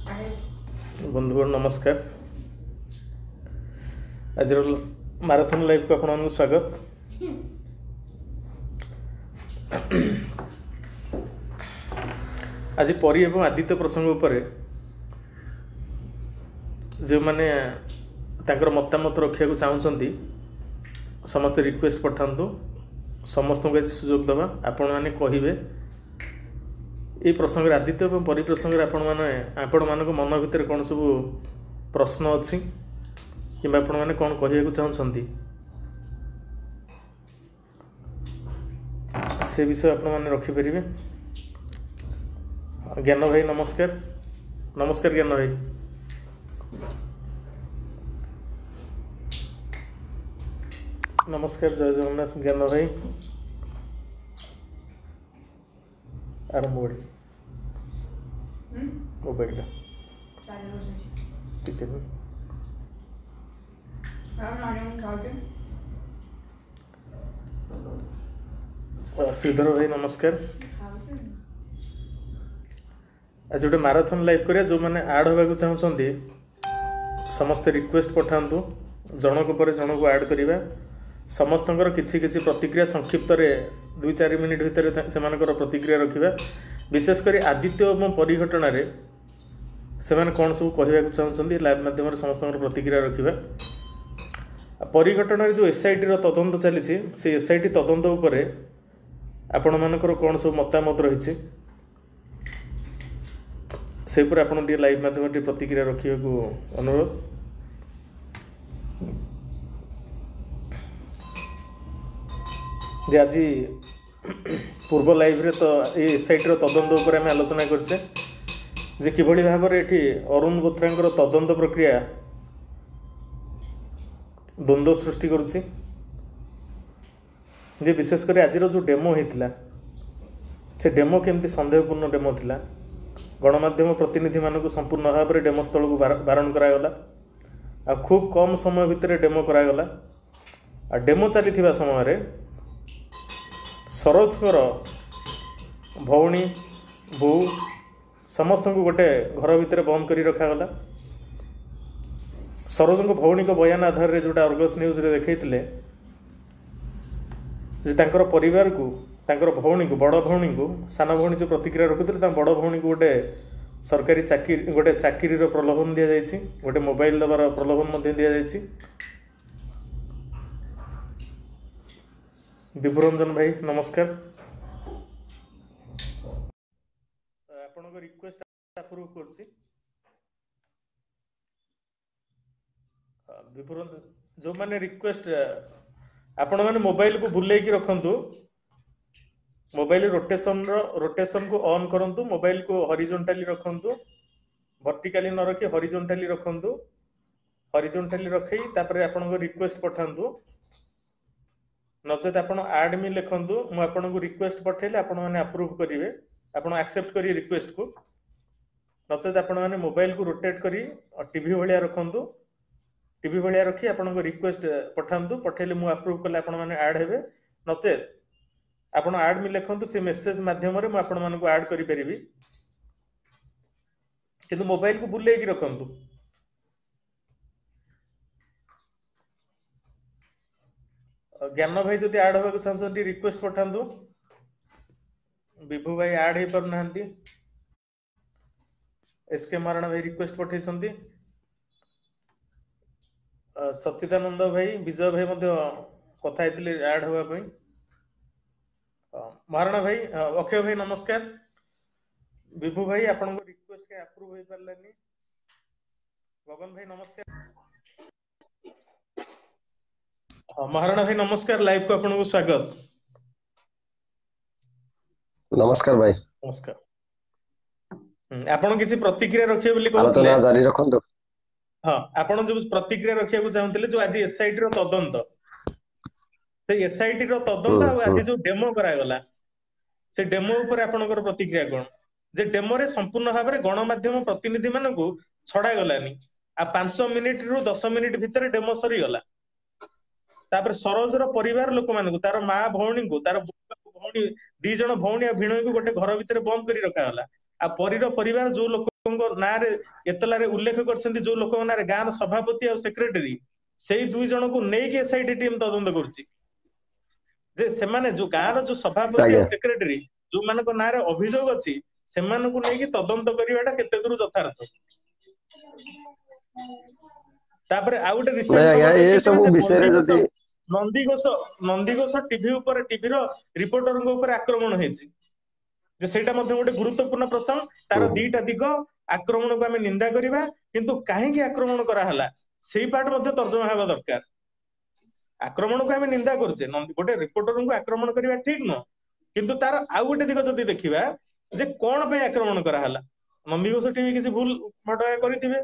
बंधुगण नमस्कार। आज मैराथन लाइव को आपको स्वागत। आज परी एवं आदित्य प्रसंग उपर जो मैंने मतामत रखा चाहते समस्ते रिक्वेस्ट पठातु, समस्त को सुजोग दबा। आपण मैंने कहे ये प्रसंग आदित्य और परी प्रसंग आपण मान मन भितर कौन सब प्रश्न अच्छी कि आपण मैंने कौन कहू चाहते से विषय आपण मैंने रखिपारे। ज्ञान भाई नमस्कार। नमस्कार ज्ञान भाई। नमस्कार जय जगन्नाथ ज्ञान भाई। आरंभ बड़ी मोबाइल ठीक है। श्रीधर भाई नमस्कार। आज गोटे मैराथन लाइव करिया जो मैंने ऐड होगा चाहते समस्ते रिक्वेस्ट पठातु, जनक पर जनक ऐड करवा। समस्त किसी किसी प्रतिक्रिया संक्षिप्त 2-4 मिनिट भितर से प्रतिक्रिया रखा। विशेषकर आदित्य और परी घटना से कौन सब कहवाक चाहते लाइव माध्यम समस्त प्रतिक्रिया रखा। परी घटना जो एसआईटी तदंत चली से एसआईटी तदंत उपर आपण मानकर कौन सब मतामत रही से आपण लाइव माध्यम प्रतिक्रिया रखा अनुरोध। जे आज पूर्व लाइव रे तो ये एसआईटी तदंत उपर आम आलोचना करछे जे किभली भाव में ये अरुण बोथरा तदंत प्रक्रिया द्वंद्व सृष्टि करुछि। जे विशेषकर आज जो डेमो होता से डेमो केमती संदेहपूर्ण डेमो थिला। गणमाध्यम प्रतिनिधि मानक संपूर्ण भाव में डेमो स्थल को बारण करागला। आ खूब कम समय भितर डेमो करागला। आ डेमो चली समय सरोजकर भौणी बो समस्त को गोटे घर भितर बंद कर रखागला। सरोज भौणी को बयान आधार रे जोटा अर्गस न्यूज रे देखैतिले जे तांकर परिवार को तांकर भौणी को बड़ भौणी को सान भौणी जो प्रतिक्रिया रखुते बड़ भौणी को गोटे सरकारी चाकरी गोटे चाकरी प्रलोभन दि जाइए, गोटे मोबाइल दबार प्रलोभन दि जाइए। विभुरंजन भाई नमस्कार। आपण रिक्वेस्ट अप्रूव करछि। विभुरंजन जो माने रिक्वेस्ट आपण माने मोबाइल को बुले की रखंतु, मोबाइल रोटेशन को ऑन करंतु, मोबाइल को हॉरिजॉन्टली रखंतु, वर्टिकली न रखी हॉरिजॉन्टली रखंतु। हॉरिजॉन्टली रखी तापर आपण रिक्वेस्ट पठांतु। नचेत आपण ऐड मी लिखंतु, मु आपण को रिक्वेस्ट पठेले आपण माने अप्रूव करिवे, आपण एक्सेप्ट करिए रिक्वेस्ट को। नचेत आपण माने मोबाइल को रोटेट करी टीवी भलिया रखंतु। टीवी भलिया रखी आपण को रिक्वेस्ट पठांतु, पठेले मु अप्रूव कले आपण माने ऐड हेबे। नचेत आपण ऐड मी लिखंतु, से मेसेज माध्यम रे मु आपण माने को ऐड करि परिबी, किंतु मोबाइल को बुले की रखंतु। ज्ञान भाई जदि ऐड होगा चाहते रिक्वेस्ट पठातु। विभु भाई ऐड हो पार ना। एसके महाराणा भाई रिक्वेस्ट पठे। सच्चिदानंद भाई विजय भाई कथा ऐड होगा। महाराणा भाई अक्षय भाई नमस्कार। विभु भाई आपण रिक्वेस्ट के अप्रूव हो पारलानी। गगन भाई नमस्कार। महाराणा भाई नमस्कार। लाइव को आपको स्वागत। नमस्कार भाई। नमस्कार। आपण किसी प्रतिक्रिया रखिए बोली आलोचना जारी रखंतु। हां आपण जो प्रतिक्रिया रखिया को चाहते जो आज एसआईटी रो तदंत से एसआईटी रो तदंत आज जो डेमो करा गला से डेमो ऊपर आपनकर प्रतिक्रिया कोन जे डेमो रे संपूर्ण भाव में गणमाध्यम प्रतिनिधि मानकू छड़ा गलानी। आ 5 मिनिट रु 10 मिनिट भितर डेमो सरी गला। तापर सरोज रो परिवार लोक मानकू तार मां भौणी को तार भौणी 2 जण भौणी आ भिणई को गोटे घर भितर बंद करी रखा गला। आ परीर परिवार जो लोक ନାଁରେ ଏତଲାରେ ଉଲ୍ଲେଖ କରିଛନ୍ତି, ଯୋଉ ଲୋକଙ୍କ ନାଁରେ ଗାଁର ସଭାପତି ଆଉ ସେକ୍ରେଟାରୀ, ସେଇ 2 ଜଣଙ୍କୁ ନେଇକି ଏସଆଇଟି ଟିମ୍ ତଦନ୍ତ କରୁଛି। ଯେ ସେମାନେ ଯୋଉ ଗାଁର ଯୋଉ ସଭାପତି ଆଉ ଆଜ୍ଞା ସେକ୍ରେଟାରୀ ଯୋଉମାନଙ୍କ ନାଁରେ ଅଭିଯୋଗ ଅଛି, ସେମାନଙ୍କୁ ନେଇକି ତଦନ୍ତ କରିବାଟା କେତେ ଦୂର ଯଥାର୍ଥ। ତାପରେ ଆଉ ଗୋଟେ ରିସେଣ୍ଟ ନାଇଁ ଆଜ୍ଞା ଖବର ଏ ଦେଖିଥିବେ ସବୁ ଯେ ବିଷୟରେ ଯଦି ନନ୍ଦିଘୋଷ ଟିଭି ଉପରେ, ଟିଭିର ରିପୋର୍ଟରଙ୍କ ଉପରେ ଆକ୍ରମଣ ହେଇଛି, ଯେ ସେଇଟା ମଧ୍ୟ ଗୋଟେ ଗୁରୁତ୍ୱପୂର୍ଣ୍ଣ ପ୍ରସଙ୍ଗ। ତାର ହୁଁ, 2ଟା ଦିଗ, ଆକ୍ରମଣକୁ ଆମେ ନିନ୍ଦା କରିବା, କିନ୍ତୁ କାହିଁକି ଆକ୍ରମଣ କରାହେଲା ସେଇ ପାର୍ଟ ମଧ୍ୟ ତର୍ଜମା ହେବା ଦରକାର। ଆକ୍ରମଣକୁ ଆମେ ନିନ୍ଦା କରୁଛେ, ଗୋଟେ ରିପୋର୍ଟରଙ୍କୁ ଆକ୍ରମଣ କରିବା ଠିକ ନୁହଁ, କିନ୍ତୁ ତାର ଆଉ ଗୋଟେ ଦିଗ ଯଦି ଦେଖିବା ଯେ କଣ ପାଇଁ ଆକ୍ରମଣ କରାହେଲା, ନନ୍ଦିଘୋଷ ଟିଭି କିଛି ଭୁଲ କରିଥିବେ।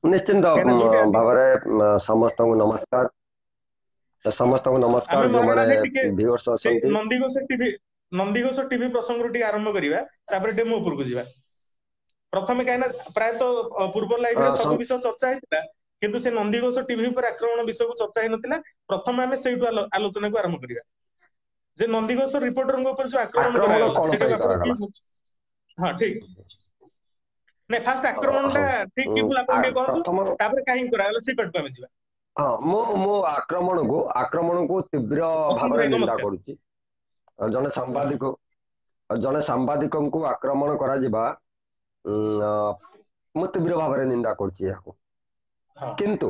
ନିଶ୍ଚିନ୍ତ କାହିଁକିନା ଯୋଉଠି ଭାବରେ ସମସ୍ତଙ୍କୁ ନମସ୍କାର। ସମସ୍ତଙ୍କୁ ଆମେ ନମସ୍କାର ମହାରଣା ଯୋଉମାନେ ଭାଇ ଟିକେ ଭିଉଅର୍ସ ସେଇ ଅଛନ୍ତି। ନନ୍ଦିଘୋଷ ଟିଭି ପ୍ରସଙ୍ଗରୁ ଟିକେ ଆରମ୍ଭ କରିବା, ତାପରେ ଡେମୋ ଉପରକୁ ଯିବା। ପ୍ରଥମେ କାହିଁକିନା ପ୍ରାୟତଃ ପୂର୍ବ ଲାଇଭରେ ସବୁ ବିଷୟ ଚର୍ଚ୍ଚା ହେଇଥିଲା, କିନ୍ତୁ ସେ ନନ୍ଦିଘୋଷ ଟିଭି ଉପରେ ଆକ୍ରମଣ ବିଷୟକୁ ଚର୍ଚ୍ଚା ହେଇନଥିଲା। ପ୍ରଥମେ ଆମେ ସେଇଠୁ ଆଲୋଚନାକୁ ଆରମ୍ଭ କରିବା, ଯେ ନନ୍ଦିଘୋଷ ରିପୋର୍ଟରଙ୍କ ଉପରେ ଯୋଉ ଆକ୍ରମଣ କରାଗଲା କଣ ସେଇଟା ପାଇଁ ଆପଣ କରାଗଲା? ହଁ ଠିକ ନାଇଁ, ଫାଷ୍ଟ ଆକ୍ରମଣ ଟା ହଉ ଠିକ କି ଭୁଲ ଆପଣ ଟିକେ କହନ୍ତୁ, ପ୍ରଥମ ତାପରେ କାହିଁକି କରାଗଲା ସେଇ ପାଟକୁ ଆମେ ଯିବା। ହଁ ମୁଁ ଆକ୍ରମଣକୁ ତୀବ୍ର ବସନ୍ତ ଭାବରେ ଭାଇ ନିନ୍ଦା ନମସ୍କାର। କରୁଛି। ଜଣେ ସାମ୍ବାଦିକଙ୍କୁ ଆକ୍ରମଣ କରାଯିବା, ମୁଁ ତୀବ୍ର ଭାବରେ ନିନ୍ଦା କରୁଛି ଏହାକୁ। ହଁ କିନ୍ତୁ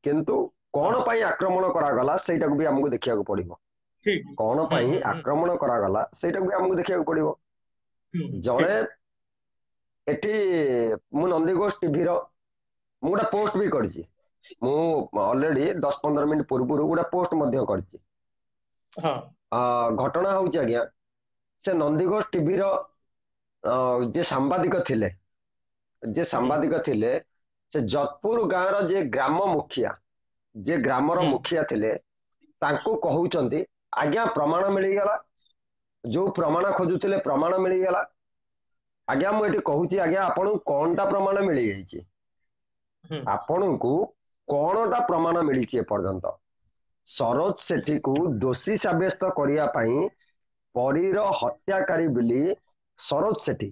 କିନ୍ତୁ ହଁ କଣ ପାଇଁ ଆକ୍ରମଣ କରାଗଲା ସେଇଟାକୁ ବି ଆମକୁ ଦେଖିବାକୁ ପଡିବ। ଠିକ କଣ ହୁଁ ପାଇଁ ହୁଁ ହୁଁ ଆକ୍ରମଣ କରାଗଲା ସେଇଟାକୁ ବି ଆମକୁ ଦେଖିବାକୁ ପଡିବ। ହୁଁ ଠିକ ଜଣେ ଏଠି ମୁଁ ନନ୍ଦିଘୋଷ ଟିଭିର ମୁଁ ଗୋଟେ ପୋଷ୍ଟ ବି କରିଛି। ମୁଁ ଅଲରେଡି 10-15 ମିନିଟ୍ ପୂର୍ବରୁ ଗୋଟେ ପୋଷ୍ଟ ମଧ୍ୟ କରିଛି। ହଁ ଘଟଣା ହଉଛି ଆଜ୍ଞା, ସେ ନନ୍ଦିଘୋଷ ଟିଭିର ଯିଏ ସାମ୍ବାଦିକ ଥିଲେ, ହୁଁ ସେ ଯତପୁର ଗାଁର ଯିଏ ଗ୍ରାମ ମୁଖିଆ, ଯିଏ ଗ୍ରାମର ହୁଁ ମୁଖିଆ ଥିଲେ, ତାଙ୍କୁ କହୁଛନ୍ତି ଆଜ୍ଞା ପ୍ରମାଣ ମିଳିଗଲା, ଯୋଉ ପ୍ରମାଣ ଖୋଜୁଥିଲେ ପ୍ରମାଣ ମିଳିଗଲା। ଆଜ୍ଞା ମୁଁ ଏଠି କହୁଛି ଆଜ୍ଞା, ଆପଣଙ୍କୁ କଣଟା ପ୍ରମାଣ ମିଳିଯାଇଛି? ହୁଁ ଆପଣଙ୍କୁ କଣଟା ପ୍ରମାଣ ମିଳିଛି ଏପର୍ଯ୍ୟନ୍ତ? ସରୋଜ ସେଠୀକୁ ଦୋଷୀ ସାବ୍ୟସ୍ତ କରିବା ପାଇଁ, ପରୀର ହତ୍ୟାକାରୀ ବୋଲି ସରୋଜ ସେଠୀ,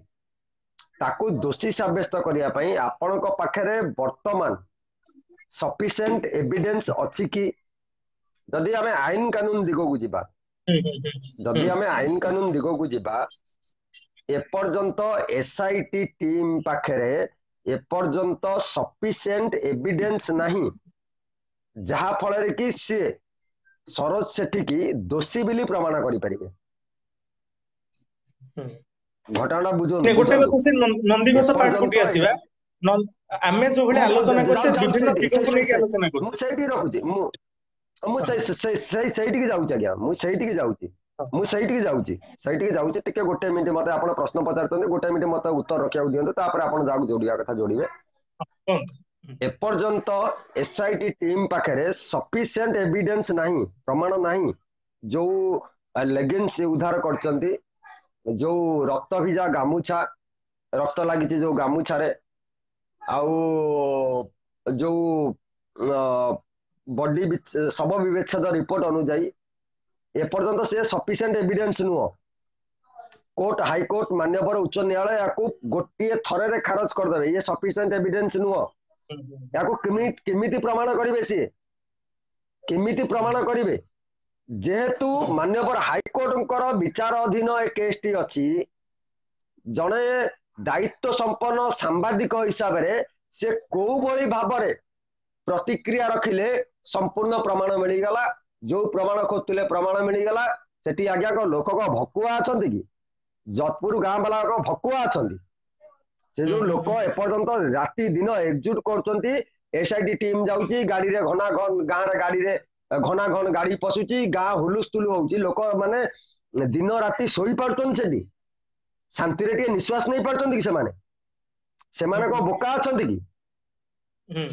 ତାକୁ ଦୋଷୀ ସାବ୍ୟସ୍ତ କରିବା ପାଇଁ ଆପଣଙ୍କ ପାଖରେ ବର୍ତ୍ତମାନ ସଫିସିଏଣ୍ଟ ଏଭିଡେନ୍ସ ଅଛି କି? ଯଦି ଆମେ ଆଇନ କାନୁନ ଦିଗକୁ ଯିବା, ହୁଁ ହୁଁ ଏପର୍ଯ୍ୟନ୍ତ ଏସଆଇଟି ଟିମ୍ ପାଖରେ ଏପର୍ଯ୍ୟନ୍ତ ସଫିସିଏଣ୍ଟ ଏଭିଡେନ୍ସ ନାହିଁ, ଯାହା ଫଳରେ କି ସିଏ ସରୋଜ ସେଠୀକି ଦୋଷୀ ବୋଲି ପ୍ରମାଣ କରିପାରିବେ। ହୁଁ ଘଟଣାଟା ଗୋଟେ ବୁଝନ୍ତୁ। କଥା, ସେ ନନ୍ଦିଘୋଷ ପାର୍ଟକୁ ଏପର୍ଯ୍ୟନ୍ତ ଟିକେ ଆସିବା। ଆମେ ଯୋଉ ଭଳି ମୁଁ ଆଲୋଚନା କରୁଛେ, ଯାଉଛି ବିଭିନ୍ନ ସେଇଠି ଦିଗକୁ ନେଇକି ଆଲୋଚନା ମୁଁ କରୁଛେ। ସେଇଠି ରଖୁଛି। ମୁଁ ହଁ ସେଇଠିକି ଯାଉଛି ଆଜ୍ଞା, ମୁଁ ସେଇଠିକି ଯାଉଛି। ଟିକେ ଗୋଟେ ମିନିଟ୍ ମତେ ଆପଣ ପ୍ରଶ୍ନ ପଚାରୁଛନ୍ତି, ଗୋଟେ ମିନିଟ୍ ମତେ ଉତ୍ତର ରଖିବାକୁ ଦିଅନ୍ତୁ, ତାପରେ ଆପଣ ଯାହାକୁ ଯୋଡ଼ିବା କଥା ଯୋଡ଼ିବେ। ହଁ ଏପର୍ଯ୍ୟନ୍ତ ଏସଆଇଟି ଟିମ୍ ପାଖରେ ସଫିସିଏଣ୍ଟ ଏଭିଡେନ୍ସ ନାହିଁ, ପ୍ରମାଣ ନାହିଁ। ଯୋଉ ଲେଗିନ୍ସ ଉଦ୍ଧାର କରିଛନ୍ତି, ଯୋଉ ରକ୍ତ ଭିଜା ଗାମୁଛା, ରକ୍ତ ଲାଗିଛି ଯୋଉ ଗାମୁଛାରେ, ଆଉ ଯୋଉ ବଡି ଶବ ବିବେଚ୍ଛେଦ ରିପୋର୍ଟ ଅନୁଯାୟୀ ଏପର୍ଯ୍ୟନ୍ତ ସେ ସଫିସିଏଣ୍ଟ ଏଭିଡେନ୍ସ ନୁହଁ। ହାଇକୋର୍ଟ ମାନ୍ୟବର ଉଚ୍ଚ ନ୍ୟାୟାଳୟ ୟାକୁ ଗୋଟିଏ ଥରରେ ଖାରଜ କରିଦେବେ, ଇଏ ସଫିସିଏଣ୍ଟ ଏଭିଡେନ୍ସ ନୁହଁ। ୟାକୁ କେମିତି ପ୍ରମାଣ କରିବେ? ସିଏ କେମିତି ପ୍ରମାଣ କରିବେ? ଯେହେତୁ ମାନ୍ୟବର ହାଇକୋର୍ଟଙ୍କର ବିଚାର ଅଧୀନ ଏ କେସଟି ଅଛି, ଜଣେ ଦାୟିତ୍ୱ ସମ୍ପନ୍ନ ସାମ୍ବାଦିକ ହିସାବରେ ସେ କୋଉ ଭଳି ଭାବରେ ପ୍ରତିକ୍ରିୟା ରଖିଲେ ସମ୍ପୂର୍ଣ୍ଣ ପ୍ରମାଣ ମିଳିଗଲା। ଯୋଉ ପ୍ରମାଣ ଖୋଜୁଥିଲେ ପ୍ରମାଣ ମିଳିଗଲା। ସେଠି ଆଜ୍ଞା କଣ ଲୋକ କଣ ଭକୁଆ ଅଛନ୍ତି କି? ଯତପୁର ଗାଁ ବାଲା କଣ ଭକୁଆ ଅଛନ୍ତି? ସେ ଯୋଉ ଲୋକ ଏପର୍ଯ୍ୟନ୍ତ ରାତି ଦିନ ଏକଜୁଟ କରୁଛନ୍ତି, ଏସଆଇଟି ଟିମ୍ ଯାଉଛି ଗାଡିରେ ଗାଁରେ ଘନା ଘନ ଗାଡି ପଶୁଛି, ଗାଁ ହୁଲୁସ୍ତୁଲୁ ହଉଛି, ଲୋକ ମାନେ ଦିନ ରାତି ଶୋଇପାରୁଛନ୍ତି ସେଠି? ଶାନ୍ତିରେ ଟିକେ ନିଶ୍ୱାସ ନେଇ ପାରୁଛନ୍ତି କି ସେମାନେ? ସେମାନେ କଣ ବୋକା ଅଛନ୍ତି କି?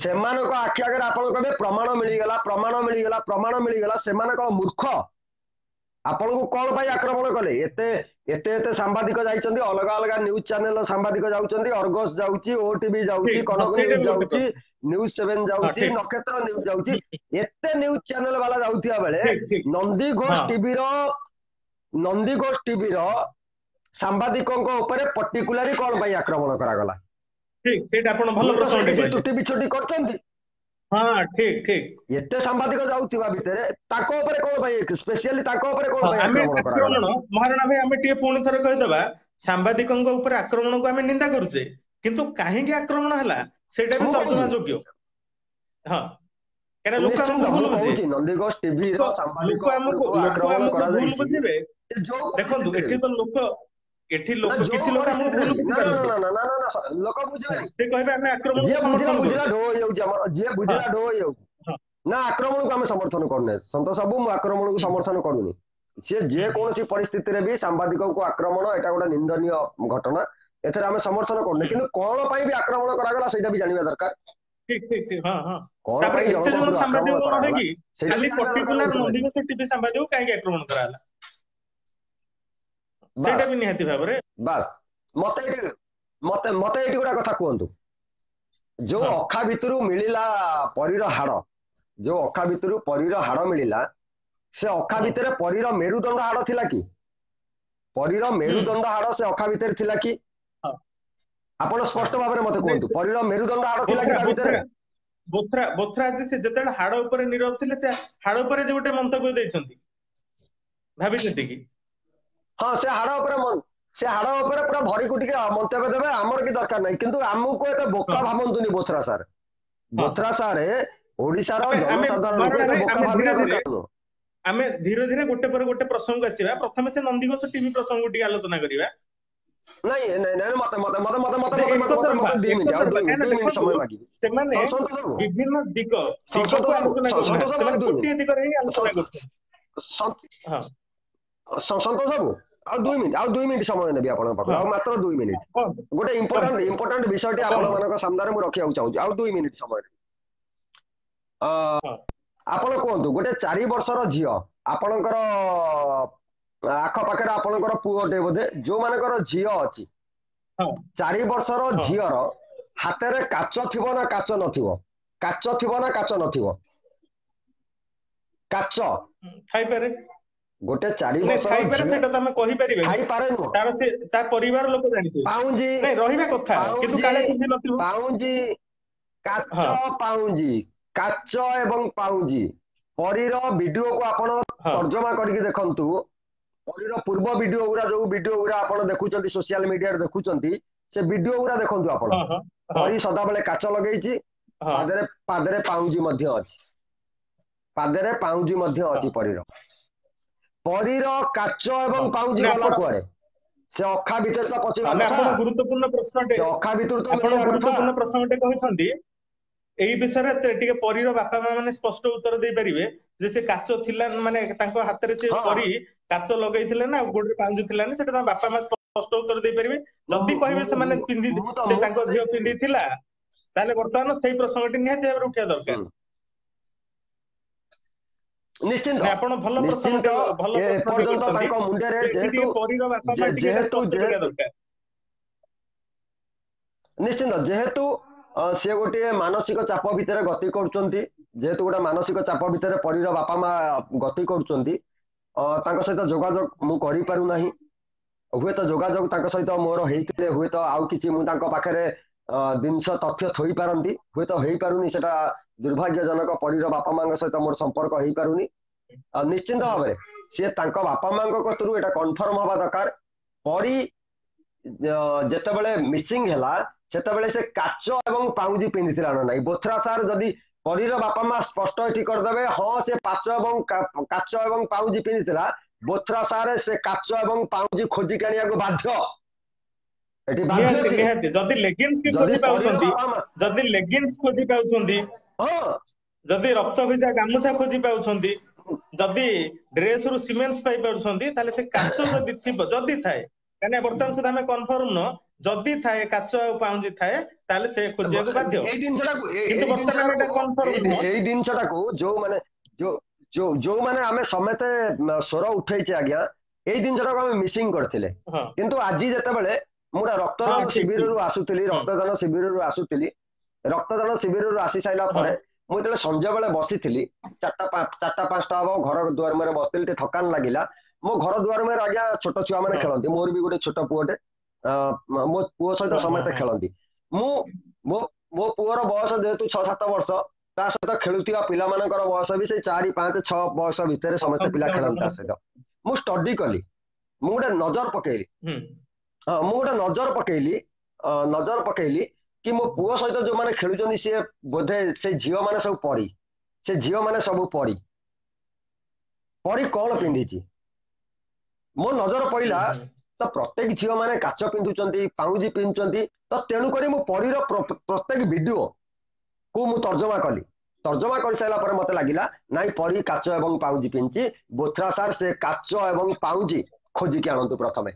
ସେମାନଙ୍କ ଆଖି ଆଗରେ ଆପଣ କହିବେ ପ୍ରମାଣ ମିଳିଗଲା, ସେମାନେ କଣ ମୂର୍ଖ? ଆପଣଙ୍କୁ କଣ ପାଇଁ ଆକ୍ରମଣ କଲେ? ଏତେ ସାମ୍ବାଦିକ ଯାଇଛନ୍ତି, ଅଲଗା ଅଲଗା ନ୍ୟୁଜ ଚ୍ୟାନେଲ ସାମ୍ବାଦିକ ଯାଉଛନ୍ତି, ଅର୍ଗସ ଯାଉଛି, ଓଟିଭି ଯାଉଛି, ଠିକ, ହଁ କନକ ସେଇଟା ନ୍ୟୁଜ ବି ଗୋଟେ ଯାଉଛି, ପ୍ରଶ୍ନ। ନ୍ୟୁଜ7 ହଁ ଯାଉଛି, ଠିକ ନକ୍ଷତ୍ର ନ୍ୟୁଜ ଯାଉଛି, ଏତେ ନ୍ୟୁଜ ଚ୍ୟାନେଲ ବାଲା ଯାଉଥିବା ବେଳେ ଠିକ ଠିକ ନନ୍ଦିଘୋଷ ହଁ ଟିଭିର ସାମ୍ବାଦିକଙ୍କ ଉପରେ ପର୍ଟିକୁଲାରି କଣ ପାଇଁ ଆକ୍ରମଣ କରାଗଲା? ଠିକ, ସେଇଟା ଆପଣ ଭଲ ହୁଏତ ସେ ପ୍ରଶ୍ନଟେ କିଛି କହିଲେ। ତ୍ରୁଟି ବିଛୁଟି କରିଛନ୍ତି, ହଁ ଠିକ ଠିକ। ଏତେ ସାମ୍ବାଦିକ ଯାଉଥିବା ଭିତରେ ତାଙ୍କ ଉପରେ କଣ ପାଇଁ ସ୍ପେସିଆଲି ତାଙ୍କ ଉପରେ କଣ ହଁ, ପାଇଁ ଆମେ ଆକ୍ରମଣ କରାଗଲା? ଆକ୍ରମଣ, ମହାରଣା ଭାଇ ଆମେ ଟିକେ ପୁଣି ଥରେ କହିଦବା, ସାମ୍ବାଦିକଙ୍କ ଉପରେ ଆକ୍ରମଣକୁ ଆମେ ନିନ୍ଦା କରୁଛେ, କିନ୍ତୁ କାହିଁକି ଆକ୍ରମଣ ହେଲା ସେଇଟା ବି ମୁଁ ତର୍ଜମା କହୁଛି ଯୋଗ୍ୟ। ହଁ, କାହିଁକିନା ଲୋକ ନିଶ୍ଚିନ୍ତ, ଆମକୁ ଭୁଲ ମୁଁ ବୁଝିବେ। କହୁଛି ନନ୍ଦିଘୋଷ ଟିଭିର ଲୋକ ସାମ୍ବାଦିକ ଲୋକ ଆମକୁ ଉପରକୁ ଲୋକ ଆକ୍ରମଣ ଆମକୁ ଭୁଲ କରାଯାଇଛି। ବୁଝିବେ। ସେ ଯୋଉ ଦେଖନ୍ତୁ, ପରିସ୍ଥିତିରେ ଏଠି ବି, ତ ଲୋକ, ଏଠି ନା ଲୋକ, ଯୋଉ କିଛି ଲୋକ ଆମକୁ ପରିସ୍ଥିତିରେ ଭୁଲ ବି, ନା ନା ବୁଝିପାରନ୍ତି। ନା ନା ନା ନା ନା ଲୋକ ହଁ, ବୁଝିବେନି। ସେ କହିବେ ଆମେ ଆକ୍ରମଣକୁ ଯିଏ ବୁଝିଲା ସମର୍ଥନ ବୁଝିଲା କରୁଛେ। ଢୋ ହେଇଯାଉଛି, ଆମର ଯିଏ ହଁ ବୁଝିଲା ଢୋ ହେଇଯାଉଛି। ହଁ। ନା ଆକ୍ରମଣକୁ ଆମେ ସମର୍ଥନ କରୁନେ ସନ୍ତୋଷ ବାବୁ, ମୁଁ ଆକ୍ରମଣକୁ ହୁଁ, ସମର୍ଥନ କରୁନି। ସେ ହୁଁ, ହୁଁ, ଯେକୌଣସି ପରିସ୍ଥିତିରେ ବି ସାମ୍ବାଦିକଙ୍କୁ ଆକ୍ରମଣ, ଏଟା ଗୋଟେ ନିନ୍ଦନୀୟ ଘଟଣା, ଏଥିରେ ଆମେ ସମର୍ଥନ କରୁନେ, ହୁଁ। କିନ୍ତୁ କଣ ପାଇଁ ବି ଆକ୍ରମଣ କରାଗଲା ସେଇଟା ବି ଜାଣିବା ଦରକାର। ଠିକ ଠିକ ଠିକ। ହଁ ହଁ। କଣ ତାପରେ ପାଇଁ ଏତେ ଜଣଙ୍କ ଜଣ ଉପରୁ ଆକ୍ରମଣ ସାମ୍ବାଦିକ ନ କରାଗଲା ହେଇକି ସେଇଟା ବି ଖାଲି ଜାଣିବା ଦରକାର ପର୍ଟିକୁଲାର ମଣିଷ ପାଇଁ। ନନ୍ଦିଘୋଷ ଟିଭି ସାମ୍ବାଦିକ କାହିଁକି ଆକ୍ରମଣ କରାହେଲା, ବାସ୍ ସେଇଟା ବି ନିହାତି ଭାବରେ। ବାସ୍ ମତେ ଏଇଠି ମତେ ଏଇଠି ଗୋଟେ କଥା କୁହନ୍ତୁ, ଯୋଉ ହଁ ଅଖା ଭିତରୁ ମିଳିଲା ପରୀର ହାଡ, ଯୋଉ ଅଖା ଭିତରୁ ପରୀର ହାଡ ମିଳିଲା, ସେ ଅଖା ହଁ ଭିତରେ ପରୀର ମେରୁଦଣ୍ଡ ହାଡ ଥିଲା କି? ପରୀର ହୁଁ ମେରୁଦଣ୍ଡ ହାଡ ସେ ଅଖା ଭିତରେ ଥିଲା କି? ହଁ। ଆପଣ ସ୍ପଷ୍ଟ ଭାବରେ ମତେ ନାଇଁ, କୁହନ୍ତୁ, ପରୀର ମେରୁଦଣ୍ଡ ହାଡ ଥିଲା କି ବୋଥ୍ରା ତା ଭିତରେ? ବୋଥ୍ରା ବୋଥ୍ରା ବୋଥ୍ରା ଆଜି ସେ ଯେତେବେଳେ ହାଡ ଉପରେ ନୀରବ ଥିଲେ, ସେ ହାଡ ଉପରେ ଯେ ଗୋଟେ ମନ୍ତବ୍ୟ ଦେଇଛନ୍ତି, ଭାବିଛନ୍ତି କି? ହଁ, ସେ ହାଡ ଉପରେ ପୁରା ଭରିକୁ ଟିକେ ମନ୍ତବ୍ୟ ଦେବେ, ଆମର କି ଦରକାର ନାହିଁ, କିନ୍ତୁ ଆମକୁ ଏତେ ବୋକା ହଁ ଭାବନ୍ତୁନି ବୋଥ୍ରା ସାର୍। ହଁ ହଁ। ବୋଥ୍ରା ସାରେ ଓଡିଶାର ଆମେ ଆମେ ଜନସାଧାରଣଙ୍କୁ ମହାରଣା ଏତେ ଭାଇ, ବୋକା ଆମେ ଭାବିବା ଧୀରେ ଧୀରେ ଦରକାର ନୁହଁ। ଆମେ ଧୀରେ ଧୀରେ ଗୋଟେ ପରେ ଗୋଟେ ପ୍ରସଙ୍ଗକୁ ଆସିବା। ପ୍ରଥମେ ସେ ନନ୍ଦିଘୋଷ ଟିଭି ପ୍ରସଙ୍ଗକୁ ଟିକେ ଆଲୋଚନା କରିବା। ନାଇଁ ନାଇଁ ନାଇଁ ମତେ ମତେ ମତେ ମତେ ମତେ ଯେ ମତେ ମତେ ମତେ ଏକତରଫା ମତେ 2 ମିନିଟ୍, ଆଉ ଏକତରଫା, କାହିଁକିନା 2 ମିନିଟ୍ ଦେଖନ୍ତୁ, ସମୟ ମାଗିବି। ସେମାନେ ସନ୍ତୋଷ ବାବୁ, ବିଭିନ୍ନ ସନ୍ତୋଷ ଦିଗକୁ ବାବୁ, ଆଲୋଚନା ସନ୍ତୋଷ କରୁନାହାନ୍ତି, ବାବୁ, ଆଉ ସେମାନେ 2 ଗୋଟିଏ ମିନିଟ୍। ଦିଗରେ ହିଁ ଆଲୋଚନା କରୁଛନ୍ତି। ହଁ ସନ୍ତୋଷ ବାବୁ, ଆଉ 2 ମିନିଟ୍, ଆଉ 2 ମିନିଟ୍ ସମୟ ନେବି ଆପଣଙ୍କ ପାଖରୁ, ହଁ ଆଉ ମାତ୍ର 2 ମିନିଟ୍। କୁହନ୍ତୁ ଗୋଟେ କୁହନ୍ତୁ ଇମ୍ପୋର୍ଟାଣ୍ଟ ବିଷୟଟି କୁହନ୍ତୁ। ଆପଣମାନଙ୍କ ସାମ୍ନାରେ ମୁଁ ରଖିବାକୁ ଚାହୁଁଛି, ଆଉ 2 ମିନିଟ୍ ସମୟ ନେବି। ହଁ ଆପଣ କୁହନ୍ତୁ, ଗୋଟେ 4 ବର୍ଷର ଝିଅ, ଆପଣଙ୍କର ଆଖପାଖରେ ଆପଣଙ୍କର ପୁଅଟେ ବୋଧେ, ଯୋଉମାନଙ୍କର ଝିଅ ଅଛି, ହଁ 4 ବର୍ଷର ହଁ। ଝିଅର ହାତରେ କାଚ ଥିବ ନା କାଚ ନଥିବ? କାଚ ଥିବ ନା କାଚ ନଥିବ? କାଚ। ଥାଇପାରେ, ଗୋଟେ 4 ନାଇଁ ବର୍ଷର ଥାଇପାରେ, ଝିଅ ସେଇଟା ତ ଆମେ କହିପାରିବାନି। ଥାଇପାରେ ନୁହଁ, ତାର ସେ ତା ପରିବାର ଲୋକ ଜାଣିଥିବେ। ପାଉଁଜି ନାଇଁ, ରହିବା କଥା, କିନ୍ତୁ ପାଉଁଜି କାଳେ ପିନ୍ଧି ନଥିବ। ପାଉଁଜି ହଁ କାଚ ପାଉଁଜି, କାଚ ଏବଂ ପାଉଁଜି, ପରୀର ଭିଡିଓକୁ ଆପଣ ହଁ ତର୍ଜମା କରିକି ଦେଖନ୍ତୁ। ପରୀର ପୂର୍ବ ଭିଡିଓ ଗୁରା, ଯୋଉ ଭିଡିଓ ଗୁରା ଆପଣ ଦେଖୁଛନ୍ତି ସୋସିଆଲ ମିଡିଆରେ ଦେଖୁଛନ୍ତି, ସେ ଭିଡିଓ ଗୁରା ଦେଖନ୍ତୁ ଆପଣ। ହଁ ହଁ ହଁ ପରୀ ସଦାବେଳେ କାଚ ଲଗେଇଛି, ହଁ ପାଦରେ ପାଦରେ ପାଉଁଜି ମଧ୍ୟ ଅଛି, ପାଦରେ ପାଉଁଜି ମଧ୍ୟ ହଁ ଅଛି ପରୀର। ପରୀର କାଚ ଏବଂ ହଁ। ପାଉଁଜି ମାନେ ଗଲା ଆପଣ, କୁଆଡେ? ସେ ଅଖା ଭିତରେ ତ ପଚିବା ମାନେ କଥା, ଆପଣ ଗୁରୁତ୍ୱପୂର୍ଣ୍ଣ ପ୍ରଶ୍ନଟେ, ସେ ଅଖା ଭିତରୁ ତ ଆପଣ ମିଳିବା କଥା। ଗୁରୁତ୍ୱପୂର୍ଣ୍ଣ ପ୍ରସଙ୍ଗଟେ କହିଛନ୍ତି। ଏଇ ବିଷୟରେ ଟିକେ ପରୀର ବାପା ମା ମାନେ ସ୍ପଷ୍ଟ ଉତ୍ତର ଦେଇପାରିବେ ଯେ ସେ କାଚ ଥିଲା, ମାନେ ତାଙ୍କ ହାତରେ ସେ ହଁ, ପରୀ କାଚ ଲଗେଇଥିଲେ ନା ଗୋଡରେ ପାଉଁଜି ଥିଲା ନା, ସେଟା ତାଙ୍କ ବାପା ମା ସ୍ପଷ୍ଟ ଉତ୍ତର ଦେଇପାରିବେ। ଯଦି କହିବେ ସେମାନେ ସେ ମୁଁ ତାଙ୍କ ତ ଝିଅ ଦେଇପାରିବି। ପିନ୍ଧିଥିଲା, ତାହେଲେ ବର୍ତ୍ତମାନ ସେଇ ପ୍ରସଙ୍ଗଟି ନିହାତି ଭାବରେ ଉଠିବା ଦରକାର। ନିଶ୍ଚିନ୍ତ, ମାନେ ଆପଣ ଭଲ ନିଶ୍ଚିନ୍ତ, ପ୍ରସଙ୍ଗଟେ, ଭଲ ପ୍ରଶ୍ନଟେ ଏପର୍ଯ୍ୟନ୍ତ କରିଛନ୍ତି। ତାଙ୍କ ମୁଣ୍ଡରେ ଏଠି ଟିକେ ପରୀର ବାପା ମା ଟିକେ ଏଇଟା ଯେହେତୁ ସ୍ପଷ୍ଟ କରିବା ଯେହେତୁ ଦରକାର। ନିଶ୍ଚିନ୍ତ, ଯେହେତୁ ସେ ଗୋଟିଏ ମାନସିକ ଚାପ ଭିତରେ ଗତି କରୁଛନ୍ତି, ଯେହେତୁ ଗୋଟେ ମାନସିକ ଚାପ ଭିତରେ ପରୀର ବାପା ମା ଗତି କରୁଛନ୍ତି, ତାଙ୍କ ସହିତ ଯୋଗାଯୋଗ ମୁଁ କରିପାରୁନାହିଁ। ହୁଏତ ଯୋଗାଯୋଗ ତାଙ୍କ ସହିତ ମୋର ହେଇଥିଲେ, ହୁଏତ ଆଉ କିଛି ମୁଁ ତାଙ୍କ ପାଖରେ ଜିନିଷ ତଥ୍ୟ ଥୋଇପାରନ୍ତି, ହୁଏତ ହେଇପାରୁନି, ସେଟା ଦୁର୍ଭାଗ୍ୟଜନକ। ପରୀର ବାପା ମାଙ୍କ ସହିତ ମୋର ସମ୍ପର୍କ ହେଇପାରୁନି। ନିଶ୍ଚିନ୍ତ ହୁଁ, ଭାବରେ ସିଏ ତାଙ୍କ ବାପା ମାଙ୍କ କତରୁ ଏଇଟା କନଫର୍ମ ହବା ଦରକାର, ପରୀ ଯେତେବେଳେ ମିସିଂ ହେଲା, ସେତେବେଳେ ସେ କାଚ ଏବଂ ପାଉଁଜି ପିନ୍ଧିଥିଲା ନା ନାହିଁ। ବୋଥ୍ରା ସାର୍ ଯଦି ପରୀର ବାପା ମା ସ୍ପଷ୍ଟ ଏଠି କରିଦେବେ, ହଁ ସେ କାଚ ଏବଂ ପାଉଁଜି ପିନ୍ଧିଥିଲା, ବୋଥ୍ରା ସାର୍ ସେ କାଚ ଏବଂ ପାଉଁଜି ଖୋଜିକି ଆଣିବାକୁ ବାଧ୍ୟ। ଏଠି ବାଧ୍ୟ ନିହାତି ସିଏ। ନିହାତି, ଯଦି ଲେଗିନ୍ସ ବି ଯଦି ଖୋଜି ପରୀର ପାଉଛନ୍ତି, ବାପା ମା, ଯଦି ଲେଗିନ୍ସ ଖୋଜି ପାଉଛନ୍ତି, ହଁ, ଯଦି ରକ୍ତ ଭିଜା ଗାମୁଛା ଖୋଜି ପାଉଛନ୍ତି, ଯଦି ଡ୍ରେସ ରୁ ସିମେନ୍ସ ପାଇ ପାରୁଛନ୍ତି, ତାହେଲେ ସେ କାଚ ଯଦି ଥିବ, ଯଦି ଥାଏ, କାହିଁକିନା ବର୍ତ୍ତମାନ ସୁଦ୍ଧା ଆମେ କନଫର୍ମ ନୁହଁ, ଯଦି ଥାଏ କାଚ ଆଉ ପାଉଁଜି ଥାଏ, ତାହେଲେ ସେ ଖୋଜିବାକୁ ବାଧ୍ୟ। ଏଇ ଜିନିଷଟାକୁ କିନ୍ତୁ ବର୍ତ୍ତମାନ ଆମେ ଏଇଟା କନଫର୍ମ ନୁହଁ। ଏଇ ଜିନିଷଟାକୁ ଯୋଉମାନେ ଆମେ ସମେତେ ସ୍ୱର ଉଠେଇଛେ ଆଜ୍ଞା, ଏଇ ଜିନିଷଟାକୁ ଆମେ ମିସିଂ କରିଥିଲେ। ହଁ କିନ୍ତୁ ଆଜି ଯେତେବେଳେ ମୁଁ ଗୋଟେ ହଁ ରକ୍ତଦାନ ଠିକ ଠିକ। ଶିବିରରୁ ଆସୁଥିଲି, ହଁ ରକ୍ତଦାନ ଶିବିରରୁ ଆସି ସାରିଲା ହଁ ପରେ ମୁଁ ଯେତେବେଳେ ସଞ୍ଜ ବେଳେ ବସିଥିଲି, 4ଟା 5ଟା ହବ, ଘର ଦୁଆର ମୁହଁରେ ବସିଥିଲି, ଟିକେ ଥକାନ ଲାଗିଲା। ମୋ ଘର ଦୁଆର ମୁହଁରେ ଆଜ୍ଞା ଛୋଟ ଛୁଆ ମାନେ ହଁ ଖେଳନ୍ତି, ମୋର ବି ଗୋଟେ ଛୋଟ ପୁଅଟେ, ମୋ ପୁଅ ସହିତ ହଁ ହଁ ସମସ୍ତେ ହଁ ଖେଳନ୍ତି। ମୁଁ ମୋ ମୋ ପୁଅର ବୟସ ଯେହେତୁ 6-7 ବର୍ଷ, ତା ସହିତ ଖେଳୁଥିବା ପିଲାମାନଙ୍କର ବୟସ ବି ସେଇ 4-5-6 ବୟସ ଭିତରେ ସମସ୍ତେ ଅଛନ୍ତି ପିଲା ପିଲାମାନେ ଖେଳନ୍ତି ତା ସମସ୍ତେ। ସହିତ। ମୁଁ ଷ୍ଟଡି କଲି, ମୁଁ ଗୋଟେ ନଜର ପକେଇଲି, ହୁଁ ମୁଁ ଗୋଟେ ନଜର ପକେଇଲି କି ମୋ ପୁଅ ସହିତ ଯୋଉମାନେ ଖେଳୁଛନ୍ତି ସିଏ ବୋଧେ ସେ ଝିଅ ମାନେ ସବୁ ପରି, ସେ ଝିଅ ମାନେ ସବୁ ପରି କଣ ହୁଁ ପିନ୍ଧିଛି ମୋ ନଜର ହୁଁ ପଇଲା। ହୁଁ ତ ପ୍ରତ୍ୟେକ ଝିଅ ମାନେ କାଚ ପିନ୍ଧୁଛନ୍ତି, ପାଉଁଜି ପିନ୍ଧୁଛନ୍ତି, ତ ତେଣୁକରି ମୁଁ ପରୀର ପ୍ରତ୍ୟେକ ଭିଡିଓ କୁ ମୁଁ ତର୍ଜମା କଲି। ତର୍ଜମା କରିସାରିଲା ପରେ ମତେ ଲାଗିଲା ନାଇଁ ପରୀ କାଚ ଏବଂ ପାଉଁଜି ପିନ୍ଧିଛି, ବୋଥ୍ରା ସାର୍ ସେ କାଚ ଏବଂ ପାଉଁଜି ଖୋଜିକି ଆଣନ୍ତୁ ପ୍ରଥମେ।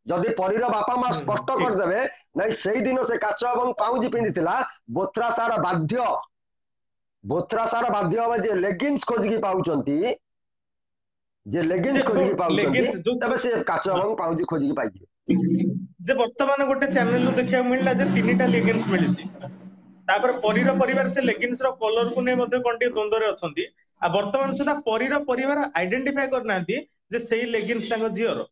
ଯଦି ପରୀର ବାପା ମା ହୁଁ ହୁଁ ସ୍ପଷ୍ଟ ଠିକ। କରିଦେବେ ନାଇଁ ସେଇଦିନ ସେ କାଚ ଏବଂ ପାଉଁଜି ପିନ୍ଧିଥିଲା, ବୋଥ୍ରା ସାର୍ ବାଧ୍ୟ ହବେ ଯେ ଲେଗିନ୍ସ ଖୋଜିକି ପାଉଛନ୍ତି, ଯେ ଲେଗିନ୍ସ ଖୋଜିକି ପାଉଛନ୍ତି, ଲେଗିନ୍ସ ଯୋଉ ତେବେ ସେ କାଚ ହଁ ଏବଂ ପାଉଁଜି ଖୋଜିକି ପାଇଯିବେ। ଯେ ବର୍ତ୍ତମାନ ଗୋଟେ ଚ୍ୟାନେଲରୁ ଦେଖିବାକୁ ମିଳିଲା ଯେ 3ଟା ଲେଗିନ୍ସ ମିଳିଛି। ତାପରେ ପରୀର ପରିବାର ସେ ଲେଗିନ୍ସ ର କଲରକୁ ନେଇ ମଧ୍ୟ କଣ ଟିକେ ଦ୍ୱନ୍ଦ୍ୱରେ ଅଛନ୍ତି। ଆଉ ବର୍ତ୍ତମାନ ସୁଦ୍ଧା ପରୀର ପରିବାର ଆଇଡେଣ୍ଟିଫାଇ କରିନାହାନ୍ତି ଯେ ସେଇ ଲେଗିନ୍ସ ତାଙ୍କ ଝିଅର।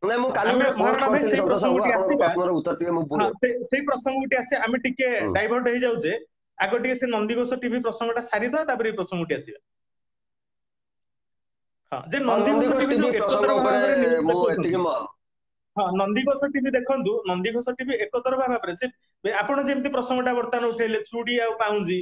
ନାଇଁ ମୁଁ କାଲି ଆମେ ଗୋଟେ ପୋଷ୍ଟ ମହାରଣା ଭାଇ କରିଥିଲି ସେଇ ସନ୍ତୋଷ ବାବୁ, ପ୍ରସଙ୍ଗଟି ଆପଣଙ୍କ ଆସିବା। ପ୍ରଶ୍ନର ଉତ୍ତର ଟିକେ ମୁଁ ହଁ ସେଇ ପ୍ରସଙ୍ଗଟି ଆସି ଆମେ ଟିକେ ହୁଁ। ଡାଇଭର୍ଟ ହେଇଯାଉଛେ। ଆଗ ଟିକେ ସେ ନନ୍ଦିଘୋଷ ଟିଭି ପ୍ରସଙ୍ଗଟା ସାରିଦବା, ତାପରେ ଏଇ ପ୍ରସଙ୍ଗଟି ଆସିବା। ହଁ ଯେ ହଁ ନନ୍ଦିଘୋଷ ଟିଭି ଯୋଉ ପ୍ରସଙ୍ଗ ଏକତରଫା ଉପରେ ଭାବରେ ନ୍ୟୁଜ ମୁଁ ଏତିକି ଦେଖଉଛନ୍ତି। ହଁ ନନ୍ଦିଘୋଷ ଟିଭି ଦେଖନ୍ତୁ, ନନ୍ଦିଘୋଷ ଟିଭି ଏକତରଫା ଭାବରେ ସେ ଆପଣ ଯେମିତି ପ୍ରସଙ୍ଗଟା ବର୍ତ୍ତମାନ ଉଠେଇଲେ ଚୁଡି ଆଉ ପାଉଁଜି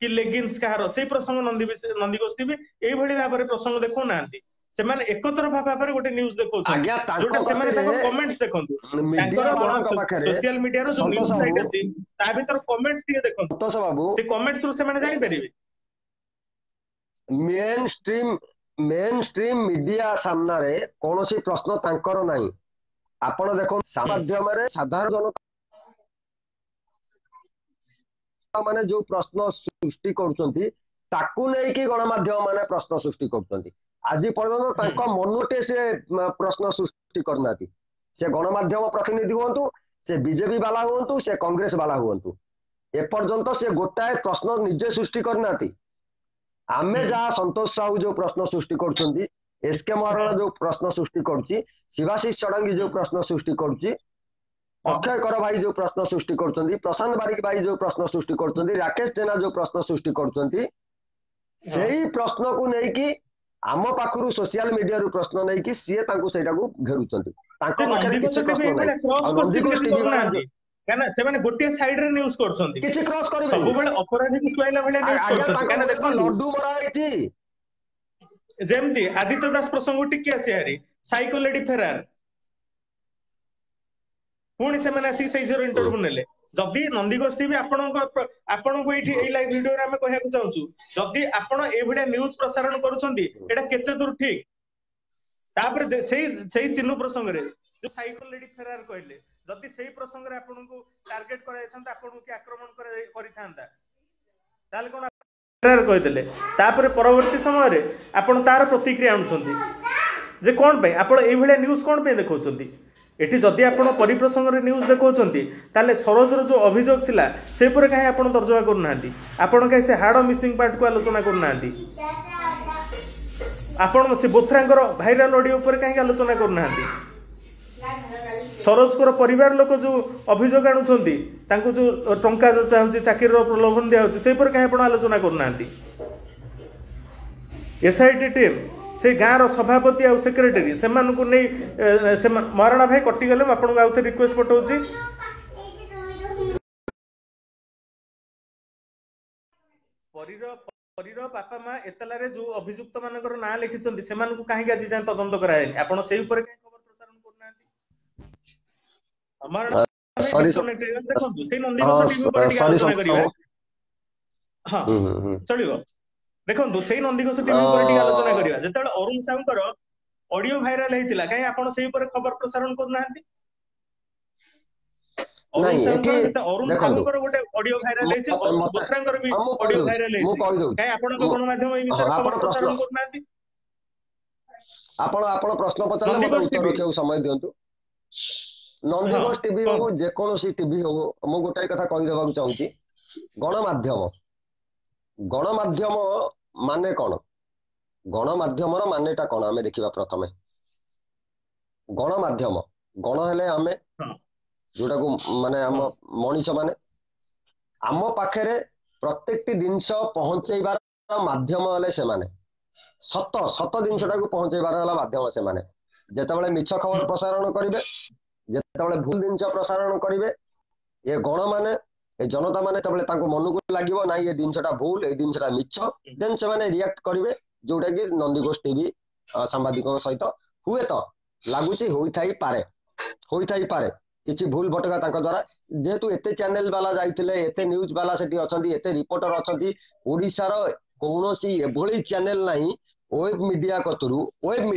କି ଲେଗିନ୍ସ କାହାର, ସେଇ ପ୍ରସଙ୍ଗ ନନ୍ଦିଘୋଷ ଟିଭି ଏଇଭଳି ଭାବରେ ପ୍ରସଙ୍ଗ ଦେଖଉନାହାନ୍ତି। ସେମାନେ ଏକତରଫା ଭାବରେ ଗୋଟେ ନ୍ୟୁଜ ଦେଖଉଛନ୍ତି, ଆଜ୍ଞା ତାଙ୍କ ଯୋଉଟା ସେମାନେ କତିରେ ତାଙ୍କ କମେଣ୍ଟସ ଦେଖନ୍ତୁ। ମିଡିଆ ତାଙ୍କର ବାଲାଙ୍କ ପାଖରେ ସୋସିଆଲ ମିଡିଆର ଯୋଉ ସନ୍ତୋଷ ନ୍ୟୁଜ ବାବୁ ସାଇଟ ଅଛି ତା ଭିତରେ କମେଣ୍ଟସ ଟିକେ ଦେଖନ୍ତୁ, ସନ୍ତୋଷ ବାବୁ ସେ କମେଣ୍ଟସ ରୁ ସେମାନେ ଜାଣିପାରିବେ। ମେନ୍ ଷ୍ଟ୍ରିମ୍ ମିଡିଆ ସାମ୍ନାରେ କୌଣସି ପ୍ରଶ୍ନ ତାଙ୍କର ନାହିଁ। ଆପଣ ଦେଖନ୍ତୁ ହୁଁ ମାଧ୍ୟମରେ ସାଧାରଣ ଜନତା ମାନେ ଯୋଉ ପ୍ରଶ୍ନ ସୃଷ୍ଟି କରୁଛନ୍ତି, ତାକୁ ନେଇକି ଗଣମାଧ୍ୟମ ମାନେ ପ୍ରଶ୍ନ ସୃଷ୍ଟି କରୁଛନ୍ତି। ଆଜି ପର୍ଯ୍ୟନ୍ତ ହୁଁ ତାଙ୍କ ମନୁଟେ ସେ ପ୍ରଶ୍ନ ସୃଷ୍ଟି କରିନାହାନ୍ତି। ସେ ଗଣମାଧ୍ୟମ ପ୍ରତିନିଧି ହୁଅନ୍ତୁ, ସେ ବିଜେପି ବାଲା ହୁଅନ୍ତୁ, ସେ କଂଗ୍ରେସ ବାଲା ହୁଅନ୍ତୁ, ଏପର୍ଯ୍ୟନ୍ତ ସେ ଗୋଟାଏ ପ୍ରଶ୍ନ ନିଜେ ସୃଷ୍ଟି କରିନାହାନ୍ତି। ଆମେ ହୁଁ ଯାହା ସନ୍ତୋଷ ସାହୁ ଯୋଉ ପ୍ରଶ୍ନ ସୃଷ୍ଟି କରୁଛନ୍ତି, ଏସକେ ହଁ ମହାରଣା ଯୋଉ ପ୍ରଶ୍ନ ସୃଷ୍ଟି କରୁଛି, ଶିବାଶିଷ ଷଡଙ୍ଗୀ ହୁଁ ଯୋଉ ପ୍ରଶ୍ନ ସୃଷ୍ଟି କରୁଛି, ହଁ ଅକ୍ଷୟ କର ଭାଇ ଯୋଉ ପ୍ରଶ୍ନ ସୃଷ୍ଟି କରୁଛନ୍ତି, ପ୍ରଶାନ୍ତ ବାରିକ ଭାଇ ଯୋଉ ପ୍ରଶ୍ନ ସୃଷ୍ଟି କରୁଛନ୍ତି, ରାକେଶ ଜେନା ଯୋଉ ପ୍ରଶ୍ନ ସୃଷ୍ଟି କରୁଛନ୍ତି, ହଁ ସେଇ ପ୍ରଶ୍ନକୁ ନେଇକି ଆମ ପାଖରୁ ସୋସିଆଲ ମିଡିଆରୁ ପ୍ରଶ୍ନ ନେଇକି ସିଏ ତାଙ୍କୁ ସେଇଟାକୁ ଘେରୁଛନ୍ତି। ଯେ ତାଙ୍କ ପାଖରେ ନନ୍ଦିଘୋଷ କିଛି ଟିଭି ପ୍ରଶ୍ନ ନାହିଁ। ଏଇଭଳିଆ କ୍ରସ୍ ଆଉ କୋଶ୍ଚିନ୍ ନନ୍ଦିଘୋଷ କିଛି ଟିଭି ବାଲା କରୁନାହାନ୍ତି, କାହିଁକିନା ସେମାନେ ଗୋଟିଏ ସାଇଡରେ ନ୍ୟୁଜ କରୁଛନ୍ତି। କିଛି କ୍ରସ୍ କରିବେନି। ସବୁବେଳେ ଅପରାଧୀକୁ ସୁହାଇଲା ଭଳିଆ ନ୍ୟୁଜ ଆଜ୍ଞା କରୁଛନ୍ତି। ତାଙ୍କ କାହିଁକିନା ମୁହଁରେ ବା ଦେଖନ୍ତୁ ଲଡୁ ମରା ହେଇଛି। ଯେମିତି ଆଦିତ୍ୟ ଦାସ ପ୍ରସଙ୍ଗ ଟିକେ ଆସିବା ହାରି, ସାଇକୋ ଲେଡି ଫେରାର, ପୁଣି ସେମାନେ ଆସିକି ସେଇ ଝିଅର ହୁଁ। ଇଣ୍ଟରଭ୍ୟୁ ନେଲେ। ଯଦି ନନ୍ଦିଘୋଷ ଟିଭି ଆପଣଙ୍କୁ ଏଇଠି ଏଇ ଲାଇଭ ଭିଡିଓରେ ଆମେ କହିବାକୁ ଚାହୁଁଛୁ, ଯଦି ଆପଣ ଏଇଭଳିଆ ନ୍ୟୁଜ ପ୍ରସାରଣ କରୁଛନ୍ତି, ଏଇଟା କେତେ ଦୂର ଠିକ? ତାପରେ ସେଇ ଚିନୁ ପ୍ରସଙ୍ଗରେ ଯୋଉ ସାଇକୋ ଲେଡି ଫେରାର କହିଲେ, ଯଦି ସେଇ ପ୍ରସଙ୍ଗରେ ଆପଣଙ୍କୁ ଟାର୍ଗେଟ କରାଯାଇଥାନ୍ତା, ଆପଣଙ୍କୁ କି ଆକ୍ରମଣ କରିଥାନ୍ତା, ତାହେଲେ କଣ କହିଦେଲେ। ତାପରେ ପରବର୍ତ୍ତୀ ସମୟରେ ଆପଣ ତାର ପ୍ରତିକ୍ରିୟା ଆଣୁଛନ୍ତି ଯେ କଣ ପାଇଁ ଆପଣ ଏଇଭଳିଆ ନ୍ୟୁଜ କଣ ପାଇଁ ଦେଖାଉଛନ୍ତି। ଏଠି ଯଦି ଆପଣ ପରିପ୍ରସଙ୍ଗରେ ନ୍ୟୁଜ ଦେଖାଉଛନ୍ତି, ତାହେଲେ ସରୋଜର ଯୋଉ ଅଭିଯୋଗ ଥିଲା ସେ ଉପରେ କାହିଁ ଆପଣ ତର୍ଜମା କରୁନାହାନ୍ତି? ଆପଣ କାହିଁ ସେ ହାଡ ମିସିଂ ପାର୍ଟକୁ ଆଲୋଚନା କରୁନାହାନ୍ତି? ଆପଣ ସେ ବୋଥ୍ରାଙ୍କର ଭାଇରାଲ ଅଡିଓ ଉପରେ କାହିଁକି ଆଲୋଚନା କରୁନାହାନ୍ତି? ସରୋଜଙ୍କର ପରିବାର ଲୋକ ଯୋଉ ଅଭିଯୋଗ ଆଣୁଛନ୍ତି, ତାଙ୍କୁ ଯୋଉ ଟଙ୍କା ଯୋଚା ହଉଛି, ଚାକିରିର ପ୍ରଲୋଭନ ଦିଆହଉଛି, ସେ ଉପରେ କାହିଁ ଆପଣ ଆଲୋଚନା କରୁନାହାନ୍ତି? ଏସ୍ଆଇଟି ଟିମ୍, ସେ ଗାଁର ସଭାପତି ଆଉ ସେକ୍ରେଟାରୀ, ସେମାନଙ୍କୁ ନେଇ ମହାରଣା ଭାଇ କଟିଗଲେ, ମୁଁ ଆପଣଙ୍କୁ ଆଉଥରେ ରିକ୍ୱେଷ୍ଟ ପଠାଉଛି। ପରୀର ବାପା ମା ଏତଲାରେ ଯୋଉ ଅଭିଯୁକ୍ତ ମାନଙ୍କର ନାଁ ଲେଖିଛନ୍ତି, ସେମାନଙ୍କୁ କାହିଁକି ଆଜି ଯାଏଁ ତଦନ୍ତ କରାଯାଇନି? ଆପଣ ସେଇ ଉପରେ କାହିଁ ଖବର ପ୍ରସାରଣ କରୁନାହାନ୍ତି? ମହାରଣା ଭାଇ ସରି ଡିସକନେକ୍ଟ ହେଇଗଲେ। ଦେଖନ୍ତୁ ସେଇ ନନ୍ଦିଘୋଷ ଟିଭି ଉପରେ ହଁ ଟିକେ ସରି ଆଲୋଚନା ସନ୍ତୋଷ କରିବା। ବାବୁ। ହଁ ହୁଁ। ଚଳିବ। ଦେଖନ୍ତୁ ସେଇ ନନ୍ଦିଘୋଷ ଟିଭି ଉପରେ ଟିକେ ଆଲୋଚନା କରିବା। ଯେତେବେଳେ ଅରୁଣ ସାହୁଙ୍କର ଅଡିଓ ଭାଇରାଲ ହେଇଥିଲା, କାହିଁ ଆପଣ ସେଇ ଉପରେ ଖବର ପ୍ରସାରଣ କରୁନାହାନ୍ତି? ଅରୁଣ ନାଇଁ ଏଠି ସାହୁଙ୍କର ଅରୁଣ ଦେଖନ୍ତୁ, ସାହୁଙ୍କର ଗୋଟେ ଅଡିଓ ଭାଇରାଲ ହେଇଛି, ମତେ ବୋଥ୍ରାଙ୍କର ବି ହଁ ମୁଁ ଅଡିଓ କହିଦଉଛି ଭାଇରାଲ ମୁଁ ହେଇଛି, କହିଦଉଛି କାହିଁ ଆପଣଙ୍କ ମୁଁ ଗଣମାଧ୍ୟମ ଏଇ ହଁ ବିଷୟରେ ଆପଣ ଖବର ପ୍ରଶ୍ନ ପ୍ରସାରଣ କରୁନାହାନ୍ତି? ଆପଣ ପ୍ରଶ୍ନ ପଚାରିଲେ ମତେ ନନ୍ଦିଘୋଷ ଉତ୍ତର ଟିଭି ରଖିବାକୁ ସମୟ ଦିଅନ୍ତୁ। ହଁ ନନ୍ଦିଘୋଷ ଟିଭି ହଉ, କୁହନ୍ତୁ। ଯେକୌଣସି ଟିଭି ହଉ, ମୁଁ ଗୋଟାଏ କଥା କହିଦେବାକୁ ଚାହୁଁଛି, ଗଣମାଧ୍ୟମ ମାନେ କଣ? ଗଣମାଧ୍ୟମର ମାନେଟା କଣ ଆମେ ଦେଖିବା ପ୍ରଥମେ। ଗଣମାଧ୍ୟମ, ଗଣ ହେଲେ ଆମେ, ହଁ ଯୋଉଟାକୁ ମାନେ ଆମ ହଁ ମଣିଷ ମାନେ, ଆମ ପାଖରେ ପ୍ରତ୍ୟେକଟି ଜିନିଷ ପହଞ୍ଚେଇବାର ମାଧ୍ୟମ ହେଲେ ସେମାନେ। ସତ ସତ ହୁଁ ଜିନିଷଟାକୁ ପହଞ୍ଚେଇବାର ହେଲା ମାଧ୍ୟମ ସେମାନେ। ଯେତେବେଳେ ମିଛ ଖବର ହୁଁ ପ୍ରସାରଣ କରିବେ, ଯେତେବେଳେ ଭୁଲ ଜିନିଷ ପ୍ରସାରଣ କରିବେ, ଏ ଗଣ ମାନେ, ଏ ଜନତା ମାନେ ଯେତେବେଳେ ତାଙ୍କ ମନକୁ ଲାଗିବ ନାଇଁ ଏ ଜିନିଷଟା ଭୁଲ, ଏଇ ଜିନିଷଟା ମିଛ, ହୁଁ ଦେନ୍ ସେମାନେ ରିଆକ୍ଟ କରିବେ, ଯୋଉଟା କି ନନ୍ଦିଘୋଷ ଟିଭି ସାମ୍ବାଦିକଙ୍କ ସହିତ ହୁଏତ ଲାଗୁଛି ହୋଇଥାଇପାରେ କିଛି ଭୁଲ ଭଟକା ତାଙ୍କ ଦ୍ୱାରା। ଯେହେତୁ ଏତେ ଚ୍ୟାନେଲ ବାଲା ଯାଇଥିଲେ, ଏତେ ନ୍ୟୁଜ ବାଲା ସେଠି ଅଛନ୍ତି, ଏତେ ରିପୋର୍ଟର ଅଛନ୍ତି, ଓଡ଼ିଶାର କୌଣସି ଏଭଳି ଚ୍ୟାନେଲ ନାହିଁ ୱେବ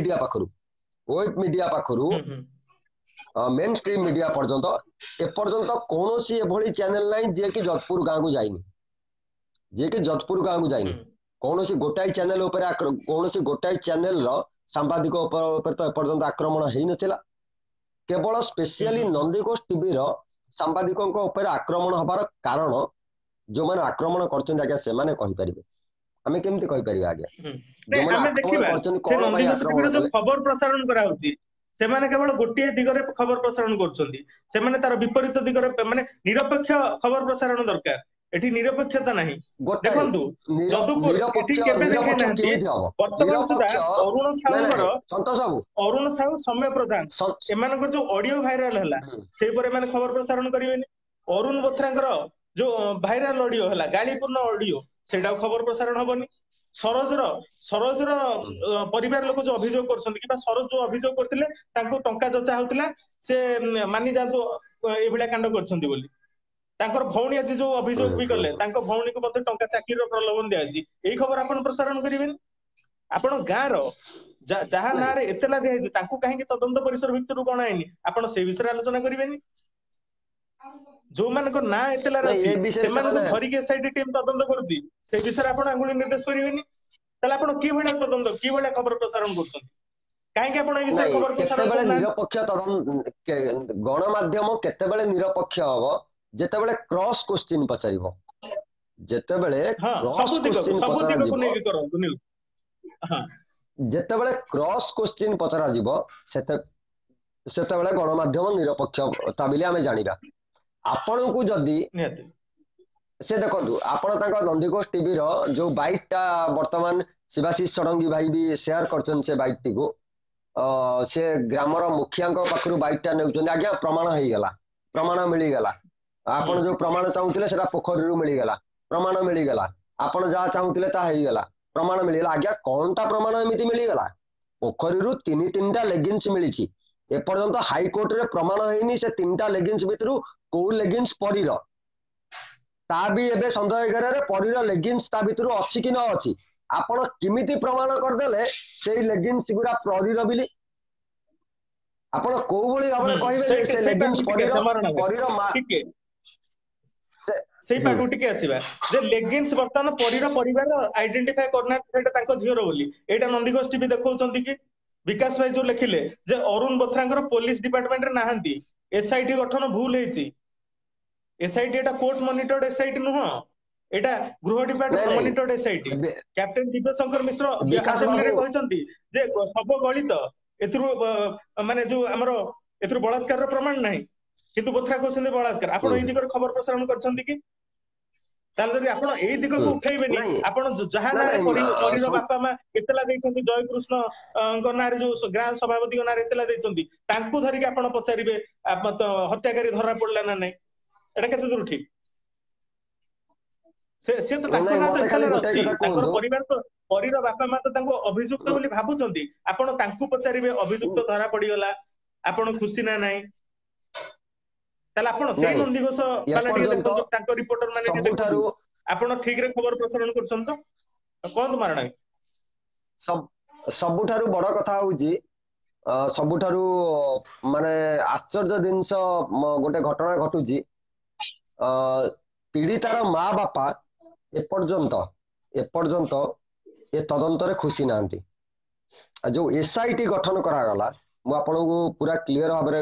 ମିଡିଆ ପାଖରୁ ହୁଁ ହୁଁ ମେନ୍ ଷ୍ଟ୍ରିମ୍ ମିଡିଆ ପର୍ଯ୍ୟନ୍ତ ଏପର୍ଯ୍ୟନ୍ତ କୌଣସି ଏଭଳି ଚ୍ୟାନେଲ ନାହିଁ ଯିଏକି ଯାଜପୁର ଗାଁକୁ ଯାଇନି। ହୁଁ କୌଣସି ଗୋଟାଏ ଚ୍ୟାନେଲ ଉପରେ କୌଣସି ଗୋଟାଏ ଚ୍ୟାନେଲର ସାମ୍ବାଦିକ ଉପରେ ତ ଏପର୍ଯ୍ୟନ୍ତ ଆକ୍ରମଣ ହେଇନଥିଲା। କେବଳ ହୁଁ ସ୍ପେସିଆଲି ହୁଁ ହୁଁ ନନ୍ଦିଘୋଷ ଟିଭିର ସାମ୍ବାଦିକଙ୍କ ଉପରେ ଆକ୍ରମଣ ହବାର କାରଣ, ଯୋଉମାନେ ଆକ୍ରମଣ କରିଛନ୍ତି ଆଜ୍ଞା ସେମାନେ କହିପାରିବେ। ଆମେ କେମିତି କହିପାରିବା ଆଜ୍ଞା? ହୁଁ। ନାଇଁ ଯୋଉମାନେ ଆମେ ଆକ୍ରମଣ ଦେଖିବା କରିଛନ୍ତି ସେ କଣ ପାଇଁ ନନ୍ଦିଘୋଷ ଆକ୍ରମଣ ଟିଭିର ଯୋଉ କଲେ? ଖବର ପ୍ରସାରଣ କରାହଉଛି, ସେମାନେ କେବଳ ଗୋଟିଏ ଦିଗରେ ଖବର ପ୍ରସାରଣ କରୁଛନ୍ତି। ସେମାନେ ତାର ବିପରୀତ ଦିଗରେ, ମାନେ ନିରପେକ୍ଷ ଖବର ପ୍ରସାରଣ ଦରକାର। ଏଠି ନିରପେକ୍ଷତା ନାହିଁ। ଗୋଟାଏ ଦେଖନ୍ତୁ, ଯଦୁପୁର ଏଠି କେବେ ଦେଖେଇ ନିରପେକ୍ଷ ନାହାନ୍ତି। କେମିତି ହବ? ବର୍ତ୍ତମାନ ସୁଦ୍ଧା ନିରପେକ୍ଷ ଅରୁଣ ନାଇଁ ସାହୁଙ୍କର, ନାଇଁ ସନ୍ତୋଷ ବାବୁ, ଅରୁଣ ସାହୁ, ସୌମ୍ୟ ପ୍ରଧାନ, ସ- ଏମାନଙ୍କର ଯୋଉ ଅଡିଓ ଭାଇରାଲ ହେଲା, ସେଇ ଉପରେ ଏମାନେ ଖବର ପ୍ରସାରଣ କରିବେନି। ଅରୁଣ ବୋଥ୍ରାଙ୍କର ଯୋଉ ଭାଇରାଲ ଅଡିଓ ହେଲା, ଗାଳିପୂର୍ଣ୍ଣ ଅଡିଓ, ସେଇଟା ଖବର ପ୍ରସାରଣ ହବନି। ସରୋଜର ପରିବାର ଲୋକ ଯୋଉ ଅଭିଯୋଗ କରୁଛନ୍ତି, କିମ୍ବା ସରୋଜ ଯୋଉ ଅଭିଯୋଗ କରିଥିଲେ ତାଙ୍କୁ ଟଙ୍କା ଯଚା ହଉଥିଲା, ସେ ମାନି ଯାଆନ୍ତୁ ଏଇଭଳିଆ କାଣ୍ଡ କରିଛନ୍ତି ବୋଲି। ତାଙ୍କର ଭଉଣୀ ଆଜି ଯୋଉ ଅଭିଯୋଗ ବି କଲେ, ତାଙ୍କ ଭଉଣୀକୁ ମଧ୍ୟ ଟଙ୍କା ଚାକିରିର ପ୍ରଲୋଭନ ଦିଆଯାଇଛି, ଏଇ ଖବର ଆପଣ ପ୍ରସାରଣ କରିବେନି। ଆପଣ ଗାଁର ଯାହା ନାଇଁ ନାଁରେ ଏତଲା ଦିଆଯାଇଛି, ତାଙ୍କୁ କାହିଁକି ତଦନ୍ତ ପରିସର ଭିତରୁ ଗଣାଏନି, ଆପଣ ସେଇ ବିଷୟରେ ଆଲୋଚନା କରିବେନି। ଯୋଉମାନଙ୍କ ନାଁ ଏତଲାରେ ନାଇଁ ଅଛି, ଏ ବିଷୟରେ ସେମାନଙ୍କୁ ସେମାନେ ଧରିକି ଏସଆଇଟି ଟିମ୍ ତଦନ୍ତ କରୁଛି, ସେଇ ବିଷୟରେ ଆପଣ ଆଙ୍ଗୁଳି ନିର୍ଦ୍ଦେଶ କରିବେନି। ତାହେଲେ ଆପଣ କି ଭଳିଆ ତଦନ୍ତ, କି ଭଳିଆ ଖବର ପ୍ରସାରଣ କରୁଛନ୍ତି? କାହିଁକି ଆପଣ ଏଇ ବିଷୟରେ ନାଇଁ ଖବର ପ୍ରସାରଣ କେତେବେଳେ କରୁନାହାନ୍ତି? ନିରପେକ୍ଷ ଗଣମାଧ୍ୟମ କେତେବେଳେ ନିରପେକ୍ଷ ହବ? ଯେତେବେଳେ କ୍ରସ୍ କୋଶ୍ଚିନ୍ ପଚାରିବ। ଯେତେବେଳେ ହଁ, କ୍ରସ୍ କୋଶ୍ଚିନ୍ ସବୁ ଦିଗକୁ ପଚରାଯିବ, ନେଇକି କରନ୍ତୁ ନ୍ୟୁଜ। ହଁ ଯେତେବେଳେ କ୍ରସ୍ କୋଶ୍ଚିନ୍ ପଚରାଯିବ, ସେତେବେଳେ ଗଣମାଧ୍ୟମ ନିରପେକ୍ଷତା ବୋଲି ଆମେ ଜାଣିବା। ଆପଣଙ୍କୁ ଯଦି ନିହାତି। ସେ ଦେଖନ୍ତୁ, ଆପଣ ତାଙ୍କ ନନ୍ଦିଘୋଷ ଟିଭିର ଯୋଉ ବାଇଟ୍ ଟା ବର୍ତ୍ତମାନ ଶିବାଶିଷ ଷଡଙ୍ଗୀ ଭାଇ ବି ସେୟାର କରିଛନ୍ତି, ସେ ବାଇଟ୍ ଟିକୁ ସେ ଗ୍ରାମର ମୁଖିଆଙ୍କ ପାଖରୁ ବାଇଟ୍ ଟା ନେଉଛନ୍ତି। ଆଜ୍ଞା ପ୍ରମାଣ ହେଇଗଲା, ପ୍ରମାଣ ମିଳିଗଲା, ହୁଁ ଆପଣ ଯୋଉ ପ୍ରମାଣ ଚାହୁଁଥିଲେ ସେଟା ପୋଖରୀରୁ ମିଳିଗଲା, ପ୍ରମାଣ ମିଳିଗଲା, ଆପଣ ଯାହା ଚାହୁଁଥିଲେ ତାହା ହେଇଗଲା, ପ୍ରମାଣ ମିଳିଗଲା। ଆଜ୍ଞା କଣଟା ପ୍ରମାଣ ଏମିତି ମିଳିଗଲା? ପୋଖରୀରୁ ତିନିଟା ଲେଗିନ୍ସ ମିଳିଛି। ଏପର୍ଯ୍ୟନ୍ତ ହାଇକୋର୍ଟରେ ପ୍ରମାଣ ହେଇନି ସେ ତିନିଟା ଲେଗିନ୍ସ ଭିତରୁ କୋଉ ଲେଗିନ୍ସ ପରୀର। ତା ବି ଏବେ ସନ୍ଦେହ ଘେରରେ ପରୀର ଲେଗିନ୍ସ ତା ଭିତରୁ ଅଛି କି ନ ଅଛି। ଆପଣ କେମିତି ପ୍ରମାଣ କରିଦେଲେ ସେଇ ଲେଗିନ୍ସ ଗୁଡା ପରୀର ବୋଲି? ଆପଣ କୋଉ ଭଳି ହୁଁ ଭାବରେ କହିବେ ସେ ସେଇ ପାଟକୁ ଲେଗିନ୍ସ ଟିକେ ପରୀର? ଆସିବା ମରଣ ଭାଇ, ପରୀର ମା ଟିକେ ସେ ସେଇ ପାଟକୁ ଟିକେ ଆସିବା, ଯେ ଲେଗିନ୍ସ ବର୍ତ୍ତମାନ ପରୀର ପରିବାର ଆଇଡେଣ୍ଟିଫାଇ କରୁନାହାନ୍ତି ସେଇଟା ତାଙ୍କ ଝିଅର ବୋଲି। ଏଇଟା ନନ୍ଦିଘୋଷ ଟିଭି ଦେଖଉଛନ୍ତି କି? ବିକାଶ ଭାଇ ଯୋଉ ଲେଖିଲେ ଯେ ଅରୁଣ ବୋଥ୍ରାଙ୍କର ପୋଲିସ ଡିପାର୍ଟମେଣ୍ଟରେ ନାହାନ୍ତି, ଏସଆଇଟି ଗଠନ ଭୁଲ ହେଇଛି। ଏସଆଇଟି ଏଟା କୋର୍ଟ ମନିଟର୍ଡ ଏସଆଇଟି ନୁହଁ, ଏଟା ଗୃହ ନାଇଁ ଡିପାର୍ଟମେଣ୍ଟ ନାଇଁ monitored SIT. Captain Dibyashankar Mishra Bikash babu ଆସେମ୍ବଲିରେ କହିଛନ୍ତି ଯେ ସବୁ ଗଳିତ, ଏଥିରୁ ମାନେ ଯୋଉ ଆମର ଏଥିରୁ ବଳାତ୍କାରର ପ୍ରମାଣ ନାହିଁ, କିନ୍ତୁ ବୋଥ୍ରା କହୁଛନ୍ତି ବଳାତ୍କାର। ଆପଣ ଏଇ ଦିଗରେ ଖବର ପ୍ରସାରଣ କରିଛନ୍ତି କି? ତାହେଲେ ଯଦି ଆପଣ ଏଇ ଦିଗକୁ ଉଠେଇବେନି, ନାଇଁ ଆପଣ ଯାହା ନାଇଁ ନାଁରେ ପରୀର ନାଇଁ ବାପା ମା ଏତଲା ଦେଇଛନ୍ତି, ଜୟକୃଷ୍ଣ ଙ୍କ ନାଁରେ ଯୋଉ ଗାଁ ସଭାପତିଙ୍କ ନାଁରେ ଏତଲା ଦେଇଛନ୍ତି, ତାଙ୍କୁ ଧରିକି ଆପଣ ପଚାରିବେ ହତ୍ୟାକାରୀ ଧରା ପଡିଲା ନା ନାଇଁ। ଏଟା କେତେ ଦୂର ଠିକ? ସେ ତ ତାଙ୍କ ନାଇଁ ନାଁ ତ ମତେ ଖାଲି ଏତଲାରେ ଗୋଟାଏ ଅଛି, କଥା ତାଙ୍କର କୁହନ୍ତୁ। ପରିବାର ତ, ପରୀର ବାପା ମା ତ ତାଙ୍କୁ ଅଭିଯୁକ୍ତ ବୋଲି ଭାବୁଛନ୍ତି। ଆପଣ ତାଙ୍କୁ ପଚାରିବେ ଅଭିଯୁକ୍ତ ଧରା ପଡିଗଲା, ଆପଣ ଖୁସି ନା ନାହିଁ? ତାହେଲେ ଆପଣ ସେଇ ନାଇଁ ନନ୍ଦିଘୋଷ ବାଲା ଟିକେ ଏପର୍ଯ୍ୟନ୍ତ ଦେଖନ୍ତୁ, ତାଙ୍କ ରିପୋର୍ଟର ମାନେ ଟିକେ ଦେଖନ୍ତୁ, ସବୁଠାରୁ ଆପଣ ଠିକରେ ଖବର ପ୍ରସାରଣ କରୁଛନ୍ତି ତ? କୁହନ୍ତୁ ମାରଣ ଭାଇ। ସବୁଠାରୁ ବଡ କଥା ହଉଛି, ସବୁଠାରୁ ମାନେ ଆଶ୍ଚର୍ଯ୍ୟ ଜିନିଷ ଗୋଟେ ଘଟଣା ଘଟୁଛି। ପୀଡ଼ିତାର ମା ବାପା ଏପର୍ଯ୍ୟନ୍ତ ଏ ତଦନ୍ତରେ ଖୁସି ନାହାନ୍ତି। ଯୋଉ ଏସଆଇଟି ଗଠନ କରାଗଲା, ମୁଁ ଆପଣଙ୍କୁ ପୁରା କ୍ଲିଅର ଭାବରେ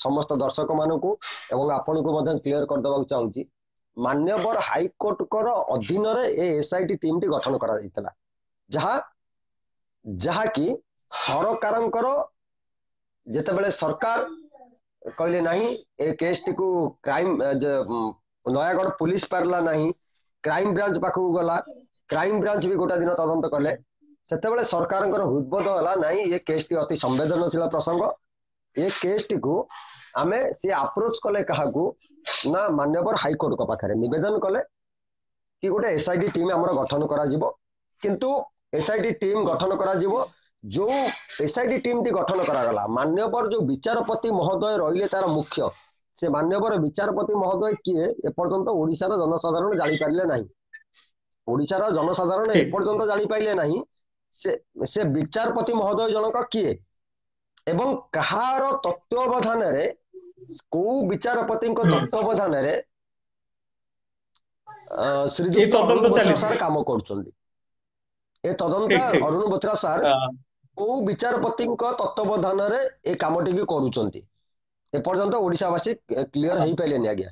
ସମସ୍ତ ଦର୍ଶକ ମାନଙ୍କୁ ଏବଂ ଆପଣଙ୍କୁ ମଧ୍ୟ କ୍ଲିଅର କରିଦେବାକୁ ଚାହୁଁଛି। ମାନ୍ୟବର ହାଇକୋର୍ଟଙ୍କର ଅଧୀନରେ ଏ ଏସଆଇଟି ଟିମଟି ଗଠନ କରାଯାଇଥିଲା। ଯାହା ଯାହାକି ସରକାରଙ୍କର ଯେତେବେଳେ ସରକାର କହିଲେ ନାହିଁ ଏ କେସଟିକୁ ନୟାଗଡ଼ ପୁଲିସ ପାରିଲା ନାହିଁ, କ୍ରାଇମ ବ୍ରାଞ୍ଚ ପାଖକୁ ଗଲା, କ୍ରାଇମ ବ୍ରାଞ୍ଚ ବି ଗୋଟା ଦିନ ତଦନ୍ତ କଲେ, ସେତେବେଳେ ସରକାରଙ୍କର ହୃଦବୋଧ ହେଲା ନାହିଁ ଏ କେସଟି ଅତି ସମ୍ବେଦନଶୀଳ ପ୍ରସଙ୍ଗ, ଏ କେସଟିକୁ ଆମେ ସେ ଆପ୍ରୋଚ କଲେ କାହାକୁ ନା ମାନ୍ୟବର ହାଇକୋର୍ଟଙ୍କ ପାଖରେ ନିବେଦନ କଲେ କି ଗୋଟେ ଏସଆଇଟି ଟିମ୍ ଆମର ଗଠନ କରାଯିବ। କିନ୍ତୁ ଏସଆଇଟି ଟିମ୍ ଗଠନ କରାଯିବ, ଯୋଉ ଏସଆଇଟି ଟିମ୍ଟି ଗଠନ କରାଗଲା ମାନ୍ୟବର ଯୋଉ ବିଚାରପତି ମହୋଦୟ ରହିଲେ ତାର ମୁଖ୍ୟ, ସେ ମାନ୍ୟବର ବିଚାରପତି ମହୋଦୟ କିଏ ଏପର୍ଯ୍ୟନ୍ତ ଓଡ଼ିଶାର ଜନସାଧାରଣ ଜାଣିପାରିଲେ ନାହିଁ। ଓଡ଼ିଶାର ଜନସାଧାରଣ ଠିକ ଏପର୍ଯ୍ୟନ୍ତ ଜାଣିପାରିଲେ ନାହିଁ ସେ ବିଚାରପତି ମହୋଦୟ ଜଣକ କିଏ ଏବଂ କାହାର ତତ୍ତ୍ୱାବଧାନରେ, କୋଉ ବିଚାରପତିଙ୍କ ତତ୍ତ୍ୱାବଧାନରେ ଏଇ ଶ୍ରୀଯୁକ୍ତ ଅରୁଣ ତଦନ୍ତ ବୋଥ୍ରା ଚାଲିଛି। ସାର୍ କାମ କରୁଛନ୍ତି। ଏ ତଦନ୍ତ ଠିକ ଠିକ ଅରୁଣ ବୋଥ୍ରା ସାର୍ ଅ, କୋଉ ବିଚାରପତିଙ୍କ ତତ୍ତ୍ୱାବଧାନରେ ଏ କାମଟିକୁ କରୁଛନ୍ତି ଏପର୍ଯ୍ୟନ୍ତ ଓଡ଼ିଶାବାସୀ କ୍ଲିୟର ହେଇପାରିଲେନି ଆଜ୍ଞା।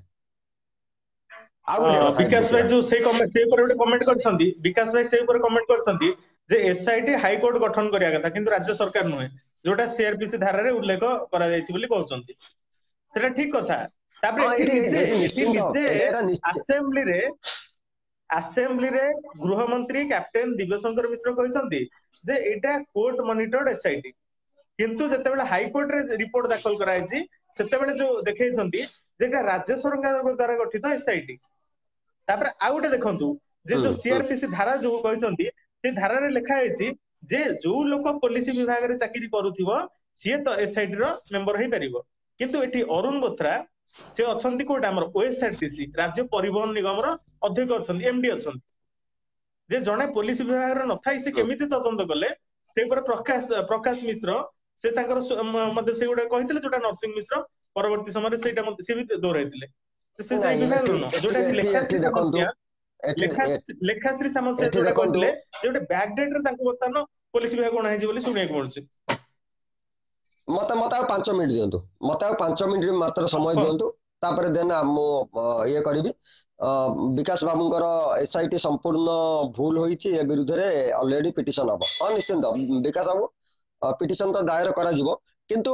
ଆଉ ଗୋଟେ କଥା ଏଠି ବିକାଶ ଭାଇ ଦେଖିବା, ଯୋଉ ସେଇ ଉପରେ ଗୋଟେ କମେଣ୍ଟ କରିଛନ୍ତି, ବିକାଶ ଭାଇ ସେଇ ଉପରେ କମେଣ୍ଟ କରିଛନ୍ତି ଯେ ଏସଆଇଟି ହାଇକୋର୍ଟ ଗଠନ କରିବା କଥା କିନ୍ତୁ ରାଜ୍ୟ ସରକାର ନୁହେଁ, ଯୋଉଟା ସିଆରପିସି ଧାରାରେ ଉଲ୍ଲେଖ କରାଯାଇଛି ବୋଲି କହୁଛନ୍ତି। ସେଟା ଠିକ କଥା। ତାପରେ ହଁ ଏଠି ନିଜେ ଏଠି ନିଶ୍ଚିନ୍ତ ନିଜେ ଏଇଟା ଆସେମ୍ବଲିରେ ଗୃହମନ୍ତ୍ରୀ କ୍ୟାପ୍ଟେନ ଦିବ୍ୟଶଙ୍କର ମିଶ୍ର କହିଛନ୍ତି ଯେ ଏଇଟା କୋର୍ଟ ମନିଟର୍ଡ ଏସଆଇଟି, କିନ୍ତୁ ଯେତେବେଳେ ହାଇକୋର୍ଟରେ ରିପୋର୍ଟ ଦାଖଲ କରାଯାଇଛି ସେତେବେଳେ ଯୋଉ ଦେଖେଇଛନ୍ତି ଯେ ଏଟା ରାଜ୍ୟ ସରକାରଙ୍କ ଦ୍ୱାରା ଗଠିତ ଏସଆଇଟି। ତାପରେ ଆଉ ଗୋଟେ ଦେଖନ୍ତୁ ଯେ ଯୋଉ ସିଆରପିସି ଧାରା ଯୋଉ କହିଛନ୍ତି ସେ ଧାରାରେ ଲେଖା ହେଇଛି ଯେ ଯୋଉ ଲୋକ ପୋଲିସ ବିଭାଗରେ ଚାକିରି କରୁଥିବ ସିଏ ତ ଏସଆଇଟି ର ମେମ୍ବର ହେଇପାରିବ। କିନ୍ତୁ ଏଠି ଅରୁଣ ବୋଥ୍ରା ସେ ଅଛନ୍ତି କୋଉଟା ଆମର ଓଏସଆରଟିସି ରାଜ୍ୟ ପରିବହନ ନିଗମର ଅଧ୍ୟକ୍ଷ ଅଛନ୍ତି, ଏମଡି ଅଛନ୍ତି। ଯେ ଜଣେ ପୋଲିସ ବିଭାଗରେ ନଥାଇ ସେ କେମିତି ତଦନ୍ତ କଲେ ସେ ଉପରେ ପ୍ରକାଶ ମିଶ୍ର ସେ ତାଙ୍କର ମଧ୍ୟ ସେ ଗୋଟେ କହିଥିଲେ ଯୋଉଟା ନରସିଂହ ମିଶ୍ର ପରବର୍ତ୍ତୀ ସମୟରେ ସେଇଟା ସେ ବି ଦୌଡାଇଥିଲେ। ସେ ସେଇ ନାଇଁ ବିଭାଗର ନୁହଁ, ଯୋଉଟା ଏଠି ଲେଖାଶ୍ରୀ ଦେଖନ୍ତୁ ସାମନ୍ତସିଆ ଏଠି ଲେଖାଶ୍ରୀ ସାମନ୍ତସିଆ ଏଠି ଯୋଉଟା ଦେଖନ୍ତୁ କହିଥିଲେ ଯେ ଗୋଟେ ବ୍ୟାକ୍ ଡେଟ୍ ରେ ତାଙ୍କୁ ବର୍ତ୍ତମାନ ପୋଲିସ ବିଭାଗ ଅଣାହେଇଛି ବୋଲି ଶୁଣିବାକୁ ମିଳୁଛି। ମତେ ମତେ ଆଉ 5 ମିନିଟ୍ ଦିଅନ୍ତୁ, ମତେ ଆଉ 5 ମିନିଟ୍ ମାତ୍ର ସମୟ ହଁ ଦିଅନ୍ତୁ, ତାପରେ ଦେନ୍ ମୁଁ ଇଏ କରିବି। ବିକାଶ ବାବୁଙ୍କର ଏସଆଇଟି ସମ୍ପୂର୍ଣ୍ଣ ଭୁଲ ହୋଇଛି, ଏ ବିରୁଦ୍ଧରେ ଅଲରେଡି ପିଟିସନ ହବ। ହଁ ନିଶ୍ଚିନ୍ତ ବିକାଶ ବାବୁ ପିଟିସନ ତ ଦାୟର କରାଯିବ, କିନ୍ତୁ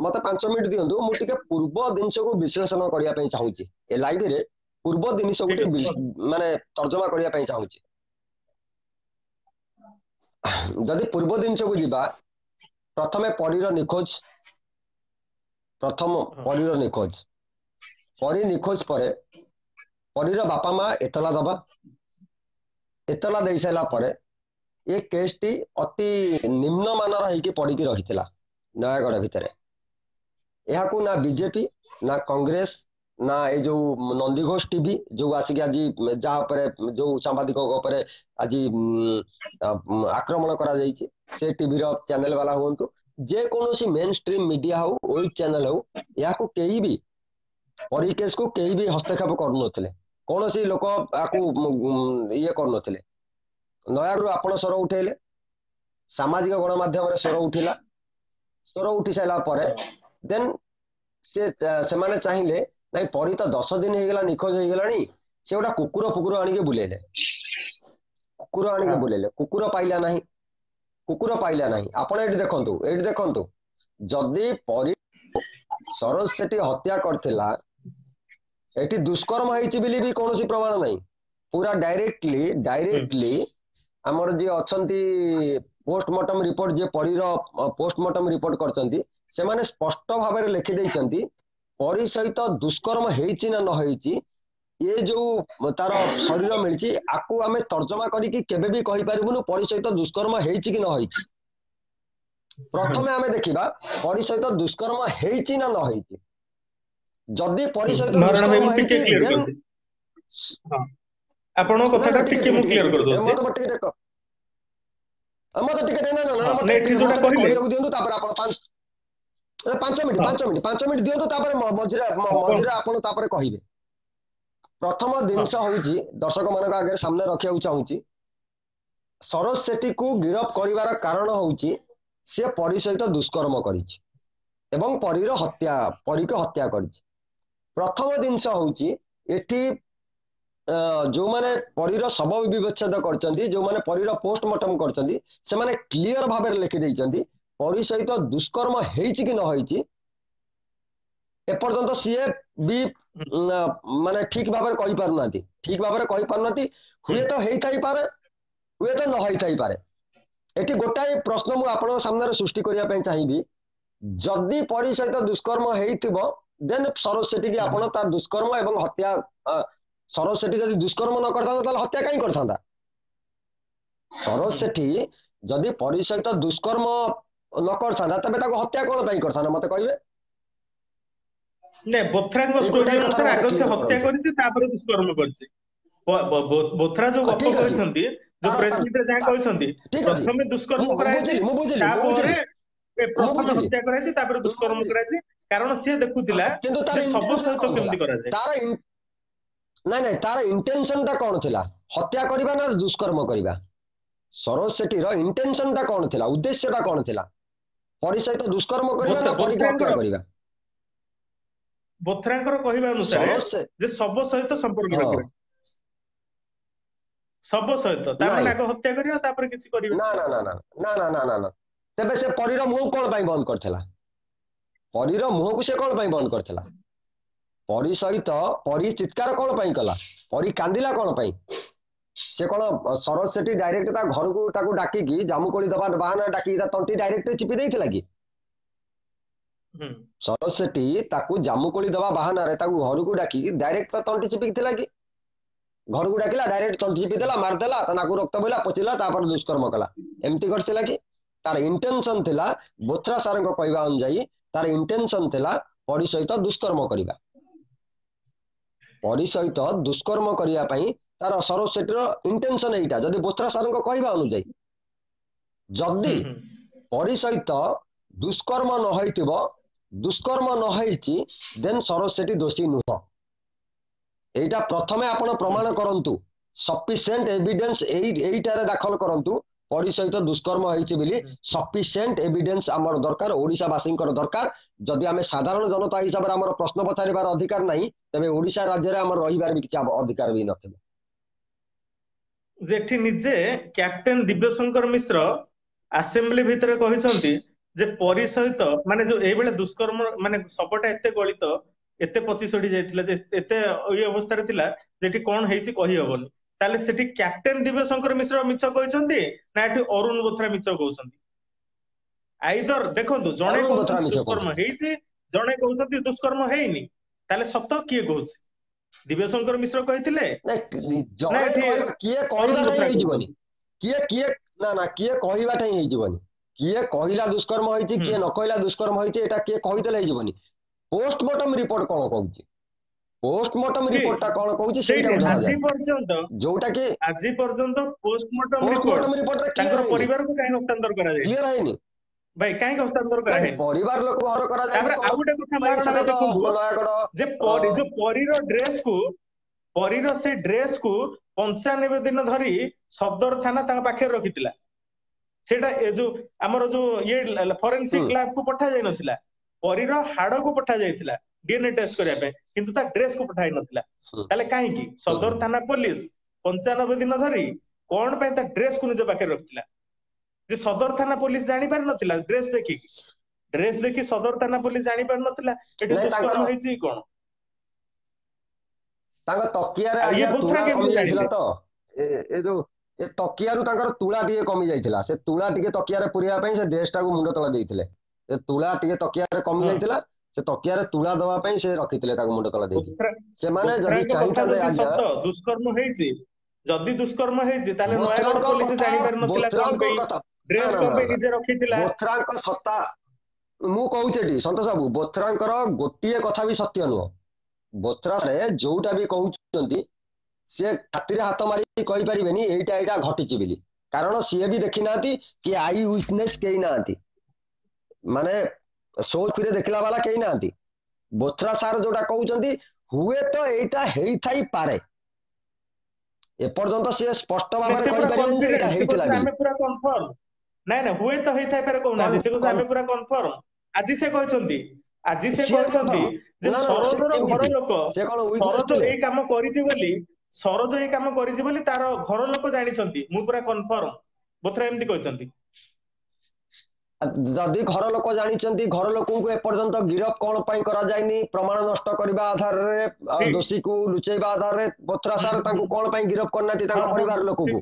ମତେ 5 ମିନିଟ୍ ଦିଅନ୍ତୁ, ମୁଁ ଟିକେ ପୂର୍ବ ଜିନିଷକୁ ବିଶ୍ଳେଷଣ କରିବା ପାଇଁ ଚାହୁଁଛି। ଏ ଲାଇଭରେ ପୂର୍ବ ଜିନିଷକୁ ଠିକ ଟିକେ ଅଛି। ମାନେ ତର୍ଜମା କରିବା ପାଇଁ ଚାହୁଁଛି। ଯଦି ପୂର୍ବ ଜିନିଷକୁ ଯିବା, ପ୍ରଥମେ ପରୀର ନିଖୋଜ, ପରୀର ନିଖୋଜ ପରେ ପରୀର ବାପା ମା ଏତଲା ଦବା, ଏତଲା ଦେଇ ସାରିଲା ପରେ ଏ କେସଟି ଅତି ନିମ୍ନମାନର ହେଇକି ପଡିକି ରହିଥିଲା ନୟାଗଡ଼ ଭିତରେ। ଏହାକୁ ନା ବିଜେପି ନା କଂଗ୍ରେସ ନା ଏଇ ଯୋଉ ନନ୍ଦିଘୋଷ ଟିଭି ଯୋଉ ଆସିକି ଆଜି ଯାହା ଉପରେ ଯୋଉ ସାମ୍ବାଦିକଙ୍କ ଉପରେ ଆଜି ଆକ୍ରମଣ କରାଯାଇଛି, ସେ ଟିଭିର ଚ୍ୟାନେଲ ବାଲା ହୁଅନ୍ତୁ, ଯେକୌଣସି ମେନ୍ ଷ୍ଟ୍ରିମ୍ ମିଡିଆ ହଉ, ଓଇ ଚ୍ୟାନେଲ ହଉ, ଏହାକୁ କେହି ବି ପରୀ କେସକୁ କେହି ବି ହସ୍ତକ୍ଷେପ କରୁନଥିଲେ, କୌଣସି ଲୋକ ଆକୁ ଇଏ କରୁନଥିଲେ। ନୟାଗଡ଼ରୁ ଆପଣ ସ୍ୱର ଉଠେଇଲେ, ସାମାଜିକ ଗଣମାଧ୍ୟମରେ ସ୍ୱର ଉଠିଲା, ସ୍ୱର ଉଠି ସାରିଲା ପରେ ଦେନ୍ ସେମାନେ ଚାହିଁଲେ ନାଇଁ ପରୀ ତ 10 ଦିନ ହେଇଗଲା ନିଖୋଜ ହେଇଗଲାଣି, ସେ ଗୋଟେ କୁକୁର ଆଣିକି ବୁଲେଇଲେ, କୁକୁର ପାଇଲା ନାହିଁ, ଆପଣ ଏଇଠି ଦେଖନ୍ତୁ ଯଦି ପରୀ ସରୋଜ ସେଠି ହତ୍ୟା କରିଥିଲା, ଏଠି ଦୁଷ୍କର୍ମ ହେଇଛି ବୋଲି ବି କୌଣସି ପ୍ରମାଣ ନାହିଁ। ପୁରା ଡାଇରେକ୍ଟଲି ଆମର ଯିଏ ଅଛନ୍ତି ପୋଷ୍ଟମର୍ଟମ ରିପୋର୍ଟ, ଯିଏ ପରୀର ପୋଷ୍ଟମର୍ଟମ ରିପୋର୍ଟ କରିଛନ୍ତି, ସେମାନେ ସ୍ପଷ୍ଟ ଭାବରେ ଲେଖିଦେଇଛନ୍ତି ପରୀ ସହିତ ଦୁଷ୍କର୍ମ ହେଇଛି ନା ନ ହେଇଛି, ଏ ଯୋଉ ତାର ଶରୀର ମିଳିଛି ଆକୁ ଆମେ ତର୍ଜମା କରିକି କେବେ ବି କହିପାରିବୁନୁ ପରୀ ସହିତ ଦୁଷ୍କର୍ମ ହେଇଛି କି ନ ହେଇଛି। ପ୍ରଥମେ ଆମେ ଦେଖିବା ପରୀ ସହିତ ଦୁଷ୍କର୍ମ ହେଇଛି ନା ନ ହେଇଛି। ଯଦି ପରୀ ସହିତ ମହାରଣା ଭାଇ ଦୁଷ୍କର୍ମ ମୁଁ ଟିକେ ହେଇଛି କ୍ଲିୟର ଦେନ୍ କରିଦିଏ। ହଁ ଆପଣଙ୍କ ନା କଥାଟା ଟିକେ ମୁଁ କ୍ଲିୟର ଟିକେ କରିଦଉଛି। ମତେ ଟିକେ ହଁ ନାଇଁ ଏଠି ଯୋଉଟା କହିଲେ କହିବାକୁ ଦିଅନ୍ତୁ, ତାପରେ ଆପଣ 5 ହଁ ମିନିଟ୍ ଦିଅନ୍ତୁ, ତାପରେ ମଝିରେ ଆପଣ ତାପରେ କହିବେ। ପ୍ରଥମ ହଁ ଜିନିଷ ହଉଛି ଦର୍ଶକ ମାନଙ୍କ ଆଗରେ ସାମ୍ନା ରଖିବାକୁ ଚାହୁଁଛି, ସରୋଜ ସେଠୀକୁ ଗିରଫ କରିବାର କାରଣ ହଉଛି ସେ ପରୀ ସହିତ ଦୁଷ୍କର୍ମ କରିଛି ଏବଂ ପରୀକୁ ହତ୍ୟା କରିଛି। ପ୍ରଥମ ଜିନିଷ ହଉଛି ଏଠି जो माने परीर शव विच्छेद करछंती जो माने परीर पोस्टमार्टम करछंती से माने क्लियर भाव में लिखि दैछंती परी सहित दुष्कर्म हेइछि कि न होइछि एपर्यंत सीए भी माने ठीक भाव में कहि पारुनांती ठीक भाव में कहि पारुनांती हुए तो हेइ थाई पारे हुए तो न होई थाई पारे एटी गोटाए प्रश्न मु आपन सामने सृष्टि करिया पई चाहिबी जदि परी सहित दुष्कर्म हेइथिबो देन सरोज सेठी की आपन ता दुष्कर्म एवं हत्या सरोज सेठी जदि दुष्कर्म न करता ताले हत्या काई करथांदा सरोज सेठी जदि परी सहित दुष्कर्म न करथांदा तबे ताको हत्या कोन पई करथांदा मते कहबे ने बोथराଙ୍କ स्टोरी अनुसार आगो से हत्या करिछि तापर दुष्कर्म करछि बोथरा जो गप ठीक अछि कहछंती जो प्रेस मीट रे जा कहछंती ठीक अछि प्रथमे दुष्कर्म मु कराइछि बुझिली तापर प्रथमे बुझिली हत्या कराइछि तापर मु दुष्कर्म बुझिली कराइछि कारण से देखुतिला किंतु जे तार सब इंटेंशन सहित कोन थिला केमति करा जाय तार नाଇଁ ନାଇଁ ତାର ଇଣ୍ଟେନସନ ଟା କଣ ଥିଲା ହତ୍ୟା କରିବା ନା ଦୁଷ୍କର୍ମ କରିବା ସରୋଜ ସେଠୀର ଇଣ୍ଟେନସନ ଟା କଣ ଥିଲା ଉଦ୍ଦେଶ୍ୟ ଟା କଣ ଥିଲା ପରି ସହିତ ଦୁଷ୍କର୍ମ କରିବା ନା ପରୀକି ହତ୍ୟା କରିବା ବୋଥରାଙ୍କର କହିବା ଅନୁସାରେ ଯେ ଶବ ସହିତ ସମ୍ପର୍କ ହଁ ରଖିବା ଶବ ସହିତ ନାଇଁ ତାମାନେ ଆଗ ହତ୍ୟା କରିବା ତାପରେ କିଛି କରିବା ନା ନା ନା ନା ନା ନା ନା ନା ନା ତେବେ ସେ ପରୀର ମୁହଁ କଣ ପାଇଁ ବନ୍ଦ କରିଥିଲା ପରୀର ମୁହଁକୁ ସେ କଣ ପାଇଁ ବନ୍ଦ କରିଥିଲା ପରୀ ସହିତ ପରୀ ଚିତ୍କାର କଣ ପାଇଁ କଲା ପରୀ କାନ୍ଦିଲା କଣ ପାଇଁ ସେ କଣ ସରୋଜ ସେଠି ଡାଇରେକ୍ଟ ତା ଘରକୁ ତାକୁ ଡାକିକି ଜାମୁକୋଳି ଦବା ବାହାନା ଡାକିକି ତା ତଣ୍ଟି ଡାଇରେକ୍ଟ ଚିପି ଦେଇଥିଲା କି ସରୋଜ ସେଠି ତାକୁ ଜାମୁକୋଳି ଦବା ବାହାନାରେ ତାକୁ ଘରକୁ ଡାକିକି ଡାଇରେକ୍ଟ ତା ତଣ୍ଟି ଚିପିଥିଲା କି ଘରକୁ ଡାକିଲା ଡାଇରେକ୍ଟ ତଣ୍ଟି ଚିପି ଦେଲା ମାରିଦେଲା ତା ନାକୁ ରକ୍ତ ବୋହିଲା ପଚିଲା ତାପରେ ଦୁଷ୍କର୍ମ କଲା ଏମିତି କରିଥିଲା କି ତାର ଇଣ୍ଟେନସନ ଥିଲା ବୋଥରା ସାରଙ୍କ କହିବା ଅନୁଯାୟୀ ତାର ଇଣ୍ଟେନସନ ଥିଲା ପରୀ ସହିତ ଦୁଷ୍କର୍ମ କରିବା ପରୀ ସହିତ ଦୁଷ୍କର୍ମ କରିବା ପାଇଁ ତାର ସରୋଜ ସେଠୀର ଇଣ୍ଟେନସନ ଏଇଟା ଯଦି ବୋଥରା ସାରଙ୍କ କହିବା ଅନୁଯାୟୀ ଯଦି ପରୀ ସହିତ ଦୁଷ୍କର୍ମ ନ ହେଇଥିବ ଦୁଷ୍କର୍ମ ନ ହେଇଛି ଦେନ୍ ସରୋଜ ସେଠୀ ଦୋଷୀ ନୁହଁ ଏଇଟା ପ୍ରଥମେ ଆପଣ ପ୍ରମାଣ କରନ୍ତୁ ସଫିସିଏଣ୍ଟ ଏଭିଡେନ୍ସ ଏଇଟାରେ ଦାଖଲ କରନ୍ତୁ ପରୀ ସହିତ ଦୁଷ୍କର୍ମ ହେଇଛି ବୋଲି ସଫିସିଏଣ୍ଟ ଏଭିଡେନ୍ସ ଆମର ଦରକାର ଓଡ଼ିଶାବାସୀଙ୍କର ଦରକାର ଯଦି ଆମେ ସାଧାରଣ ଜନତା ହିସାବରେ ଆମର ପ୍ରଶ୍ନ ପଚାରିବାର ଅଧିକାର ନାହିଁ ତେବେ ଓଡ଼ିଶା ରାଜ୍ୟରେ ଆମର ରହିବାର ବି କିଛି ଅଧିକାର ବି ନଥିବ ଯେଠି ନିଜେ କ୍ୟାପ୍ଟେନ ଦିବ୍ୟଶଙ୍କର ମିଶ୍ର ଆସେମ୍ବଲି ଭିତରେ କହିଛନ୍ତି ଯେ ପରୀ ସହିତ ମାନେ ଯୋଉ ଏଇଭଳିଆ ଦୁଷ୍କର୍ମ ମାନେ ଶବଟା ଏତେ ଗଳିତ ଏତେ ପଚି ସଢି ଯାଇଥିଲା ଯେ ଏତେ ଏଇ ଅବସ୍ଥାରେ ଥିଲା ଯେଠି କଣ ହେଇଛି କହିହବନି ତାହେଲେ ସେଠି କ୍ୟାପ୍ଟେନ ଦିବ୍ୟଶଙ୍କର ମିଶ୍ର ମିଛ କହିଛନ୍ତି ନା ଏଠି ଅରୁଣ ବୋଥରା ମିଛ କହୁଛନ୍ତି ଆଇଦର ଦେଖନ୍ତୁ ଜଣେ କହୁଛନ୍ତି ଦୁଷ୍କର୍ମ ହେଇଛି ଜଣେ କହୁଛନ୍ତି ଦୁଷ୍କର୍ମ ହେଇନି ତାହେଲେ ସତ କିଏ କହୁଛି ଦିବ୍ୟଶଙ୍କର ମିଶ୍ର କହିଥିଲେ କିଏ କହିବାଟା ହିଁ ହେଇଯିବନି କିଏ କିଏ ନା ନା କିଏ କହିବାଟା ହିଁ ହେଇଯିବନି କିଏ କହିଲା ଦୁଷ୍କର୍ମ ହେଇଛି କିଏ ନ କହିଲା ଦୁଷ୍କର୍ମ ହେଇଛି ଏଇଟା କିଏ କହିଦେଲେ ହେଇଯିବନି ପୋଷ୍ଟମର୍ଟମ ରିପୋର୍ଟ କଣ କହୁଛି ପୋଷ୍ଟମର୍ଟମ ରିପୋର୍ଟଟା କଣ କହୁଛି ସେଇଟାକୁ ଧରାଯାଏ ଯୋଉଟା କି ଆଜି ପର୍ଯ୍ୟନ୍ତ ପୋଷ୍ଟମର୍ଟମ ରିପୋର୍ଟ ତାଙ୍କର ପରିବାରକୁ କାହିଁ ହସ୍ତାନ୍ତର କରାଯାଇଛି କ୍ଲିୟର ହେଇନି ଭାଇ କାହିଁକି ହସ୍ତାନ୍ତର କରାହେଇନି ପରିବାର ଲୋକ ଘର କରାଯାଏ ତାପରେ ଆଉ ଗୋଟେ କଥା ମହାରଣା ଦେଖନ୍ତୁ ଯେ ଯୋଉ ପରୀର ପରୀର ସେ ଡ୍ରେସକୁ 95 ଦିନ ଧରି ସଦର ଥାନା ତାଙ୍କ ପାଖରେ ରଖିଥିଲା ସେଟା ଏ ଯୋଉ ଆମର ଯୋଉ ଇଏ ଫରେନସିକ ଲ୍ୟାବକୁ ପଠା ଯାଇ ନଥିଲା ପରୀର ହାଡକୁ ପଠା ଯାଇଥିଲା DNA ଟେଷ୍ଟ କରିବା ପାଇଁ କିନ୍ତୁ ତା ଡ୍ରେସକୁ ପଠା ନଥିଲା ତାହେଲେ କାହିଁକି ସଦର ଥାନା ପୋଲିସ 95 ଦିନ ଧରି କଣ ପାଇଁ ତା ଡ୍ରେସକୁ ନିଜ ପାଖରେ ରଖିଥିଲା ଯେ ସଦର ଥାନା ପୋଲିସ ଜାଣିପାରି ନଥିଲା ଡ୍ରେସ ଦେଖି ସଦର ଥାନା ପୋଲିସ ଜାଣିପାରି ନଥିଲା ଏଠି ଦୁଷ୍କର୍ମ ହେଇଛି କଣ ତାଙ୍କ ତକିଆରେ ଆଜ୍ଞା ତୁଳା କମି ଯାଇଥିଲା ତ ଏ ଯୋଉ ଏ ତକିଆରୁ ତାଙ୍କର ତୁଳା ଟିକେ କମି ଯାଇଥିଲା ସେ ତୁଳା ଟିକେ ତକିଆରେ ପୁରେଇବା ପାଇଁ ସେ ଡ୍ରେସଟାକୁ ମୁଣ୍ଡ ତଳେ ଦେଇଥିଲେ ଏ ତୁଳା ଟିକେ ତକିଆରେ କମି ଯାଇଥିଲା ସେ ତକିଆରେ ତୁଳା ଦବା ପାଇଁ ସେ ରଖିଥିଲେ ତାକୁ ମୁଣ୍ଡ ତଳେ ଦେଇକି ସେମାନେ ଯଦି ଚାହିଁଥାନ୍ତେ ଆଜ୍ଞା ଦୁଷ୍କର୍ମ ହେଇଛି ଯଦି ଦୁଷ୍କର୍ମ ହେଇଛି ତାହେଲେ ନୟାଗଡ଼ ପୋଲିସ ଜାଣିପାରି ନଥିଲା କଣ ପାଇଁ ଡ୍ରେସ କଣ ପାଇଁ ନିଜେ ରଖିଥିଲା ବୋଥରାଙ୍କ ସତ୍ତା ମୁଁ କହୁଛି ଏଠି ସନ୍ତୋଷ ବାବୁ ବୋଥରାଙ୍କର ଗୋଟିଏ କଥା ବି ସତ୍ୟ ନୁହଁ ବୋଥରାରେ ଯୋଉଟା ବି କହୁଛନ୍ତି ସିଏ ଛାତିରେ ହାତ ମାରି କହିପାରିବେନି ଏଇଟା ଏଇଟା ଘଟିଛି ବୋଲି କାରଣ ସିଏ ବି ଦେଖିନାହାନ୍ତି କି ଆଇ ୱିଟନେସ୍ କେହି ନାହାନ୍ତି ମାନେ ସୋଚରେ ଦେଖିଲା ବାଲା କେହି ନାହାନ୍ତି ବୋଥରା ସାର୍ ଯୋଉଟା କହୁଛନ୍ତି ହୁଏତ ଏଇଟା ହେଇଥାଇପାରେ ଏପର୍ଯ୍ୟନ୍ତ ସିଏ ସ୍ପଷ୍ଟ ଭାବରେ କହିପାରିବେନି ଯେ ଏଇଟା ହେଇଥିଲା ଆମେ ପୁରା କନଫର୍ମ ନାଇଁ ନାଇଁ ହୁଏତ ହେଇଥାଇପାରେ କହୁନାହାନ୍ତି ସେ କହୁଛନ୍ତି ଆମେ ପୁରା କନଫର୍ମ ଆଜି ସେ କହିଛନ୍ତି ଯେ ସରୋଜର ଘର ଲୋକ ସରୋଜ ଏଇ କାମ କରିଛି ବୋଲି ସରୋଜ ଏଇ କାମ କରିଛି ବୋଲି ତାର ଘର ଲୋକ ଜାଣିଛନ୍ତି, ମୁଁ ପୁରା କନଫର୍ମ। ବୋଥରା ଏମିତି କହିଛନ୍ତି। ଯଦି ଘର ଲୋକ ଜାଣିଛନ୍ତି, ଘର ଲୋକଙ୍କୁ ଏପର୍ଯ୍ୟନ୍ତ ଗିରଫ କଣ ପାଇଁ କରାଯାଇନି? ପ୍ରମାଣ ନଷ୍ଟ କରିବା ଆଧାରରେ, ଠିକ। ଦୋଷୀକୁ ଲୁଚେଇବା ଆଧାରରେ ବୋଥ୍ରା ସାର୍ ତାଙ୍କୁ କଣ ପାଇଁ ଗିରଫ କରିନାହାନ୍ତି ତାଙ୍କ ପରିବାର ଲୋକଙ୍କୁ?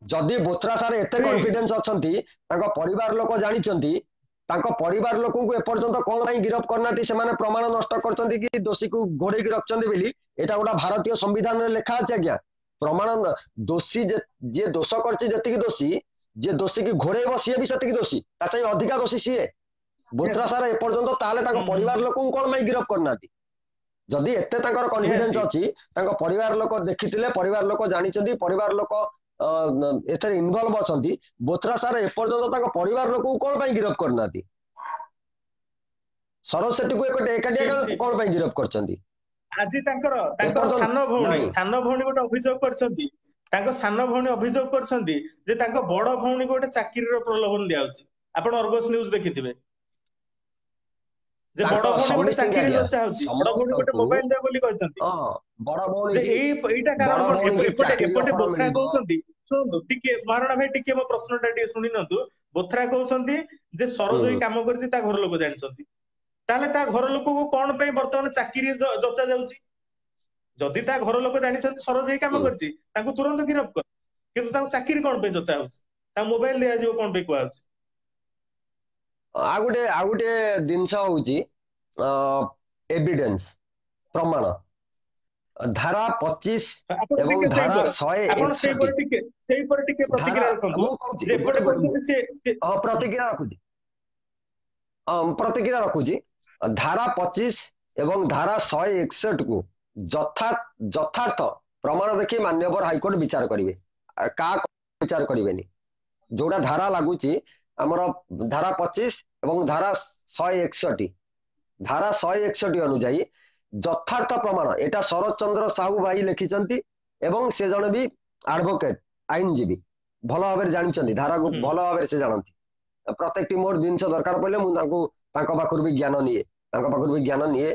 ଯଦି ବୋଥ୍ରା ସାର୍ ଏତେ କନଫିଡେନ୍ସ ଅଛନ୍ତି, ତାଙ୍କ ପରିବାର ଲୋକ ଜାଣିଛନ୍ତି, ତାଙ୍କ ପରିବାର ଲୋକଙ୍କୁ ଏପର୍ଯ୍ୟନ୍ତ କଣ ପାଇଁ ଗିରଫ କରିନାହାନ୍ତି? ସେମାନେ ପ୍ରମାଣ ନଷ୍ଟ କରିଛନ୍ତି କି ଦୋଷୀକୁ ଘୋଡେଇକି ରଖିଛନ୍ତି ବୋଲି। ଏଇଟା ଗୋଟେ ଭାରତୀୟ ସମ୍ବିଧାନରେ ଲେଖା ଅଛି ଆଜ୍ଞା। ପ୍ରମାଣ ଦୋଷୀ ଯିଏ ଦୋଷ କରିଛି ଯେତିକି ଦୋଷୀ, ଯିଏ ଦୋଷୀକି ଘୋଡେଇବ ସିଏ ବି ସେତିକି ଦୋଷୀ, ତା ଚାହିଁ ଅଧିକା ଦୋଷୀ ସିଏ। ବୋଥ୍ରା ସାର୍ ଏପର୍ଯ୍ୟନ୍ତ ତାହେଲେ ତାଙ୍କ ପରିବାର ଲୋକଙ୍କୁ କଣ ପାଇଁ ଗିରଫ କରିନାହାନ୍ତି? ଯଦି ଏତେ ତାଙ୍କର କନଫିଡେନ୍ସ ଅଛି, ତାଙ୍କ ପରିବାର ଲୋକ ଦେଖିଥିଲେ, ପରିବାର ଲୋକ ଜାଣିଛନ୍ତି, ପରିବାର ଲୋକ ଏଥିରେ ଇନଭଲ୍ଭ ଅଛନ୍ତି, ବୋଥ୍ରା ସାର୍ ଏପର୍ଯ୍ୟନ୍ତ ତାଙ୍କ ପରିବାର ଲୋକଙ୍କୁ କଣ ପାଇଁ ଗିରଫ କରିନାହାନ୍ତି? ସରୋଜ ସେଠୀକୁ ଏକାଠିଆ କଣ ପାଇଁ ଗିରଫ କରିଛନ୍ତି? ଆଜି ତାଙ୍କର ସାନ ଭଉଣୀ ଗୋଟେ ଅଭିଯୋଗ କରିଛନ୍ତି, ତାଙ୍କ ସାନ ଭଉଣୀ ଅଭିଯୋଗ କରିଛନ୍ତି ଯେ ତାଙ୍କ ବଡ ଭଉଣୀକୁ ଗୋଟେ ଚାକିରିର ପ୍ରଲୋଭନ ଦିଆଯାଉଛି। ଆପଣ ଅର୍ଗସ ନ୍ୟୁଜ ଦେଖିଥିବେ ଯେ ବଡ ଭଉଣୀ ଗୋଟେ ଚାକିରି ଲୋଚା ହଉଛି, ବଡ ଭଉଣୀ ଗୋଟେ ମୋବାଇଲ ଦେବ ବୋଲି କହିଛନ୍ତି। ଯେ ଏଇଟା କାରଣ କଣ? ଏପଟେ ବୋଥ୍ରା କହୁଛନ୍ତି, ଶୁଣନ୍ତୁ ଟିକେ ମହାରଣା ଭାଇ, ଟିକେ ମୋ ପ୍ରଶ୍ନଟା ଟିକେ ଶୁଣି ନିଅନ୍ତୁ। ବୋଥ୍ରା କହୁଛନ୍ତି ଯେ ସରୋଜ ଏଇ କାମ କରିଛି ତା ଘର ଲୋକ ଜାଣିଛନ୍ତି। ତାହେଲେ ତା ଘର ଲୋକକୁ କଣ ପାଇଁ ବର୍ତ୍ତମାନ ଚାକିରି ଯଚା ଯାଉଛି? ଯଦି ତା ଘର ଲୋକ ଜାଣିଛନ୍ତି ସରୋଜ ଏଇ କାମ କରିଛି, ତାଙ୍କୁ ତୁରନ୍ତ ଗିରଫ କର। କିନ୍ତୁ ତାଙ୍କୁ ଚାକିରି କଣ ପାଇଁ ଯଚା ହଉଛି? ତାଙ୍କୁ ମୋବାଇଲ ଦିଆଯିବ କଣ ପାଇଁ କୁହାଯାଉଛି? ଆଉ ଗୋଟେ ଜିନିଷ ହଉଛି ଏଭିଡେନ୍ସ, ପ୍ରମାଣ। ଧାରା 25 ଏବଂ ଧାରା 161। ସେଇପରି ଟିକେ ପ୍ରତିକ୍ରିୟା ରଖନ୍ତୁ। ମୁଁ କହୁଛି ପ୍ରତିକ୍ରିୟା ରଖୁଛି। ଧାରା 25 ଏବଂ ଧାରା 161 କୁ ଯଥାର୍ଥ ପ୍ରମାଣ ଦେଖି ମାନ୍ୟବର ହାଇକୋର୍ଟ ବିଚାର କରିବେ, କାହା ବିଚାର କରିବେନି। ଯୋଉଟା ଧାରା ଲାଗୁଛି ଆମର ଧାରା 25 ଏବଂ ଧାରା 161, ଧାରା 161 ଅନୁଯାୟୀ ଯଥାର୍ଥ ପ୍ରମାଣ, ଏଟା ଶରତ ଚନ୍ଦ୍ର ସାହୁ ଭାଇ ଲେଖିଛନ୍ତି ଏବଂ ସେ ଜଣେ ବି ଆଡଭୋକେଟ, ଆଇନଜୀବୀ, ଭଲ ଭାବରେ ଜାଣିଛନ୍ତି ଧାରାକୁ, ଭଲ ଭାବରେ ସେ ଜାଣନ୍ତି। ପ୍ରତ୍ୟେକଟି ମୋର ଜିନିଷ ଦରକାର ପଡ଼ିଲେ ମୁଁ ତାଙ୍କ ପାଖରୁ ବି ଜ୍ଞାନ ନିଏ।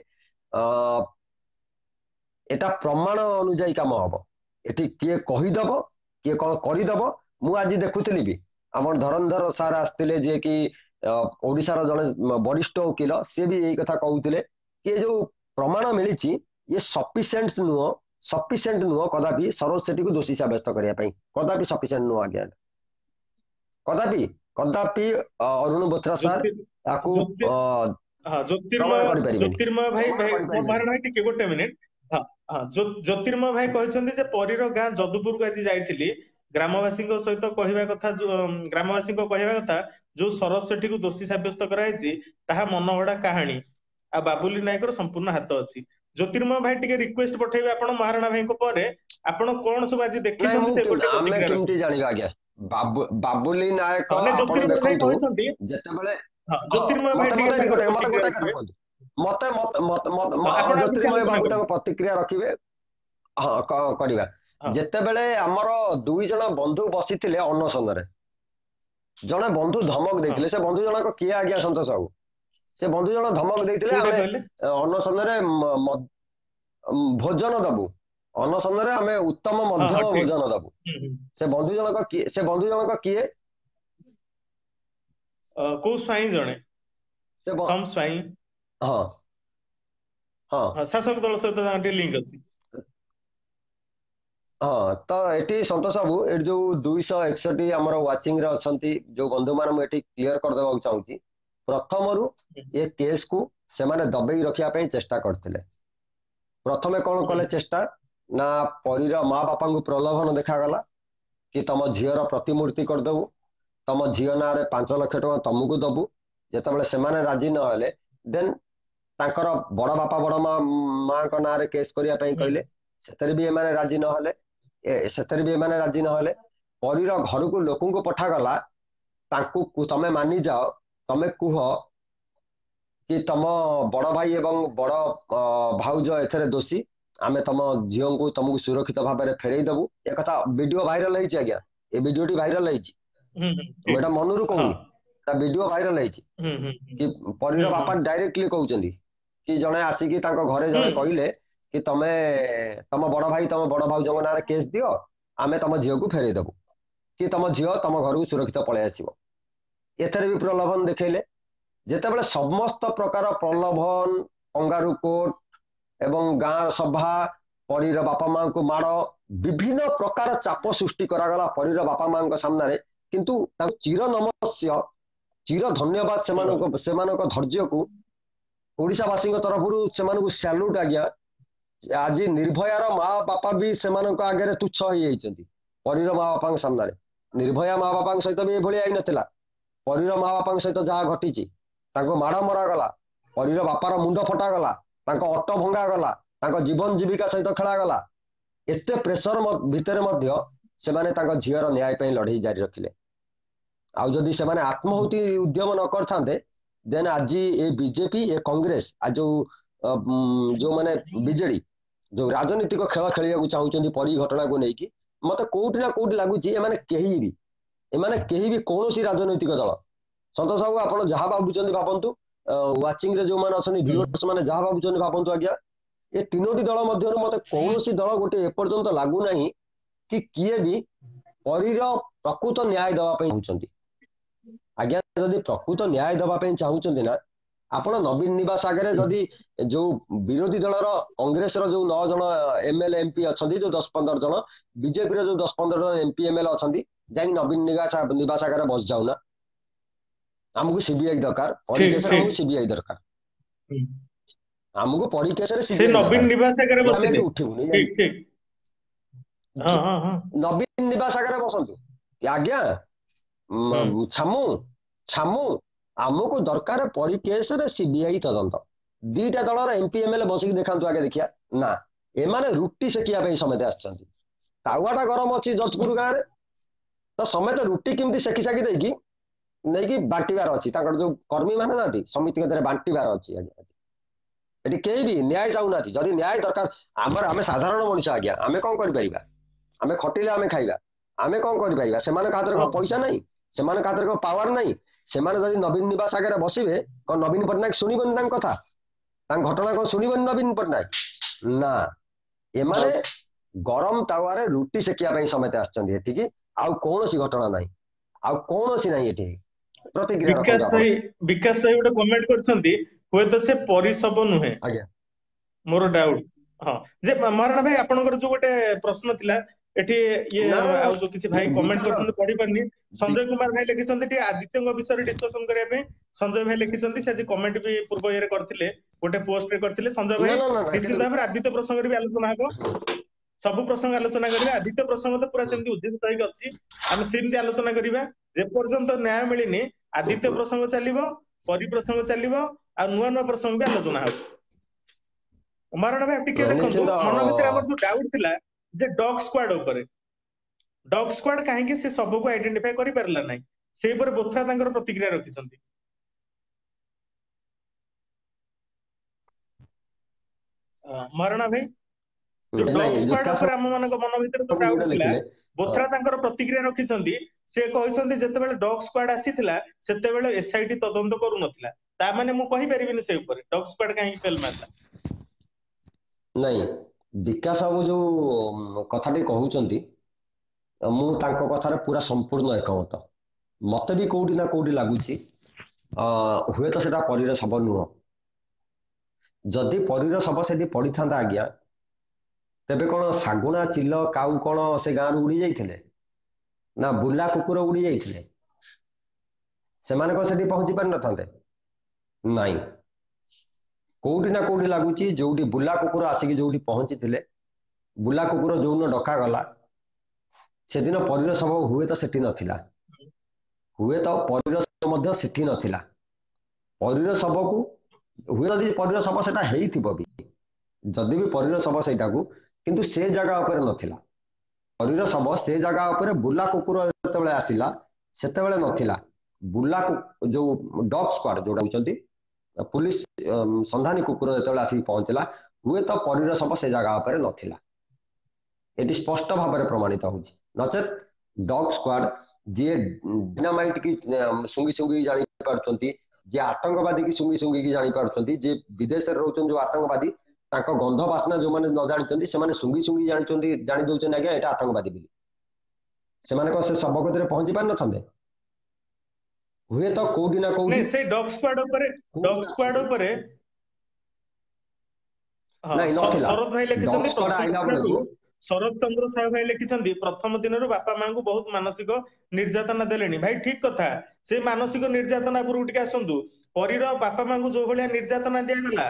ଏଟା ପ୍ରମାଣ ଅନୁଯାୟୀ କାମ ହବ। ଏଠି କିଏ କହିଦବ, କିଏ କଣ କରିଦବ। ମୁଁ ଆଜି ଦେଖୁଥିଲି ବି ଆମର ଧରଣଧର ସାର୍ ଆସିଥିଲେ, ଯିଏ କି ଓଡିଶାର ଜଣେ ବରିଷ୍ଠ ଓକିଲ, ସିଏ ବି ଏଇ କଥା କହୁଥିଲେ କି ଯୋଉ ପ୍ରମାଣ ମିଳିଛି ଇଏ ସଫିସିଏଣ୍ଟ ନୁହଁ କଦାପି ସରୋଜ ସେଠୀକୁ ଦୋଷୀ ସାବ୍ୟସ୍ତ କରିବା ପାଇଁ, କଦାପି ସଫିସିଏଣ୍ଟ ନୁହଁ ଆଜ୍ଞା। କଦାପି ଅରୁଣ ବୋଥ୍ରା ସାର୍ ତାକୁ ଜ୍ୟୋତିର୍ମୟ ଭାଇ ଟିକେ ଗୋଟେ ମିନିଟ। ଜ୍ୟୋତିର୍ମୟ ଭାଇ କହିଛନ୍ତି ଯେ ପରୀର ଗାଁ ଯଦୁପୁରକୁ ଆଜି ଯାଇଥିଲି, ଗ୍ରାମବାସୀଙ୍କ ସହିତ କହିବା କଥା, ଯୋଉ ସରୋଜ ସେଠୀକୁ ଦୋଷୀ ସାବ୍ୟସ୍ତ କରାଯାଇଛି ତାହା ମନଗଢା କାହାଣୀ, ଆଉ ବାବୁଲି ନାୟକର ସମ୍ପୂର୍ଣ୍ଣ ହାତ ଅଛି। ଜ୍ୟୋତିର୍ମୟ ଭାଇ ଟିକେ ରିକ୍ୱେଷ୍ଟ ପଠେଇବେ ଆପଣ ମହାରଣା ଭାଇଙ୍କ ପରେ, ଆପଣ କଣ ସବୁ ଆଜି ଦେଖିଛନ୍ତି ସେ ଗୋଟେ ଆମେ କେମିତି ଜାଣିବା ଆଜ୍ଞା? ବାବୁଲି ନାୟକ ଆପଣ ଦେଖନ୍ତୁ, ଯେତେବେଳେ ଜ୍ୟୋତିର୍ମୟ ଭାଇ ମତେ ଗୋଟେ କଥା କୁହନ୍ତୁ, ଜ୍ୟୋତିର୍ମୟ ବାବୁ ତାଙ୍କ ପ୍ରତିକ୍ରିୟା ରଖିବେ। କରିବା। ଯେତେବେଳେ ଆମର 2 ଜଣ ବନ୍ଧୁ ବସିଥିଲେ ଅନଶନରେ, ଜଣେ ବନ୍ଧୁ ଧମକ ଦେଇଥିଲେ, ସେ ବନ୍ଧୁ ଜଣକ କିଏ ଆଜ୍ଞା? ସନ୍ତୋଷ ବାବୁ, ସେ ବନ୍ଧୁ ଜଣ ଧମକ ଦେଇଥିଲେ ଆମେ ଅନଶନରେ ଭୋଜନ ଦବୁ, ଅନଶନରେ ଆମେ ଉତ୍ତମ ମଧ୍ୟମ ଭୋଜନ ଦବୁ। ସେ ବନ୍ଧୁ ଜଣକ କିଏ? କୋଉ ସ୍ୱାଇଁ ଜଣେ, ଶାସକ ଦଳ ସହିତ ଟିକେ ଲିଙ୍କ ଅଛି। ତ ଏଠି ସନ୍ତୋଷ ବାବୁ, ଏଠି ଯୋଉ 261 ଆମର ୱାଚିଂ ରେ ଅଛନ୍ତି ଯୋଉ ବନ୍ଧୁମାନେ, ମୁଁ ଏଠି କ୍ଲିୟର କରିଦେବାକୁ ଚାହୁଁଛି, ପ୍ରଥମରୁ ଏ କେସକୁ ସେମାନେ ଦବେଇ ରଖିବା ପାଇଁ ଚେଷ୍ଟା କରିଥିଲେ। ପ୍ରଥମେ କଣ କଲେ ଚେଷ୍ଟା ନା, ପରୀର ମା ବାପାଙ୍କୁ ପ୍ରଲୋଭନ ଦେଖାଗଲା କି ତମ ଝିଅର ପ୍ରତିମୂର୍ତ୍ତି କରିଦେବୁ, ତମ ଝିଅ ନାଁରେ 5 ଲକ୍ଷ ଟଙ୍କା ତମକୁ ଦବୁ। ଯେତେବେଳେ ସେମାନେ ରାଜି ନହେଲେ, ଦେନ୍ ତାଙ୍କର ବଡ ବାପା ବଡ ମାଙ୍କ ନାଁରେ କେସ୍ କରିବା ପାଇଁ କହିଲେ, ସେଥିରେ ବି ଏମାନେ ରାଜି ନହେଲେ। ପରୀର ଘରକୁ ଲୋକଙ୍କୁ ପଠାଗଲା, ତାଙ୍କୁ ତମେ ମାନିଯାଅ, ତମେ କୁହ କି ତମ ବଡ ଭାଇ ଏବଂ ବଡ ଭାଉଜ ଏଥିରେ ଦୋଷୀ, ଆମେ ତମ ଝିଅଙ୍କୁ ତମକୁ ସୁରକ୍ଷିତ ଭାବରେ ଫେରେଇ ଦବୁ। ଏକଥା ଭିଡିଓ ଭାଇରାଲ ହେଇଛି ଆଜ୍ଞା, ଏ ଭିଡିଓଟି ଭାଇରାଲ ହେଇଛି, ମୁଁ ଏଟା ମନରୁ କହୁନି, ଭିଡିଓ ଭାଇରାଲ ହେଇଛି। କି ପରୀର ବାପା ଡାଇରେକ୍ଟଲି କହୁଛନ୍ତି କି ଜଣେ ଆସିକି ତାଙ୍କ ଘରେ ଜଣେ କହିଲେ कि तमे तम बड़ भाई तम बड़ भाउजों नारे केस दियो आमे तम झील को फेरई देबू कि तम झील तम घर को सुरक्षित पलि आसिबो एथरे भी प्रलोभन देखैले जेतेबेले समस्त प्रकार प्रलोभन कंगारू कोर्ट एवं गाँ सभा परीर बापा माँ को माड़ विभिन्न प्रकार चाप सृष्टि करागला परीर बापा माँ सामने किंतु चिर नमस्य चिर धन्यवाद सेमानक धैर्य को ओडिशावासी तरफ सैल्यूट आज्ञा आज निर्भयार माँ बापा भी सेमानक आगे तुच्छ हो परीर माँ बापा सामने निर्भया माँ बापा सहित भी ये आई नथिला परीर माँ बापा सहित जहाँ घटी माड़ मरागला परीर बापार मुंड फटागला ऑटो भंगा गला जीवन जीविका सहित खेलागला एते प्रेसर भितर झीर न्याय पे लड़ाई जारी रखिले आउ जदि से आत्महुति उद्यम न करते देन आज ये बीजेपी ये कांग्रेस आज जो माने बीजेडी जो राजनीतिक खेल खेलिया चाहूँ परी घटना को लेकिन मत कोटी ना कोटी लगुच कहीं भी कौन राजनैतिक दल सतोष बाबू आप जहाँ भावुं भावतु वाचिंग रे जो माने व्यूअर्स माने जहाँ भावुं भावतु आज्ञा ये तीनोटी दल मध्य मत कौन दल गोटे एपर्यंत लगुना कि किए भी परीर प्रकृत न्याय देवाई चाहते आज्ञा जदि प्रकृत न्याय देवाई चाहते ना आपण नवीन निवास आगे जदि जो विरोधी दलर कांग्रेस जो 9 जन एमएलए एमपी अच्छा जो 10-15 जन बीजेपी जो 10-15 जन एमपी एमएलए अच्छा जाए नवीन निवास आगे बस जाऊना आमको सीबीआई दरकार परी केस रे सीबीआई दरकार आमको परी केस रे से नवीन निवास आगे बसिले उठिबुनी ठीक ठीक हां हां हां नवीन निवास आगे बसंतु आज्ञा छामु छामु आमको दरकार परी केस रे सीबीआई तदंत दीटा दलर एमपी एमएलए बसिक देखांतु आगे देखिया ना एमाने रुटी सेकिया पे समेत आछंती तावाटा गरम अछि जजपुर गाँ रे तो समेत रुटी केमती सेकी साकी देकी नहीं कि बांटीबार अच्छी जो कर्मी माने ना समिति बांटीबार अच्छी आज्ञा ये कहीं भी न्याय चाहूना जदि न्याय दरकार आमर आम साधारण मनुष्य आज्ञा आम कौन कर आम खटिले आम खाइबा आम कौन कर पैसा नहीं से पावर नहीं से नवीन निवास आगे बसवे कौन नवीन पट्टनायक शुणबनी कथा घटना कौन शुणबनी नवीन पट्टनायक ना एमाने गरम तावारे रुटी सेकिया समेत आसछंती आउ कौन घटना ना आउ कौन ना ये विकास भाई गोटे कमेंट करछंती होय तो से परिसब नुहे मोर डाउट हां जे महाराणा भाई आपनकर जो गोटे प्रश्न थिला एठी ये आ जो किछि भाई कमेंट करछंती पढी परनी संजय कुमार भाई लिखिछंती टी आदित्यଙ୍କ विषय डिस्कशन करिया पे संजय भाई लिखिछंती से कमेंट भी पूर्व इयर करथिले गोटे पोस्ट रे करथिले संजय भाई निश्चित भाबरे आदित्य प्रसंग रे भी आलोचना हबो सब प्रसंग आलोचना करिया आदित्य प्रसंग तो पूरा सेमती उज्जीवित होई अछि हम सेमती आलोचना करिबा जे पर्यंत न्याय मिलिनी आदित्य प्रसंग चलिबो परि प्रसंग चलिबो आ नुआ नुआ प्रसंग भी आलोचना हबो महाराणा भाई टिके देखंतु मन भितर हमर जो डाउट थिला जे डॉग स्क्वाड काहे कि से सब को आइडेंटिफाई करि परला नै से पर बोथरा तांकर प्रतिक्रिया रखिसंती महाराणा भाई जो डॉग स्क्वाड पर हम मन भितर जो डाउट थिला बोथरा तांकर प्रतिक्रिया रखिसंती से कहिसंती जेतेबेले डॉग स्क्वाड आसीथिला सेतेबेले एसआईटी तदंत करू नथिला ता माने मु कहि परिबिनी से ऊपर डॉग स्क्वाड काहे फेल मारला नहीं विकास बाबू जो कथाटी कहउचंती मु तांको कथार पूरा संपूर्ण एकमत मत भी कोउटी ना कोउटी लागुची हुए तो सेटा परीर सब नुह जदि परीर सब सेठी पड़ी थांता आज्ञा तेबे कौन सागुना चिल काउ कौन से गाँव उड़ी जाइथिले ना बुला कुकुर उड़ी जाइथिले सेमाने कौन सेठी पहुंची पारि नथांते नाई कोउटी ना कोउटी लागुची जोउटी बुला कुकुर आसिकी जोउटी पहुंची थिले बुला कुकुर जोउन डका गला से दिन परीर सब हुए तो सेठी नथिला हुए तो परीर सब मध्य सेठी नथिला परीर सब को हुए जदि परीर सब सेटा हेइथिबो भी जदि भी परीर सब सेटा को किंतु से जगह ऊपर नथिला परीर सब से जगह ऊपर बुला कुकुर जेतेबेले आसिला सेतेबेले नथिला बुला जो डॉग स्क्वाड जोडा होचंती पुलिस संधानी कुकुर जेतेबेले आसी पहुंचला हुए तो परीर सब से जगह ऊपर नथिला एटी स्पष्ट भाव में प्रमाणित होउची नचेत डॉग स्क्वाड जे डिनामाइट की सुंगी सुंगी जानी पारछंती जे आतंकवादी की सुंगी सुंगी की जानी पारछंती जे विदेश रे रहउचन जो आतंकवादी ତାଙ୍କ ଗନ୍ଧ ବାସ୍ନା ଯୋଉମାନେ ନ ଜାଣିଛନ୍ତି ସେମାନେ ଶୁଙ୍ଗି ଶୁଙ୍ଗି ଜାଣି ଦଉଛନ୍ତି ଆଜ୍ଞା ଏଇଟା ଆତଙ୍କବାଦୀ ବୋଲି। ସେମାନେ କଣ ସେ ଶବ କତିରେ ପହଞ୍ଚି ପାରିନଥାନ୍ତେ? ହୁଏତ କୋଉଠି ନା କୋଉଠି ନାଇଁ ସେଇ ଡଗ୍ ସ୍କ୍ୱାଡ୍ ଉପରେ ହଁ ନାଇଁ ନଥିଲା। ଶରତ ଭାଇ ଲେଖିଛନ୍ତି ଡଗ୍ ସ୍କ୍ୱାଡ୍ ପ୍ରଥମ ଆଇଲା ଦିନରୁ, ବେଳକୁ ଶରତ ଚନ୍ଦ୍ର ସାହୁ ଭାଇ ଲେଖିଛନ୍ତି ପ୍ରଥମ ଦିନରୁ ବାପା ମାଙ୍କୁ ବହୁତ ମାନସିକ ନିର୍ଯାତନା ଦେଲେଣି। ଭାଇ ଠିକ କଥା, ସେ ମାନସିକ ନିର୍ଯାତନା ଉପରକୁ ଟିକେ ଆସନ୍ତୁ। ପରୀର ବାପା ମାଙ୍କୁ ଯୋଉ ଭଳିଆ ନିର୍ଯାତନା ଦିଆଗଲା,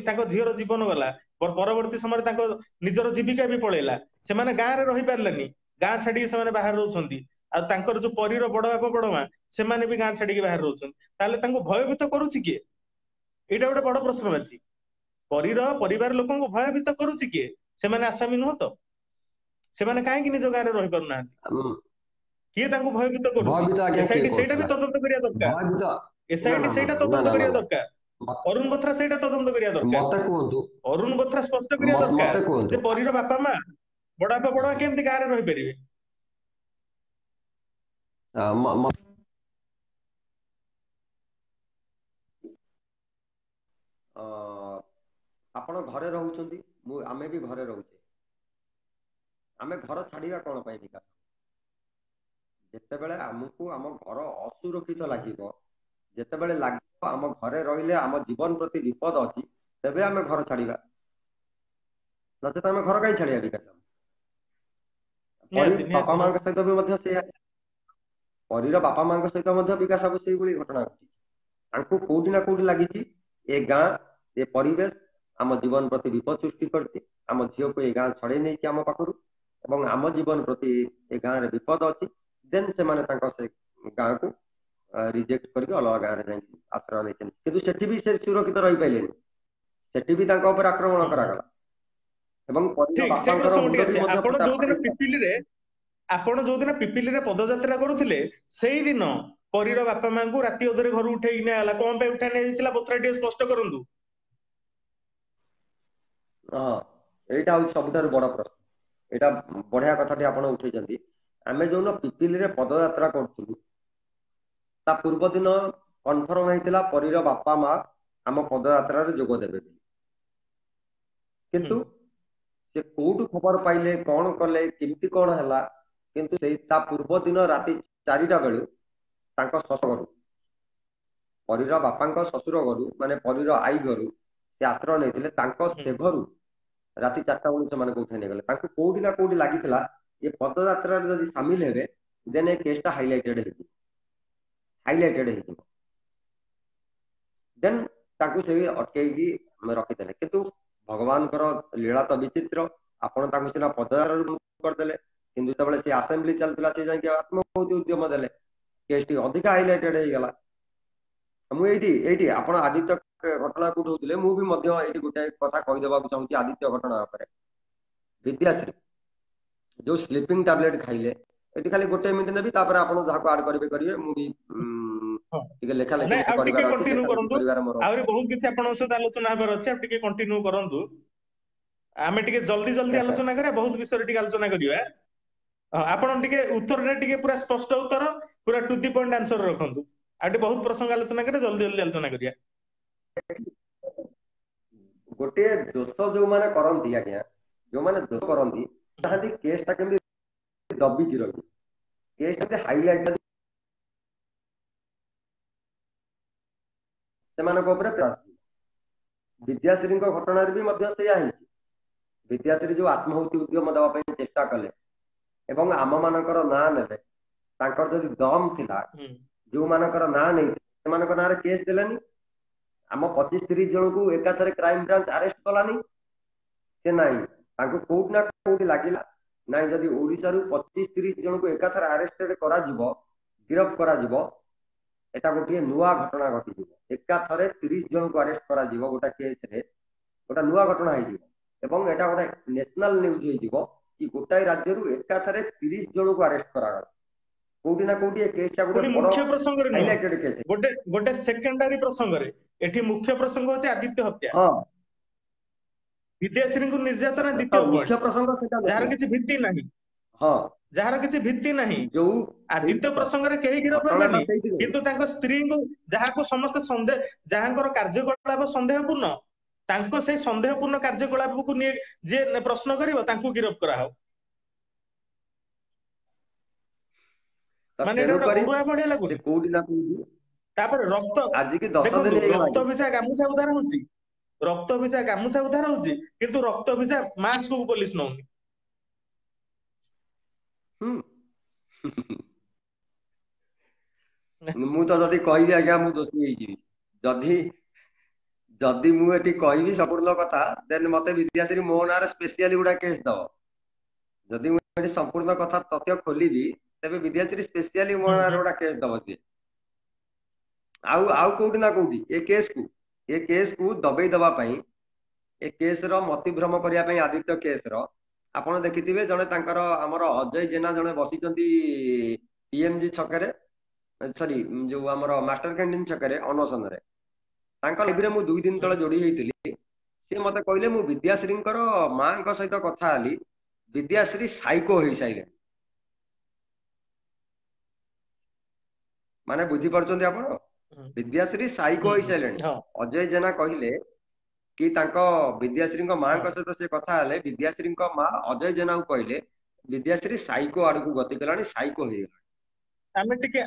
ତାଙ୍କ ଝିଅର ଜୀବନ ଗଲା, ପରବର୍ତ୍ତୀ ସମୟରେ ତାଙ୍କ ନିଜର ଜୀବିକା ବି ପଳେଇଲା, ସେମାନେ ଗାଁରେ ରହିପାରିଲେନି, ଗାଁ ଛାଡିକି ସେମାନେ ବାହାରେ ରହୁଛନ୍ତି। ଆଉ ତାଙ୍କର ଯୋଉ ପରୀର ବଡ ବାପା ବଡ ମା ସେମାନେ ବି ଗାଁ ଛାଡିକି ବାହାରେ ରହୁଛନ୍ତି। ତାହେଲେ ତାଙ୍କୁ ଭୟଭୀତ କରୁଛି କିଏ? ଏଇଟା ଗୋଟେ ବଡ ପ୍ରଶ୍ନବାଚୀ। ପରୀର ପରିବାର ଲୋକଙ୍କୁ ଭୟଭୀତ କରୁଛି କିଏ? ସେମାନେ ଆସାମୀ ନୁହଁ ତ? ସେମାନେ କାହିଁକି ନିଜ ଗାଁରେ ରହିପାରୁନାହାନ୍ତି? କିଏ ତାଙ୍କୁ ଭୟଭୀତ କରୁଛି? ଭୟଭୀତ ଆଜ୍ଞା କିଏ ଏସଆଇଟି ସେଇଟା ବି କରୁଥିଲା? ତଦନ୍ତ କରିବା ଦରକାର। ଭୟଭୀତ ଏସଆଇଟି ସେଇଟା ତଦନ୍ତ କରିବା ନା। ଦରକାର। ଅରୁଣ ବୋଥ୍ରା ସେଇଟା ତଦନ୍ତ କରିବା ଦରକାର। ମତେ କୁହନ୍ତୁ, ଅରୁଣ ବୋଥ୍ରା ସ୍ପଷ୍ଟ କରିବା ଦରକାର ମତେ କୁହନ୍ତୁ ଯେ ପରୀର ବାପା ମା ବଡ ବାପା ବଡ ମା କେମିତି ଗାଁରେ ରହିପାରିବେ? ଆପଣ ଘରେ ରହୁଛନ୍ତି, ଆମେ ବି ଘରେ ରହୁଛେ। ଆମେ ଘର ଛାଡିବା କଣ ପାଇଁ ବିକାଶ? ଯେତେବେଳେ ଆମକୁ ଆମ ଘର ଅସୁରକ୍ଷିତ ଲାଗିବ, ଯେତେବେଳେ ଲାଗିବ ଆମ ଘରେ ରହିଲେ ଆମ ଜୀବନ ପ୍ରତି ବିପଦ ଅଛି, ତେବେ ଆମେ ଘର ଛାଡିବା। ନଚେତ ଆମେ ଘର କାହିଁ ଛାଡିବା ବିକାଶ? ନିହାତି ବାପା ନିହାତି ମାଙ୍କ ସହିତ ବି ମଧ୍ୟ ସେଇଆ। ପରୀର ବାପା ମାଙ୍କ ସହିତ ମଧ୍ୟ ବିକାଶ ବାବୁ ସେଇଭଳି ଘଟଣା ଘଟିଛି। ତାଙ୍କୁ କୋଉଠି ନା କୋଉଠି ଲାଗିଛି ଏ ଗାଁ, ଏ ପରିବେଶ ଆମ ଜୀବନ ପ୍ରତି ବିପଦ ସୃଷ୍ଟି କରିଛି, ଆମ ଝିଅକୁ ଏ ଗାଁ ଛଡେଇ ନେଇଛି ଆମ ପାଖରୁ, ଏବଂ ଆମ ଜୀବନ ପ୍ରତି ଏ ଗାଁରେ ବିପଦ ଅଛି। ଦେନ୍ ସେମାନେ ତାଙ୍କ ସେ ଗାଁକୁ ରିଜେକ୍ଟ କରିକି ଅଲଗା ଗାଁରେ ଯାଇକି ଆଶ୍ରୟ ନେଇଛନ୍ତି। କିନ୍ତୁ ସେଠି ବି ସେ ସୁରକ୍ଷିତ ରହିପାରିଲେନି, ସେଠି ବି ତାଙ୍କ ଉପରେ ଆକ୍ରମଣ ହୁଁ। କରାଗଲା ଏବଂ ପରୀର ଠିକ ସେଇ ବାପାଙ୍କର ପ୍ରସଙ୍ଗ ମୁଣ୍ଡ ଟିକେ ବି ଆସେ। ମଧ୍ୟ ଆପଣ ଫଟା ଯୋଉଦିନ ଫଟେଇ ପିପିଲିରେ ପଦଯାତ୍ରା କରୁଥିଲେ, ସେଇଦିନ ପରୀର ବାପା ମାଙ୍କୁ ରାତି ଅଧରେ ଘରୁ ଉଠେଇକି ନିଆଗଲା। କଣ ପାଇଁ ଉଠେଇ ନିଆଯାଇଥିଲା ବୋଥ୍ରା ଟିକେ ସ୍ପଷ୍ଟ କରନ୍ତୁ। ହଁ, ଏଇଟା ହଉଛି ସବୁଠାରୁ ବଡ ପ୍ରଶ୍ନ। ଏଇଟା ବଢିଆ କଥାଟି ଆପଣ ଉଠେଇଛନ୍ତି। ଆମେ ଯୋଉଦିନ ପିପିଲିରେ ପଦଯାତ୍ରା କରୁଥିଲୁ, ତା ପୂର୍ବ ଦିନ କନଫର୍ମ ହେଇଥିଲା ପରୀର ବାପା ମା ଆମ ପଦଯାତ୍ରାରେ ଯୋଗ ଦେବେ। ହୁଁ କିନ୍ତୁ ସେ କୋଉଠୁ ଖବର ପାଇଲେ, କଣ କଲେ, କେମିତି କଣ ହେଲା, କିନ୍ତୁ ସେଇ ତା ପୂର୍ବ ଦିନ ରାତି 4ଟା ବେଳୁ ତାଙ୍କ ଶ୍ୱଶୁର ଘରୁ, ପରୀର ବାପାଙ୍କ ଶ୍ୱଶୁର ଘରୁ, ମାନେ ପରୀର ଆଈ ଘରୁ ସେ ଆଶ୍ରୟ ନେଇଥିଲେ, ତାଙ୍କ ହୁଁ ସେ ଘରୁ ରାତି 4ଟା ବେଳକୁ ସେମାନଙ୍କୁ ଉଠେଇ ନେଇଗଲେ। ତାଙ୍କୁ କୋଉଠି ନା କୋଉଠି ଲାଗିଥିଲା ଏ ପଦଯାତ୍ରାରେ ଯଦି ସାମିଲ ହେବେ, ଦେନ୍ ଏ କେସଟା ହାଇଲାଇଟେଡ୍ ହେଇଯିବ। ଦେନ୍ ତାଙ୍କୁ ସେଇ ଅଟକେଇକି ରଖିଦେଲେ। କିନ୍ତୁ ଭଗବାନଙ୍କର ଲୀଳା ତ ବିଚିତ୍ର। ଆପଣ ତାଙ୍କୁ ସିନା ପଦଯାତ୍ରାରୁ ମୁକ୍ତ କରିଦେଲେ, କିନ୍ତୁ ଯେତେବେଳେ ସେ ଆସେମ୍ବଲି ଚାଲିଥିଲା ସେ ଯାଇକି ଆତ୍ମହତ୍ୟା ଉଦ୍ୟମ ଦେଲେ, କେସଟି ଅଧିକା ହାଇଲାଇଟେଡ୍ ହେଇଗଲା। ମୁଁ ଏଇଠି ଆପଣ ଆଦିତ୍ୟ ଘଟଣା କୋଉଠି ହଉଥିଲେ, ମୁଁ ବି ମଧ୍ୟ ଏଇଠି ଗୋଟେ କଥା କହିଦେବାକୁ ଚାହୁଁଛି ଆଦିତ୍ୟ ଘଟଣା ଉପରେ। ବିଦ୍ୟାଶ୍ରୀ ଯୋଉ ସ୍ଲିପିଂ ଟାବଲେଟ ଖାଇଲେ, ଏଠି ଖାଲି ଗୋଟେ ମିନିଟ୍ ନେବି, ତାପରେ ଆପଣ ଯାହାକୁ ଆଡ୍ କରିବେ। ମୁଁ ବି ହଁ ଟିକେ ଲେଖା ଲେଖି ନାଇଁ, ଆଉ ଟିକେ କରିବାର ଅଛି, କଣ୍ଟିନ୍ୟୁ ଲେଖା ଲେଖି କରନ୍ତୁ। କରିବାର ମୋର ଅଛି। ଆହୁରି ବହୁତ କିଛି ଆପଣଙ୍କ ସହିତ ଆଲୋଚନା ହେବାର ଅଛି, ଆଉ ଟିକେ କଣ୍ଟିନ୍ୟୁ କରନ୍ତୁ। ଆମେ ଟିକେ ଜଲ୍ଦି ଜଲ୍ଦି ଆଲୋଚନା କରିବା, ବହୁତ ବିଷୟରେ ଟିକେ ଆଲୋଚନା କରିବା। ଆପଣ ଟିକେ ଉତ୍ତରରେ ଟିକେ ପୁରା ସ୍ପଷ୍ଟ ଉତ୍ତର, ପୁରା ଟୁ ଦି ପଏଣ୍ଟ ଆନ୍ସର ରଖନ୍ତୁ। ଆଉ ଟିକେ ବହୁତ ପ୍ରସଙ୍ଗ ଆଲୋଚନା କରିବା, ଜଲ୍ଦି ଜଲ୍ଦି ଆଲୋଚନା କରିବା। ଗୋଟିଏ ଦୋଷ ଯୋଉମାନେ କରନ୍ତି ଆଜ୍ଞା, ଯୋଉମାନେ ଦୋଷ କରନ୍ତି, ଚାହାନ୍ତି କେସଟା କେମିତି ଦବିକି ରହିବ, କେସଟା କେମିତି ହାଇଲାଇଟ ସେମାନଙ୍କ ଉପରେ ପ୍ରୟାସ। ବିଦ୍ୟାଶ୍ରୀଙ୍କ ଘଟଣାରେ ବି ମଧ୍ୟ ସେଇଆ ହେଇଛି। ବିଦ୍ୟାଶ୍ରୀ ଯୋଉ ଆତ୍ମାହୁତି ଉଦ୍ୟମ ଦେବା ପାଇଁ ଚେଷ୍ଟା କଲେ ଏବଂ ଆମ ମାନଙ୍କର ନାଁ ନେଲେ, ତାଙ୍କର ଯଦି ଦମ ଥିଲା, ହୁଁ ଯୋଉମାନଙ୍କର ନାଁ ନେଇଥିଲେ ସେମାନଙ୍କ ନାଁରେ କେସ୍ ଦେଲେନି। ଆମ 25-30 ଜଣଙ୍କୁ ଏକାଥରେ କ୍ରାଇମ ବ୍ରାଞ୍ଚ ଆରେଷ୍ଟ କଲାନି। ସେ ନାହିଁ, ତାଙ୍କୁ କୋଉଠି ନା କୋଉଠି ଲାଗିଲା, ନାଇଁ ଯଦି ଓଡିଶାରୁ 25-30 ଜଣଙ୍କୁ ଏକାଥରେ ଆରେଷ୍ଟେଡ କରାଯିବ, ଗିରଫ କରାଯିବ, ଏଟା ଗୋଟିଏ ନୂଆ ଘଟଣା ଘଟିଯିବ। ଏକାଥରେ 30 ଜଣଙ୍କୁ ଆରେଷ୍ଟ କରାଯିବ ଗୋଟେ କେସରେ, ଗୋଟେ ନୂଆ ଘଟଣା ହେଇଯିବ ଏବଂ ଏଟା ଗୋଟେ ନ୍ୟାସନାଲ ନ୍ୟୁଜ ହେଇଯିବ କି ଗୋଟାଏ ରାଜ୍ୟରୁ ଏକାଥରେ 30 ଜଣଙ୍କୁ ଆରେଷ୍ଟ କରାଗଲା। କୋଉଠି ନା କୋଉଠି ଏ କେସଟା ଗୋଟେ ପୁଣି ବଡ ମୁଖ୍ୟ ପ୍ରସଙ୍ଗରେ ନୁହଁ, ହାଇଲାଇଟେଡ କେସ୍। ଗୋଟେ ସେକେଣ୍ଡାରୀ ପ୍ରସଙ୍ଗରେ। ଏଠି ମୁଖ୍ୟ ପ୍ରସଙ୍ଗ ହଉଛି ଆଦିତ୍ୟ ହତ୍ୟା, ହଁ, ବିଦ୍ୟାଶ୍ରୀଙ୍କୁ ନିର୍ଯାତନା ତ ଦ୍ୱିତୀୟ ପଏଣ୍ଟ, ମୁଖ୍ୟ ପ୍ରସଙ୍ଗ ସେଟା ଯାହାର ନଥିଲା। କିଛି ଭିତ୍ତି ନାହିଁ। ହଁ, ଯାହାର କିଛି ଭିତ୍ତି ନାହିଁ। ଯୋଉ ଆଦିତ୍ୟ ପ୍ରସଙ୍ଗରେ କେହି ଗିରଫ ଘଟଣାଟା ହେବେନି, ସେଇଠି ରହିଲା। କିନ୍ତୁ ତାଙ୍କ ସ୍ତ୍ରୀଙ୍କୁ, ଯାହାକୁ ସମସ୍ତେ ସନ୍ଦେହ, ଯାହାଙ୍କର କାର୍ଯ୍ୟକଳାପ ସନ୍ଦେହପୂର୍ଣ୍ଣ, ତାଙ୍କ ସେଇ ସନ୍ଦେହପୂର୍ଣ୍ଣ କାର୍ଯ୍ୟକଳାପକୁ ନିଏ ଯିଏ ପ୍ରଶ୍ନ କରିବ ତାଙ୍କୁ ଗିରଫ କରାହବ। ମାନେ ଏଇଟା ଗୋଟେ ଅଡୁଆ ଭଳିଆ ଲାଗୁଛି। କୋଉଠି ନା କୋଉଠି ତାପରେ ରକ୍ତ, ଆଜିକି 10 ଦେଖନ୍ତୁ ଦିନ ହେଇଗଲାଣି। ରକ୍ତ ଭିଜା ଗାମୁଛା ଉଦ୍ଧାର ହଉଛି, ରକ୍ତ ଭିଜା ଗାମୁଛା ଉଦ୍ଧାର ହଉଛି, କିନ୍ତୁ ରକ୍ତ ଭିଜା ମାସ୍କ କୁ ପୋଲିସ ନଉନି। ମୁଁ ତ ଯଦି କହିବି ଆଜ୍ଞା ମୁଁ ଦୋଷୀ ହେଇଯିବି। ଯଦି ମୁଁ ଏଠି କହିବି ସମ୍ପୂର୍ଣ୍ଣ କଥା, ଦେନ୍ ମତେ ବିଦ୍ୟାଶ୍ରୀ ମୋ ନାଁରେ ସ୍ପେଶିଆଲି ଗୁଡା କେସ୍ ଦବ। ଯଦି ମୁଁ ଏଠି ସମ୍ପୂର୍ଣ୍ଣ କଥା ତଥ୍ୟ ଖୋଲିବି, ତେବେ ବିଦ୍ୟାଶ୍ରୀ ସ୍ପେଶିଆଲି ମୋ ନାଁରେ ଗୁଡା କେସ୍ ଦବ ସିଏ। ଆଉ କୋଉଠି ନା କୋଉଠି ଏ କେସ୍ କୁ ଦବେଇ ଦବା ପାଇଁ, ଏ କେସ୍ ର ମତିଭ୍ରମ କରିବା ପାଇଁ ଆଦିତ୍ୟ କେସ୍ ର ଆପଣ ଦେଖିଥିବେ ଜଣେ ତାଙ୍କର ଆମର ଅଜୟ ଜେନା ଜଣେ ବସିଛନ୍ତି ପିଏମଜି ଛକରେ, ସରି ଯୋଉ ଆମର ମାଷ୍ଟର କ୍ୟାଣ୍ଟିନ ଛକରେ ଅନଶନରେ। ତାଙ୍କ ଲାଇଭରେ ମୁଁ 2 ଦିନ ତଳେ ଯୋଡି ହେଇଥିଲି। ସିଏ ମତେ କହିଲେ ମୁଁ ବିଦ୍ୟାଶ୍ରୀଙ୍କର ମାଙ୍କ ସହିତ କଥା ହେଲି, ବିଦ୍ୟାଶ୍ରୀ ସାଇକୋ ହେଇସାଇଲେଣି। ମାନେ ବୁଝିପାରୁଛନ୍ତି ଆପଣ, ବିଦ୍ୟାଶ୍ରୀ ସାଇକୋ ହେଇସାରିଲେଣି। ହଁ ଅଜୟ ଜେନା କହିଲେ କି ତାଙ୍କ ବିଦ୍ୟାଶ୍ରୀଙ୍କ ହଁ ମାଙ୍କ ସହିତ ସେ କଥା ହେଲେ, ବିଦ୍ୟାଶ୍ରୀଙ୍କ ମା ଅଜୟ ଜେନାଙ୍କୁ କହିଲେ ବିଦ୍ୟାଶ୍ରୀ ସାଇକୋ ଆଡକୁ ଗତି କଲାଣି, ସାଇକୋ ହେଇଗଲାଣି।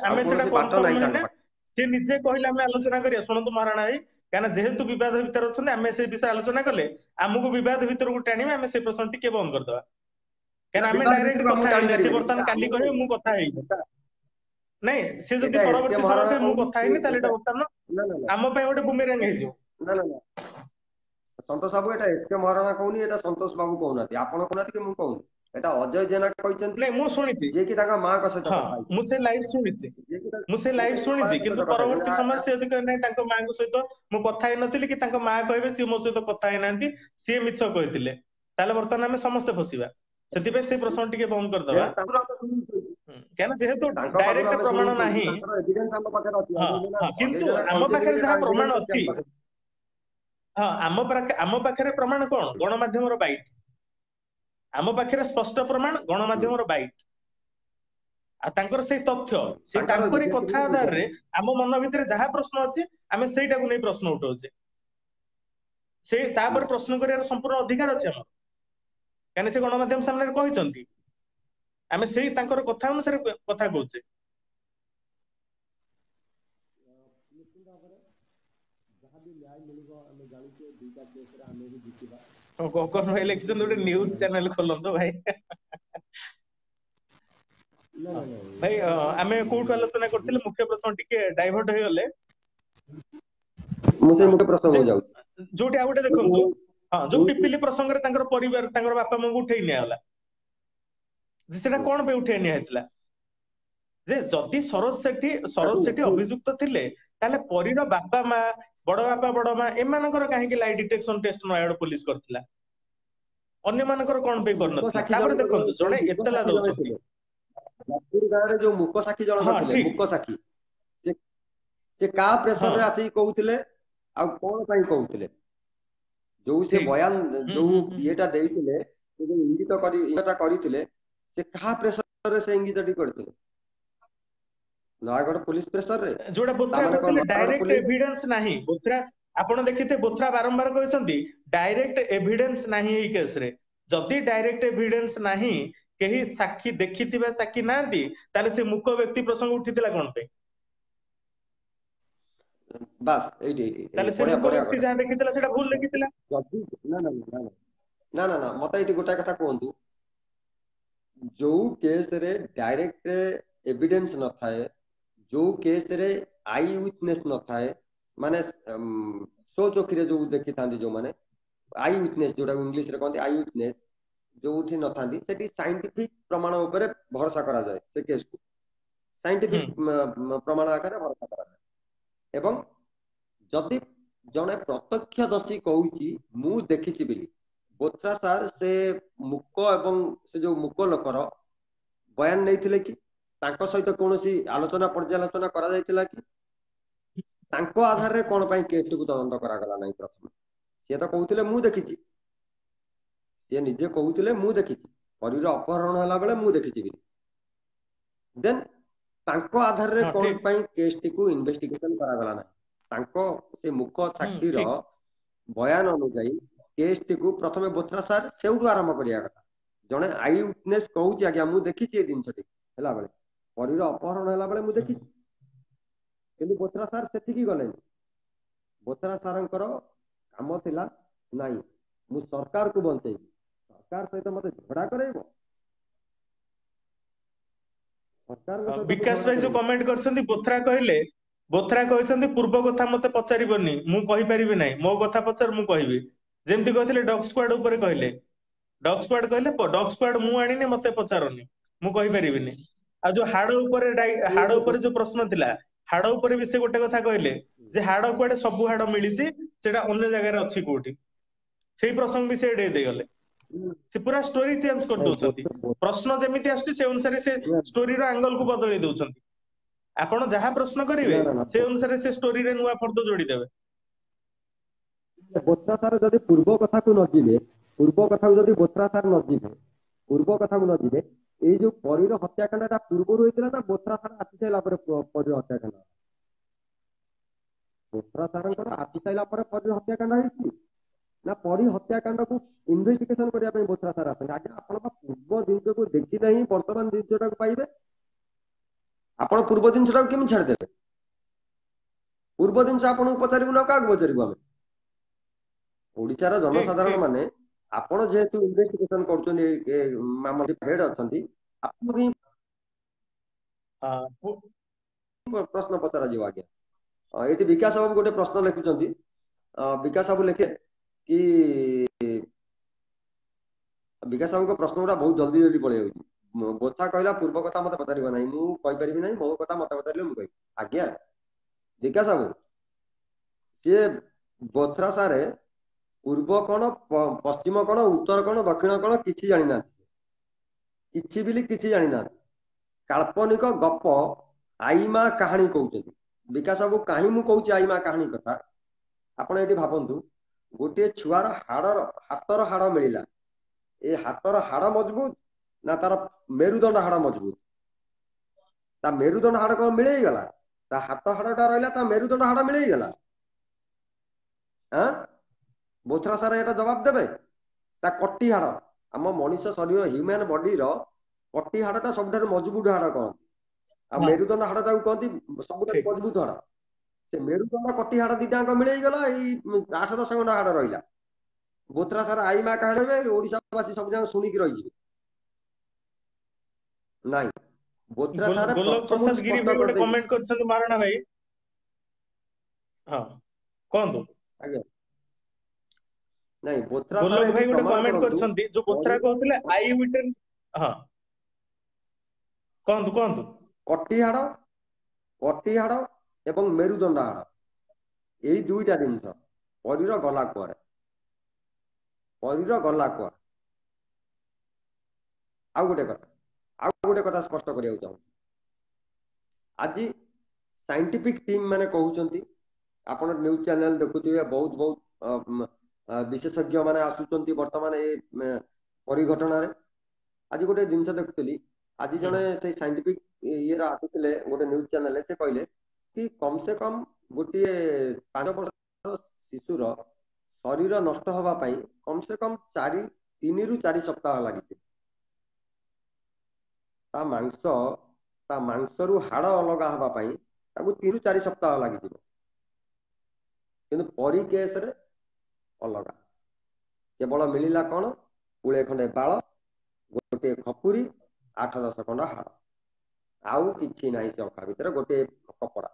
ଆଉ ଆମେ ସେଟା କୌଣସି ବାଟ କନଫର୍ମ ନାହିଁ ତାଙ୍କ ହେଇନା, ପାଖରେ। ସେ ନିଜେ କହିଲେ ଆମେ ଆଲୋଚନା କରିବା। ଶୁଣନ୍ତୁ ମହାରଣା ଭାଇ, କାହିଁକିନା ଯେହେତୁ ବିବାଦ ଭିତରେ ଅଛନ୍ତି, ଆମେ ସେଇ ବିଷୟରେ ଆଲୋଚନା କଲେ ଆମକୁ ବିବାଦ ଭିତରକୁ ଟାଣିବେ, ଆମେ ସେ ପ୍ରଶ୍ନ ଟିକେ ବନ୍ଦ କରିଦବା। ନା, କାହିଁକିନା ଆମେ ବିବାଦ ଡାଇରେକ୍ଟ ଭିତରକୁ କଥା ଆମକୁ ଟାଣି ହେଇନେ, ସେ ପାରିବେନି। ବର୍ତ୍ତମାନ କାଲି କହିବେ ମୁଁ କଥା ହେଇନି। ଏଟା ନାଇଁ, ସେ ଯଦି ଏଟା ଏସ୍ କେ ପରବର୍ତ୍ତୀ ସମୟ ମହାରଣା କହିବେ ମୁଁ କହୁନି କଥା କି ହେଇନି, ତାହେଲେ ଏଟା ଏଟା ବର୍ତ୍ତମାନ ନା ନା ନା ଆମ ପାଇଁ ଗୋଟେ ବୁମେରାଙ୍ଗ ହେଇଯିବ। ନା ନା ନା ସନ୍ତୋଷ ବାବୁ, ଏଟା ଏସ୍ କେ ମହାରଣା କହୁନି, ଏଟା ସନ୍ତୋଷ ବାବୁ କହୁନାହାନ୍ତି, ଆପଣ କହୁନାହାନ୍ତି କି ମୁଁ କହୁନି। ଏଟା ଅଜୟ ଜେନା କହିଛନ୍ତି, ନାଇଁ ମୁଁ ଶୁଣିଛି, ଯିଏକି ତାଙ୍କ ମାଙ୍କ ସହିତ ହଁ କଥା ମୁଁ ସେ ହେଇଛନ୍ତି। ଲାଇଭ୍ ଶୁଣିଛି, ମୁଁ ସେ ଯିଏକି ଲାଇଭ୍ ତାଙ୍କ ଶୁଣିଛି, ମାଙ୍କ କିନ୍ତୁ ସହିତ କଥା ପରବର୍ତ୍ତୀ ସମୟରେ ହେଇଛନ୍ତି। ସେ ଯଦି କହିବେ ନାହିଁ ତାଙ୍କ ମାଙ୍କ ସହିତ ମୁଁ କଥା ହେଇନଥିଲି, କି ତାଙ୍କ ମା କହିବେ ସିଏ ମୋ ସହିତ କଥା ହେଇନାହାନ୍ତି, ସିଏ ମିଛ କହିଥିଲେ, ତାହେଲେ ବର୍ତ୍ତମାନ ଆମେ ସମସ୍ତେ ଫସିବା। ସେଥିପାଇଁ ସେ ପ୍ରଶ୍ନ ଟିକେ ବନ୍ଦ କରିଦବା। କାହିଁକିନା ଯେହେତୁ ତାଙ୍କ ପାଖରୁ ଡାଇରେକ୍ଟ ଆମେ ପ୍ରମାଣ ଶୁଣୁଛୁ, ନାହିଁ। ତାଙ୍କର ଏଭିଡେନ୍ସ ଆମ ପାଖରେ ଅଛି। ହଁ ହଁ, ଅଜୟ କିନ୍ତୁ ଜେନା ଆମ କହିଛନ୍ତି ପାଖରେ ବୋଲି ଯାହା ଏଟା ପ୍ରମାଣ ଏଭିଡେନ୍ସ ଅଛି, ଆମ ପାଖରେ। ହଁ ଆମ ପାଖରେ ପ୍ରମାଣ କଣ? ଗଣମାଧ୍ୟମର ବାଇଟ୍। ଆମ ପାଖରେ ସ୍ପଷ୍ଟ ପ୍ରମାଣ ଗଣମାଧ୍ୟମର ବାଇଟ୍। ଆଉ ତାଙ୍କର ସେଇ ତଥ୍ୟ, ସେ ତାଙ୍କର ତାଙ୍କରି କଥା ବିଦ୍ୟାଶ୍ରୀଙ୍କ ଆଧାରରେ ବିଜ୍ଞାପନ। ଆମ ମନ ଭିତରେ ଯାହା ପ୍ରଶ୍ନ ଅଛି, ଆମେ ସେଇଟାକୁ ନେଇ ପ୍ରଶ୍ନ ଉଠଉଛେ। ସେ ତାପରେ ପ୍ରଶ୍ନ କରିବାର ସମ୍ପୂର୍ଣ୍ଣ ଅଧିକାର ଅଛି ଆମର, କାହିଁକିନା ସେ ଗଣମାଧ୍ୟମ ସାମ୍ନାରେ କହିଛନ୍ତି। ଆମେ ସେଇ ତାଙ୍କର କଥା ଅନୁସାରେ କଥା କହୁଛେ। ନିଶ୍ଚିତ ଭାବରେ ଯାହାବି ନ୍ୟାୟ ମିଳିବ, ଆମେ ଜାଣିଛେ ଦିଟା କେସରେ ଆମେ ବି ଜିତିବା। ଗଗନ ଭାଇ ଲେଖିଛନ୍ତି ଗୋଟେ ନ୍ୟୁଜ ଚ୍ୟାନେଲ ଖୋଲନ୍ତୁ ଭାଇ। ହଁ ଭାଇ, ଆମେ କୋଉଠୁ ଆଲୋଚନା କରିଥିଲେ? ମୁଖ୍ୟ ପ୍ରସଙ୍ଗ ଟିକେ ଡାଇଭର୍ଟ ହେଇଗଲେ। ମୁଁ ହଁ, ସେଇ ମୁଖ୍ୟ ଯେ ପ୍ରସଙ୍ଗକୁ ଯାଉଛି। ଯୋଉଠି ଆଉ ଗୋଟେ ଦେଖନ୍ତୁ, ହଁ ଯୋଉ ପିପିଲି ପ୍ରସଙ୍ଗରେ ତାଙ୍କର ପରିବାର, ତାଙ୍କର ବାପା ମାଙ୍କୁ ଉଠେଇ ନିଆଗଲା, ଯେ ସେଟା କଣ ପାଇଁ ଉଠେଇ ନିଆଯାଇଥିଲା? ଯେ ଯଦି ସରୋଜ ସେଠୀ ଅଭିଯୁକ୍ତ ଥିଲେ, ତାହେଲେ ପରୀର ବାପା ମା, ବଡ ବାପା ବଡ ମା, ଏମାନଙ୍କର କାହିଁକି ଲାଇ ଡିଟେକ୍ସନ ଟେଷ୍ଟ ନୟାଗଡ଼ ପୋଲିସ କରିଥିଲା? ଅନ୍ୟମାନଙ୍କର କଣ ପାଇଁ ମୁକ କରିନଥିଲା? ସାକ୍ଷୀ ତାପରେ ଜଣକ ଦେଖନ୍ତୁ, ଯୋଉ ଜଣେ ମୁକ ଏତଲା ସାକ୍ଷୀ ଜଣେ ଦଉଛନ୍ତି। ଥିଲେ, ଯାଜପୁର ଗାଁରେ ଯୋଉ ମୁକ ସାକ୍ଷୀ ଜଣକ ହଁ ଥିଲେ, ଠିକ, ମୁକ ସାକ୍ଷୀ, ସେ କାହା ହଁ ପ୍ରେସରରେ ଆସିକି କହୁଥିଲେ, ଆଉ କଣ ପାଇଁ କହୁଥିଲେ? ଯୋଉ ସେ ଠିକ, ବୟାନ, ଯୋଉ ଇଏଟା ଦେଇଥିଲେ, ସେ ଯୋଉ ଇଏଟା କରିଥିଲେ, ସେ କାହା ପ୍ରେସରରେ ସେ ଇଙ୍ଗିତଟି କରିଥିଲେ? ନୟାଗଡ଼ ପୋଲିସ ପ୍ରେସରରେ? ଯୋଉଟା ବୋଥ୍ରା ତାମାନେ କଣ କହିଥିଲେ ନୟାଗଡ଼ ଡାଇରେକ୍ଟ ପୋଲିସ ଏଭିଡେନ୍ସ ନାହିଁ। ବୋଥ୍ରା, ଆପଣ ଦେଖିଥିବେ ବୋଥ୍ରା ବାରମ୍ବାର କହିଛନ୍ତି ଡାଇରେକ୍ଟ ଏଭିଡେନ୍ସ ନାହିଁ ଏଇ କେସରେ। ଯଦି ଡାଇରେକ୍ଟ ଏଭିଡେନ୍ସ ନାହିଁ, କେହି ସାକ୍ଷୀ ଦେଖିଥିବା ସାକ୍ଷୀ ନାହାନ୍ତି, ତାହେଲେ ସେ ମୂକ ବ୍ୟକ୍ତି ପ୍ରସଙ୍ଗ ଉଠିଥିଲା କଣ ପାଇଁ? ବାସ୍ ଏଇଠି ତାହେଲେ ସେ ବଢିଆ ମୂକ ବଢିଆ ବ୍ୟକ୍ତି କଥା। ଯାହା ଦେଖିଥିଲା ସେଇଟା ଭୁଲ ଦେଖିଥିଲା। ଯଦି ନା ମତେ ଏଇଠି ଗୋଟାଏ କଥା କୁହନ୍ତୁ, ଯୋଉ କେସରେ ଡାଇରେକ୍ଟ ଏଭିଡେନ୍ସ ନଥାଏ, ଯୋଉ କେସରେ ଆଇ ୱିଟନେସ୍ ନଥାଏ, ମାନେ ସୋ ଚୋଖିରେ ଯୋଉ ଦେଖିଥାନ୍ତି ଯୋଉମାନେ, ଆଇ ୱିଟନେସ୍ ଯୋଉଟାକୁ ଇଂଲିଶରେ କହନ୍ତି ଆଇ ୱିଟନେସ୍, ଯୋଉଠି ନଥାନ୍ତି ସେଠି ସାଇଣ୍ଟିଫିକ ପ୍ରମାଣ ଉପରେ ଭରସା କରାଯାଏ ସେ କେସକୁ। ହୁଁ ସାଇଣ୍ଟିଫିକ ପ୍ରମାଣ ଆକାରରେ ଭରସା କରାଯାଏ। ଏବଂ ଯଦି ଜଣେ ପ୍ରତ୍ୟକ୍ଷଦର୍ଶୀ କହୁଛି ମୁଁ ଦେଖିଛି ବୋଲି, ବୋଥ୍ରା ସାର୍ ସେ ମୂକ ଏବଂ ସେ ଯୋଉ ମୂକ ଲୋକର ବୟାନ ନେଇଥିଲେ କି? ତାଙ୍କ ସହିତ କୌଣସି ଆଲୋଚନା ପର୍ଯ୍ୟାଲୋଚନା କରାଯାଇଥିଲା କି? ତାଙ୍କ ହୁଁ ଆଧାରରେ କଣ ପାଇଁ କେସଟିକୁ ତଦନ୍ତ କରାଗଲା ନାହିଁ ପ୍ରଥମେ? ସିଏ ତ କହୁଥିଲେ ମୁଁ ଦେଖିଛି। ସିଏ ନିଜେ କହୁଥିଲେ ମୁଁ ଦେଖିଛି, ପରୀର ଅପହରଣ ହେଲା ବେଳେ ମୁଁ ଦେଖିଛି ବୋଲି। ଦେନ୍ ତାଙ୍କ ଆଧାରରେ ହଁ କଣ ଠିକ, ପାଇଁ କେସଟିକୁ ଇନଭେଷ୍ଟିଗେସନ କରାଗଲା ନାହିଁ? ତାଙ୍କ ସେ ମୂକ ହୁଁ ସାକ୍ଷୀର ଠିକ, बयान अनुଯାयी केस टी को प्रथमे बोथरा सार सेउठू आरंभ करिया कथा जने आई विटनेस कहूची आज्ञा मु देखिछि ए जिंसटी हला बेले परीर अपहरण हला बेले मु देखिछि किंतु बोथरा सार सेठिकी गलेनि बोथरा सारंकर काम थिला नाही मु सरकार को बंचेई सरकार सहित मते झगड़ा करेइबो सरकार विकास भाई जो कमेंट करछन्ती बोथरा कहछन्ती पूर्व कथा मते पचारिबोनी मु कहि परिबि नै मो कथा पचार मु कहिबि जेमति कहथिले डॉग स्क्वाड ऊपर कहले डॉग स्क्वाड मु आनिने मते पचारनी मु कहि परिबिनी आ जो हाड़ ऊपर जो प्रश्न थिला हाड़ ऊपर भी से गोटे कथा कहले जे हाड़ कुआडे सबु हाड़ मिलिछि सेटा अन्य जगह रे अछि कोठी सेही प्रसंग भी से डे दे गले से पूरा स्टोरी चेंज कर दउछन्ती प्रश्न जेमिति आछि से अनुसार से स्टोरी रो एंगल को बदलै दउछन्ती आपण जहा प्रश्न करिवे से अनुसार से स्टोरी रे नुवा फर्द जोड़ी देबे बोथरा सार जदि पूर्व कथा को न जिवे पूर्व कथा को जदि बोथरा सार न जिवे पूर्व कथा को न जिवे ए जो परीर हत्याकांडटा पूर्व होइतिला ना बोथरा सार आसी साइला पर परीर हत्याकांड बोथरा सारंकर आसी साइला पर परीर हत्याकांड होइछि ना परी हत्याकांड को इन्वेस्टिगेशन करिया पे बोथरा सार आछन आज्ञा आपण पूर्व जिंस को देखि नहीं वर्तमान जिंसटा को पाइबे आपण पूर्व जिंसटा को केम छाड़ देबे पूर्व जिंस आपण को पचारिबु ना काग पचारिबु हम ओडिशार जनसाधारण माने आपण जेहेतु इन्वेस्टिगेशन करछन्ती मामला हेड अछन्ती आपण की प्रश्न पचरा जिव आज्ञा एटी विकास बाबू गोटे प्रश्न लिखुचन्ती विकास बाबू लिखे कि विकास बाबू को प्रश्न गुड़ा बहुत जल्दी जल्दी पड़े जाउची बोथा कहला पूर्व कथा मते पचारिबा नै मु कहि परिबि नै मो कथा मते पचारिले मु कहि आज्ञा विकास बाबू से बोथरा सारे पूर्व कौन पश्चिम कौन उत्तर कौन दक्षिण कौन किसी जानी ना किसी बिली किसी जानी ना काल्पनिक गप आईमा कहानी कहते विकास बाबू कहीं मु कहूँ आईमा कहानी कथा आपण ये भावतु गोटे छुआर हाथर हाड़ मिलला ए हाथर हाड़ मजबूत ना तार मेरुदंड हाड़ मजबूत ता मेरुदंड हाड़ कौन मिले गला ता हाथ हाड़टा रहा ता मेरुदंड हाड़ मिले गला हाँ बोथरा सारा एटा जवाब देबे ता कट्टी हाड़ आम मनीष शरीर ह्यूमन बॉडी रो कट्टी हाड़टा सबठार मजबूत हाड़ कहते आ मेरुदंड हाड़ कहती सबठार मजबूत हाड़ से मेरुदंड कट्टी हाड़ दिटाक मिले गला 8-10 घंटा हाड़ रहा बोथरा सारा आईमा कहानी ओडिशावासी सब जन शुणिक रही नाई बोथरा सारा गोलोक प्रसाद गिरी भाई गोटे कमेंट करछन मारणा भाई हां कोन आज्ञा नहीं बोथरा गोलोक भाई गोटे कमेंट करछन्ती जो बोथरा कहथिले आई विटनेस हां कोन कट्टी हाड़ एवं मेरुदंड हाड़ यही दुईटा जिनस परीर गला कुआडे आउ गोटे कथा स्पष्ट करिया चाहूँ आज साइंटिफिक टीम माने कहउचंती आपण न्यूज चैनल देखुथिबे बहुत विशेषज्ञ माने आसुचंती वर्तमान ए परिघटना रे आज गोटे जिनस देखुतली आज जने से साइंटिफिक ये आसुतले गोटे न्यूज चैनल से कहले कि कम से कम गोटे 5 वर्ष शिशुर शरीर नष्ट हवा पाई कम से कम 3 ରୁ 4 सप्ताह लगी ता मांस रु हाड़ अलग हवा पाई 3 ରୁ 4 सप्ताह लगी किंतु परी केस रे अलग केवल मिलिला कौन पुळे खंडे बाल गोटे खपुरी 8-10 खंड हाड़ आउ किछि नाही से अखा भितर गोटे कपड़ा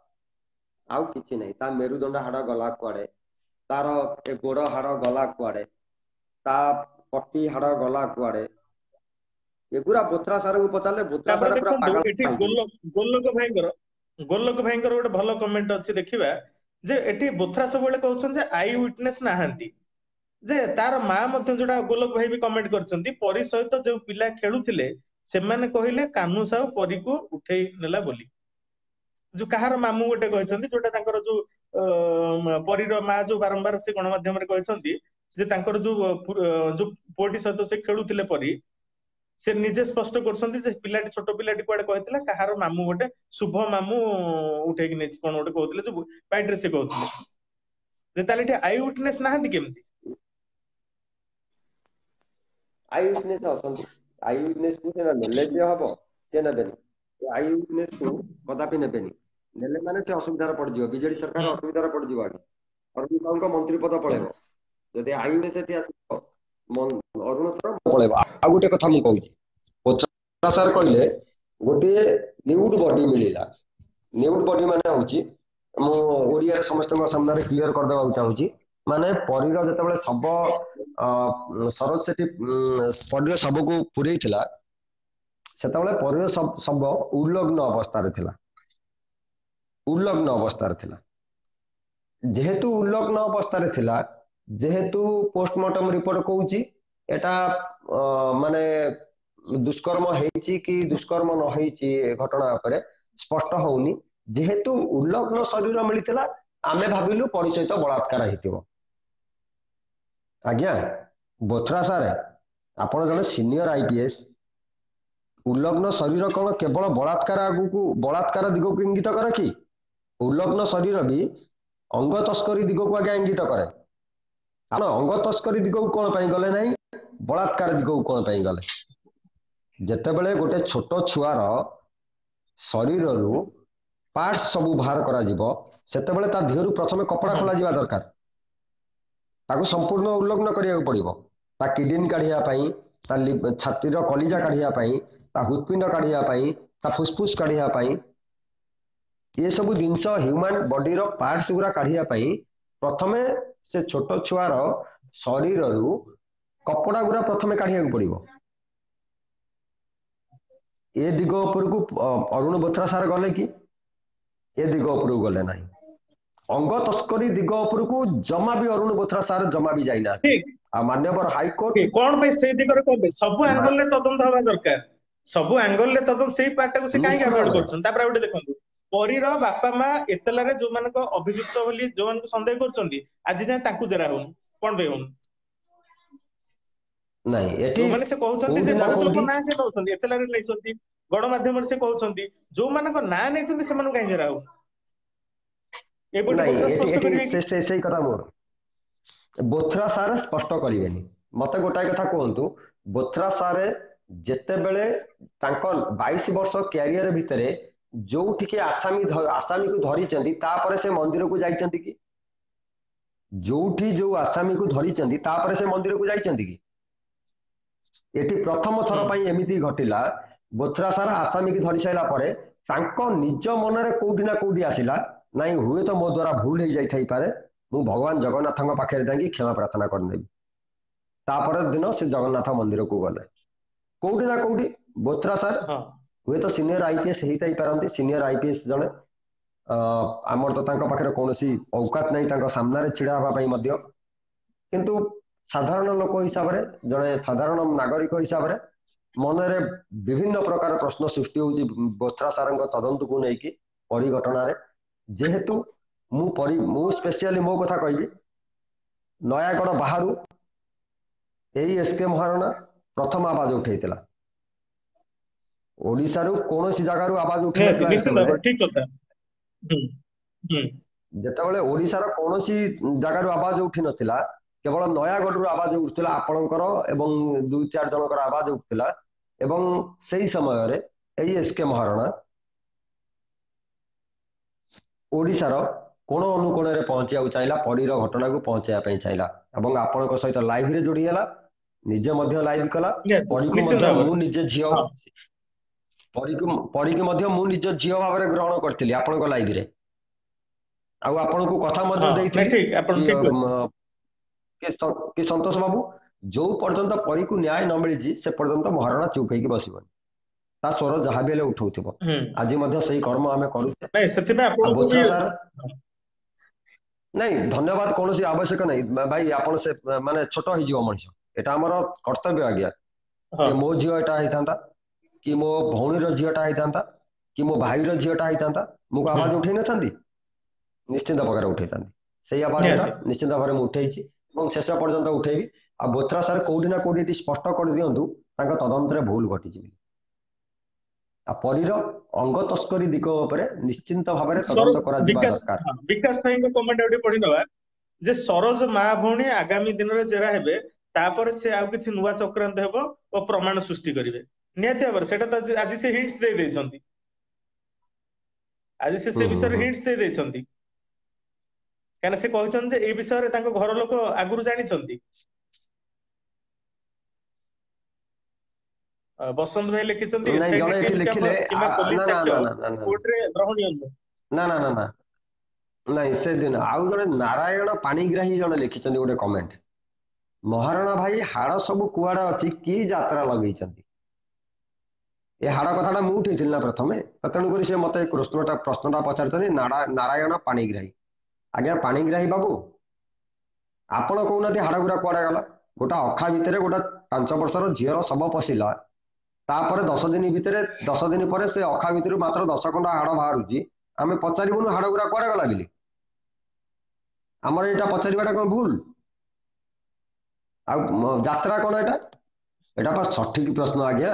आउ किछि नाही ता मेरुदंड हाड़ गला कुआडे तार ए गोड़ हाड़ गला कुआडे ता पट्टी हाड़ गला कुआडे एगुरा बोथरा सार को पचाले बोथरा सार पूरा पागल एठी गोलोक भाईंकर गोटे भलो कमेंट अछि देखिबा जे एठी बोथरा सब बेले कहउछन जे आई विटनेस नाहंती जे तार मा मते जोडा गोलोक भाई भी कमेंट करछन्ती परी सहित जो पिला खेलुथिले सेमाने कहिले कान्हू साहू परी को उठेई नेला बोली जो कहार मामू गोटे कहछन्ती जोटा तांकर जो परीर मा जो बारंबार से गणमाध्यम रे कहछन्ती जे तांकर जो पोटी सहित से खेलुथिले परी से निजे स्पष्ट करछन्ती जे पिलाटी छोट पिलाटी कुआडे कहतिला कहार मामू गोटे शुभ मामू उठेकी नै कोन गोटे कहतिले जो बाइट रे से कहतिले ଯେ ତାହେଲେ ଏଠି ଆଇ ୱିଟନେସ୍ ନାହାନ୍ତି କେମିତି? ଆଇ ୱିଟନେସ୍ ଅଛନ୍ତି। ଆଇ ୱିଟନେସ୍ କୁ ସେ ନେଲେ ସିଏ ହବ, ସିଏ ନେବେନି। ଆଇ ୱିଟନେସ୍ କୁ କଦାପି ନେବେନି। ନେଲେ ମାନେ ସେ ଅସୁବିଧାରେ ପଡିଯିବ, ବିଜେଡି ସରକାର ଅସୁବିଧାରେ ପଡିଯିବ। ଆগে ଅରୁଣ ସାହୁଙ୍କ ମନ୍ତ୍ରୀ ପଦ ପଳେଇବ ଯଦି ଆଇ ୱିଟନେସ୍ ଏଠି ଆସିବ, ଅରୁଣ ସାହୁ ପଳେଇବ। ଆଉ ଗୋଟେ କଥା ମୁଁ କହୁଛି, ପଚା ସାର୍ କହିଲେ ଗୋଟିଏ ନ୍ୟୁଡ୍ ବଡି ମିଳିଲା। ନ୍ୟୁଡ୍ ବଡି ମାନେ ହଉଛି, ମୁଁ ଓଡିଆରେ ସମସ୍ତଙ୍କ ସାମ୍ନାରେ କ୍ଲିୟର କରିଦେବାକୁ ଚାହୁଁଛି, ମାନେ ପରୀର ଯେତେବେଳେ ଶବ ସରୋଜ ସେଠି ପରୀର ଶବକୁ ପୁରେଇଥିଲା, ସେତେବେଳେ ପରୀର ଶବ ଉଲ୍ଲଗ୍ନ ଅବସ୍ଥାରେ ଥିଲା। ଉଲ୍ଲଗ୍ନ ଅବସ୍ଥାରେ ଥିଲା। ଯେହେତୁ ଉଲ୍ଲଗ୍ନ ଅବସ୍ଥାରେ ଥିଲା, ଯେହେତୁ ପୋଷ୍ଟମର୍ଟମ ରିପୋର୍ଟ କହୁଛି ଏଟା ମାନେ ଦୁଷ୍କର୍ମ ହେଇଛି କି ଦୁଷ୍କର୍ମ ନ ହେଇଛି ଘଟଣା ଉପରେ ସ୍ପଷ୍ଟ ହଉନି। ଯେହେତୁ ଉଲ୍ଲଗ୍ନ ଶରୀର ମିଳିଥିଲା, ଆମେ ଭାବିଲୁ ପରିଚୟ ବଳାତ୍କାର ହେଇଥିବ। ଆଜ୍ଞା ବୋଥ୍ରା ସାର୍, ଆପଣ ଜଣେ ସିନିୟର ଆଇପିଏସ୍, ଉଲ୍ଲଗ୍ନ ଶରୀର କଣ କେବଳ ବଳାତ୍କାର ଦିଗକୁ ଇଙ୍ଗିତ କରେ କି? ଉଲ୍ଲଗ୍ନ ଶରୀର ବି ଅଙ୍ଗ ତସ୍କରୀ ଦିଗକୁ ଆଜ୍ଞା ଇଙ୍ଗିତ କରେ। ଆପଣ ଅଙ୍ଗ ତସ୍କରୀ ଦିଗକୁ କଣ ପାଇଁ ଗଲେ ନାହିଁ, ବଳାତ୍କାର ଦିଗକୁ କଣ ପାଇଁ ଗଲେ? ଯେତେବେଳେ ଗୋଟେ ଛୋଟ ଛୁଆର ଶରୀରରୁ ପାର୍ଟସ ସବୁ ବାହାର କରାଯିବ, ସେତେବେଳେ ତା ଦେହରୁ ପ୍ରଥମେ କପଡା ଖୋଲାଯିବା ଦରକାର। ତାକୁ ସମ୍ପୂର୍ଣ୍ଣ ଉଲ୍ଲଗ୍ନ କରିବାକୁ ପଡିବ। ତା କିଡନୀ କାଢିବା ପାଇଁ, ତା ଛାତିର କଲିଜା କାଢିବା ପାଇଁ, ତା ହୃତ୍ପିଣ୍ଡ କାଢିବା ପାଇଁ, ତା ଫୁସଫୁସ କାଢିବା ପାଇଁ, ଏସବୁ ଜିନିଷ ହ୍ୟୁମାନ୍ ବଡିର ପାର୍ଟସ ଗୁରା କାଢିବା ପାଇଁ ପ୍ରଥମେ ସେ ଛୋଟ ଛୁଆର ଶରୀରରୁ କପଡା ଗୁରା ପ୍ରଥମେ କାଢିବାକୁ ପଡିବ। ଏ ଦିଗ ଉପରକୁ ଅରୁଣ ବୋଥ୍ରା ସାର୍ ଗଲେ କି? ଏ ଦିଗ ଉପରକୁ ଗଲେ ନାହିଁ। ଅଙ୍ଗ ତସ୍କରୀ ଦିଗ ଉପରକୁ ଜମା ବି ଅରୁଣ ବୋଥ୍ରା ସାର୍ ଜମା ବି ଯାଇନାହାନ୍ତି। ଆଉ ମାନ୍ୟବର ହାଇକୋର୍ଟ କଣ ପାଇଁ ସେଇ ଦିଗରେ କଣ ପାଇଁ ସବୁ ଆଙ୍ଗେଲରେ ତଦନ୍ତ ହବା ଦରକାର? ସବୁ ଆଙ୍ଗେଲରେ ତଦନ୍ତ, ସେଇ ପାର୍ଟଟାକୁ ସେ କାହିଁକି ନିଶ୍ଚିତ ଆଭଏଡ୍ ଭାବରେ କରୁଛନ୍ତି? ତାପରେ ଗୋଟେ ଦେଖନ୍ତୁ, ପରୀର ବାପା ମା ଏତଲାରେ ଯୋଉମାନଙ୍କ ଅଭିଯୁକ୍ତ ବୋଲି ଯୋଉମାନଙ୍କୁ ସନ୍ଦେହ କରୁଛନ୍ତି, ଆଜି ଯାଏଁ ତାଙ୍କୁ ଜେରା ହଉନି। କଣ ପାଇଁ ହଉନି? ନାଇଁ, ଏଠି ଯୋଉମାନେ ସେ କହୁଛନ୍ତି ଯେ କୋଉଠି ନା ବହୁତ ଲୋକ କୋଉଠି ନାଁ ସେ ଦଉଛନ୍ତି, ଏତଲାରେ ନେଇଛନ୍ତି, ଗଣମାଧ୍ୟମରେ ସେ କହୁଛନ୍ତି, ଯୋଉମାନଙ୍କ ନାଁ ନେଇଛନ୍ତି ସେମାନଙ୍କୁ କାହିଁ ଜେରା ହଉନି? ଏପଟେ ନାଇଁ, ବୋଥ୍ରା ଏଠି ସ୍ପଷ୍ଟ ଏଠି କରିବେ କି? ସେଇ କଥା ମୋର, ବୋଥ୍ରା ସାର୍ ସ୍ପଷ୍ଟ କରିବେନି। ମତେ ଗୋଟାଏ କଥା କୁହନ୍ତୁ, ବୋଥ୍ରା ସାର୍ ଯେତେବେଳେ ତାଙ୍କ 22 ବର୍ଷ କ୍ୟାରିୟର ଭିତରେ ଯୋଉଠିକି ଆସାମୀକୁ ଧରିଛନ୍ତି, ତାପରେ ସେ ମନ୍ଦିରକୁ ଯାଇଛନ୍ତି କି? ଯୋଉଠି ଯୋଉ ଆସାମୀକୁ ଧରିଛନ୍ତି, ତାପରେ ସେ ମନ୍ଦିରକୁ ଯାଇଛନ୍ତି କି? ଏଠି ପ୍ରଥମ ଥର ପାଇଁ ଏମିତି ଘଟିଲା, ବୋଥ୍ରା ସାର୍ ଆସାମୀକି ଧରି ସାରିଲା ପରେ ତାଙ୍କ ନିଜ ମନରେ କୋଉଠି ନା କୋଉଠି ଆସିଲା, ନାଇଁ ହୁଏତ ମୋ ଦ୍ୱାରା ଭୁଲ ହେଇଯାଇଥାଇପାରେ, ମୁଁ ଭଗବାନ ଜଗନ୍ନାଥଙ୍କ ପାଖରେ ଯାଇକି କ୍ଷମା ପ୍ରାର୍ଥନା କରିନେବି। ତାପର ଦିନ ସେ ଜଗନ୍ନାଥ ମନ୍ଦିରକୁ ଗଲେ। କୋଉଠି ନା କୋଉଠି ବୋଥ୍ରା ସାର୍ ହୁଏତ ସିନିୟର ଆଇପିଏସ୍ ହେଇଥାଇପାରନ୍ତି, ସିନିୟର ଆଇପିଏସ୍ ଜଣେ, ଆମର ତ ତାଙ୍କ ପାଖରେ କୌଣସି ଔକାତ ନାହିଁ ତାଙ୍କ ସାମ୍ନାରେ ଛିଡା ହେବା ପାଇଁ ମଧ୍ୟ, କିନ୍ତୁ ସାଧାରଣ ଲୋକ ହିସାବରେ, ଜଣେ ସାଧାରଣ ନାଗରିକ ହିସାବରେ ମନରେ ବିଭିନ୍ନ ପ୍ରକାର ପ୍ରଶ୍ନ ସୃଷ୍ଟି ହଉଛି ବୋଥ୍ରା ସାର୍ଙ୍କ ତଦନ୍ତକୁ ନେଇକି ପରୀ ଘଟଣାରେ। ଯେହେତୁ ମୁଁ ସ୍ପେସିଆଲି ମୋ କଥା କହିବି, ନୟାଗଡ଼ ବାହାରୁ ଏଇ ଏସ୍କେ ମହାରଣା ପ୍ରଥମ ଆବାଜ ଉଠେଇଥିଲା। ଓଡିଶାରୁ କୌଣସି ଜାଗାରୁ ଆବାଜ ଉଠି ନଥିଲା। ଯେତେବେଳେ ଓଡିଶାର କୌଣସି ଜାଗାରୁ ଆବାଜ ଉଠି ନଥିଲା, କେବଳ ନୟାଗଡ଼ରୁ ଆବାଜ ଉଠୁଥିଲା ଆପଣଙ୍କର ଏବଂ 2-4 ଜଣଙ୍କର ଆବାଜ ଉଠୁଥିଲା। ଏବଂ ସେଇ ସମୟରେ ଏଇ ଏସ୍କେ ମହାରଣା ଓଡିଶାର କୋଣ ଅନୁକୋଣରେ ପହଞ୍ଚିବାକୁ ଚାହିଁଲା, ପରୀର ଘଟଣାକୁ ପହଞ୍ଚେଇବା ପାଇଁ ଚାହିଁଲା, ଏବଂ ଆପଣଙ୍କ ସହିତ ଲାଇଭରେ ଯୋଡି ହେଲା, ନିଜେ ମଧ୍ୟ ଲାଇଭ କଲା। ପରୀକୁ ମଧ୍ୟ ମୁଁ ନିଜେ ଝିଅ, ପରୀକୁ ମଧ୍ୟ ମୁଁ ନିଜ ଝିଅ ଭାବରେ ଗ୍ରହଣ କରିଥିଲି ଆପଣଙ୍କ ଲାଇଭରେ, ଆଉ ଆପଣଙ୍କୁ କଥା ମଧ୍ୟ ଦେଇଥିଲି କି ସନ୍ତୋଷ ବାବୁ, ଯୋଉ ପର୍ଯ୍ୟନ୍ତ ପରୀକୁ ନ୍ୟାୟ ନ ମିଳିଛି ସେ ପର୍ଯ୍ୟନ୍ତ ମହାରଣା ଚୁପ୍ ହେଇକି ବସିବନି, ତା ସ୍ୱର ଯାହା ବି ହେଲେ ଉଠଉଥିବ। ଆଜି ମଧ୍ୟ ସେଇ କର୍ମ ଆମେ କରୁଛେ। ଆଉ ବୋଥ୍ରା ସାର୍, ନାଇଁ ଧନ୍ୟବାଦ କୌଣସି ଆବଶ୍ୟକ ନାହିଁ ଭାଇ, ଆପଣ ସେ ମାନେ ଛୋଟ ହେଇଯିବ ମଣିଷ, ଏଟା ଆମର କର୍ତ୍ତବ୍ୟ ଆଜ୍ଞା। ସେ ମୋ ଝିଅ ଏଟା ହେଇଥାନ୍ତା, କି ମୋ ଭଉଣୀର ଝିଅଟା ହେଇଥାନ୍ତା, କି ମୋ ଭାଇର ଝିଅଟା ହେଇଥାନ୍ତା, ମୁଁ ଆବାଜ ଉଠେଇ ନଥାନ୍ତି? ନିଶ୍ଚିନ୍ତ ପ୍ରକାର ଉଠେଇଥାନ୍ତି। ସେଇ ଆବାଜଟା ନିଶ୍ଚିନ୍ତ ଭାବରେ ମୁଁ ଉଠେଇଛି ଏବଂ ଶେଷ ପର୍ଯ୍ୟନ୍ତ ଉଠେଇବି। ଆଉ ବୋଥ୍ରା ସାର୍ କୋଉଠି ନା କୋଉଠି ଏଠି ସ୍ପଷ୍ଟ କରିଦିଅନ୍ତୁ ତାଙ୍କ ତଦନ୍ତରେ ଭୁଲ ଘଟିଛି। ଆଉ ପରୀର ଅଙ୍ଗ ତସ୍କରୀ ଦିଗ ଉପରେ ନିଶ୍ଚିନ୍ତ ଭାବରେ ତଦନ୍ତ କରାଯିବା ଦରକାର। ବିକାଶ ଭାଇଙ୍କ କମେଣ୍ଟ ଗୋଟେ ପଢିନବା। ଯେ ସରୋଜ ମା ଭଉଣୀ ଆଗାମୀ ଦିନରେ ଜେରା ହେବେ, ତାପରେ ସେ ଆଉ କିଛି ନୂଆ ଚକ୍ରାନ୍ତ ହେବ ଓ ପ୍ରମାଣ ସୃଷ୍ଟି କରିବେ ନିହାତି ଭାବରେ। ସେଇଟା ତ ଆଜି ସେ ହିଣ୍ଟସ ଦେଇ ଦେଇଛନ୍ତି, ଆଜି ସେ ବିଷୟରେ ହିଣ୍ଟସ ଦେଇ ଦେଇଛନ୍ତି, କାହିଁକିନା ସେ କହିଛନ୍ତି ଯେ ଏଇ ବିଷୟରେ ତାଙ୍କ ଘର ଲୋକ ଆଗରୁ ଜାଣିଛନ୍ତି। ବସନ୍ତ ଭାଇ ଲେଖିଛନ୍ତି ନାଇଁ ଏସ୍ଆଇଟି ଜଣେ ଏଠି ଟିମ୍ ଲେଖିଲେ କିମ୍ବା ନା ପୋଲିସ ନା ନା ସାକ୍ଷ୍ୟ ନା ନା ନା କୋର୍ଟରେ ଗ୍ରହଣୀୟ ନୁହେଁ। ନା ନା ନା ନା ନାଇଁ ସେଦିନ ଆଉ ଜଣେ ନାରାୟଣ ପାଣିଗ୍ରାହୀ ଜଣେ ଲେଖିଛନ୍ତି ଗୋଟେ କମେଣ୍ଟ, ମହାରଣା ଭାଇ ହାଡ଼ ସବୁ କୁଆଡେ ଅଛି, କି ଯାତ୍ରା ଲଗେଇଛନ୍ତି। ଏ ହାଡ଼ କଥାଟା ମୁଁ ଉଠେଇଥିଲି ନା ପ୍ରଥମେ, ତେଣୁକରି ସେ ମତେ ପ୍ରଶ୍ନଟା ପଚାରୁଛନ୍ତି ନାରାୟଣ ପାଣିଗ୍ରାହୀ। ଆଜ୍ଞା ପାଣିଗ୍ରାହୀ ବାବୁ, ଆପଣ କହୁନାହାନ୍ତି ହାଡ଼ ଗୁରା କୁଆଡେ ଗଲା। ଗୋଟେ ଅଖା ଭିତରେ ଗୋଟେ 5 ବର୍ଷର ଝିଅର ଶବ ପଶିଲା, ତାପରେ 10 ଦିନ ପରେ ସେ ଅଖା ଭିତରୁ ମାତ୍ର 10 ଖଣ୍ଡ ହାଡ଼ ବାହାରୁଛି, ଆମେ ପଚାରିବୁନୁ ହାଡ଼ ଗୁରା କୁଆଡେ ଗଲା ବୋଲି? ଆମର ଏଇଟା ପଚାରିବାଟା କଣ ଭୁଲ? ଆଉ ଯାତ୍ରା କଣ ଏଇଟା? ଏଇଟା ପା ସଠିକ ପ୍ରଶ୍ନ ଆଜ୍ଞା,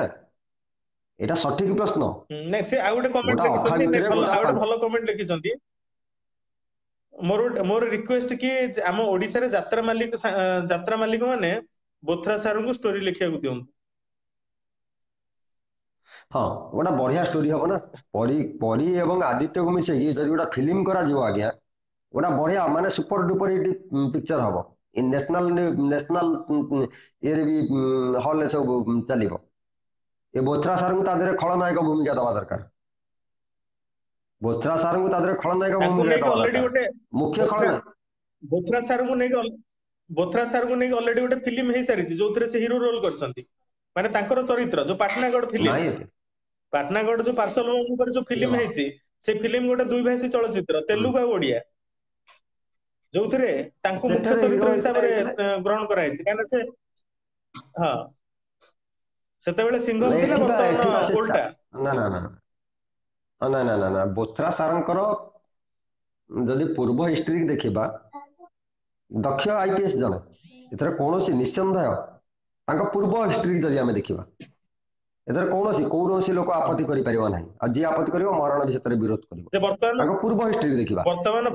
ଏଇଟା ସଠିକ ପ୍ରଶ୍ନ। ନାଇଁ ସେ ଆଉ ଗୋଟେ କମେଣ୍ଟ ଗୋଟା ଅଖା ଲେଖିଛନ୍ତି, ନାଇଁ ଭିତରେ ଭଲ, ଗୋଟା ଆଉ ଗୋଟେ ଭଲ କମେଣ୍ଟ ଲେଖିଛନ୍ତି। ମୋର ରିକ୍ୱେଷ୍ଟ କି ଆମ ଓଡିଶାରେ ଯାତ୍ରା ମାଲିକ ମାନେ ବୋଥ୍ରା ସାରଙ୍କୁ ଷ୍ଟୋରି ଲେଖିବାକୁ ଦିଅନ୍ତୁ। ହଁ ଗୋଟେ ବଢିଆ ଷ୍ଟୋରି ହବ ନା, ପରୀ ଏବଂ ଆଦିତ୍ୟକୁ ମିଶେଇକି ଯଦି ଗୋଟେ ଫିଲ୍ମ କରାଯିବ ଆଜ୍ଞା, ଗୋଟେ ବଢିଆ ମାନେ ସୁପର ଡୁପର ହିଟ୍ ପିକ୍ଚର ହବ। ନ୍ୟାସନାଲ ଇଏରେ ବି ହଲରେ ସବୁ ଚାଲିବ। ଏ ବୋଥ୍ରା ସାରଙ୍କୁ ତା ଦେହରେ ଖଳନାୟକ ଭୂମିକା ଦବା ଦରକାର। ବୋଥ୍ରା ସାରଙ୍କୁ ତା ଦେହରେ ଖଳନାୟକ ତାଙ୍କୁ ଭୂମିକା ନେଇକି ଦବା ଅଲରେଡି ଦରକାର, ଗୋଟେ ମୁଖ୍ୟ ବୋଥ୍ରା ଖଳନାୟକ। ବୋଥ୍ରା ସାରଙ୍କୁ ନେଇକି ଅଲରେଡି ଗୋଟେ ଫିଲ୍ମ ହେଇସାରିଛି, ଯୋଉଥିରେ ସେ ହିରୋ ରୋଲ କରିଛନ୍ତି। ମାନେ ତାଙ୍କର ଚରିତ୍ର ଯୋଉ ପାଟନାଗଡ଼ ଫିଲ୍ମ, ନାଇଁ ପାଟନାଗଡ଼ ଯୋଉ ପାର୍ସଲ ଉପରେ ଯୋଉ ଇଏ ଫିଲ୍ମ ବାପ, ହେଇଛି, ସେ ଫିଲ୍ମ ଗୋଟେ 2 ଭାଷୀ ଚଳଚ୍ଚିତ୍ର, ତେଲୁଗୁ ଆଉ ଓଡିଆ, ଯୋଉଥିରେ ତାଙ୍କୁ ମୁଖ୍ୟ ସେଥିରେ ହିରୋ ଚରିତ୍ର ହେଇଥିଲେ ହିସାବରେ ହେଇଥିଲେ। ଗ୍ରହଣ କରାଯାଇଛି। କାହିଁକିନା ସେ ହଁ ସେତେବେଳେ ସିଙ୍ଗମ ଥିଲେ, ବର୍ତ୍ତମାନ ଏଠିବା ସେ ଓଲଟା। ନା ନା ନା ନା ନା ନା ନା ବୋଥ୍ରା ସାରଙ୍କର ଯଦି ପୂର୍ବ ହିଷ୍ଟ୍ରି ଦେଖିବା, ଦକ୍ଷ ଆଇପିଏସ୍ ଜଣେ, ଏଥିରେ କୌଣସି ନିଃସନ୍ଦେହ ତାଙ୍କ ପୂର୍ବ ହିଷ୍ଟ୍ରି ଯଦି ଆମେ ଦେଖିବା, ଏଥିରେ କୌଣସି ଲୋକ ହଁ ଆପତ୍ତି କରିପାରିବ ନାହିଁ। ଆଉ ଯିଏ ଆପତ୍ତି କରିବ ମହାରଣା ବି ସେଥିରେ ବିରୋଧ କରିବ। ଯେ ବର୍ତ୍ତମାନ ତାଙ୍କ ପୂର୍ବ ହିଷ୍ଟ୍ରି ଦେଖିବା,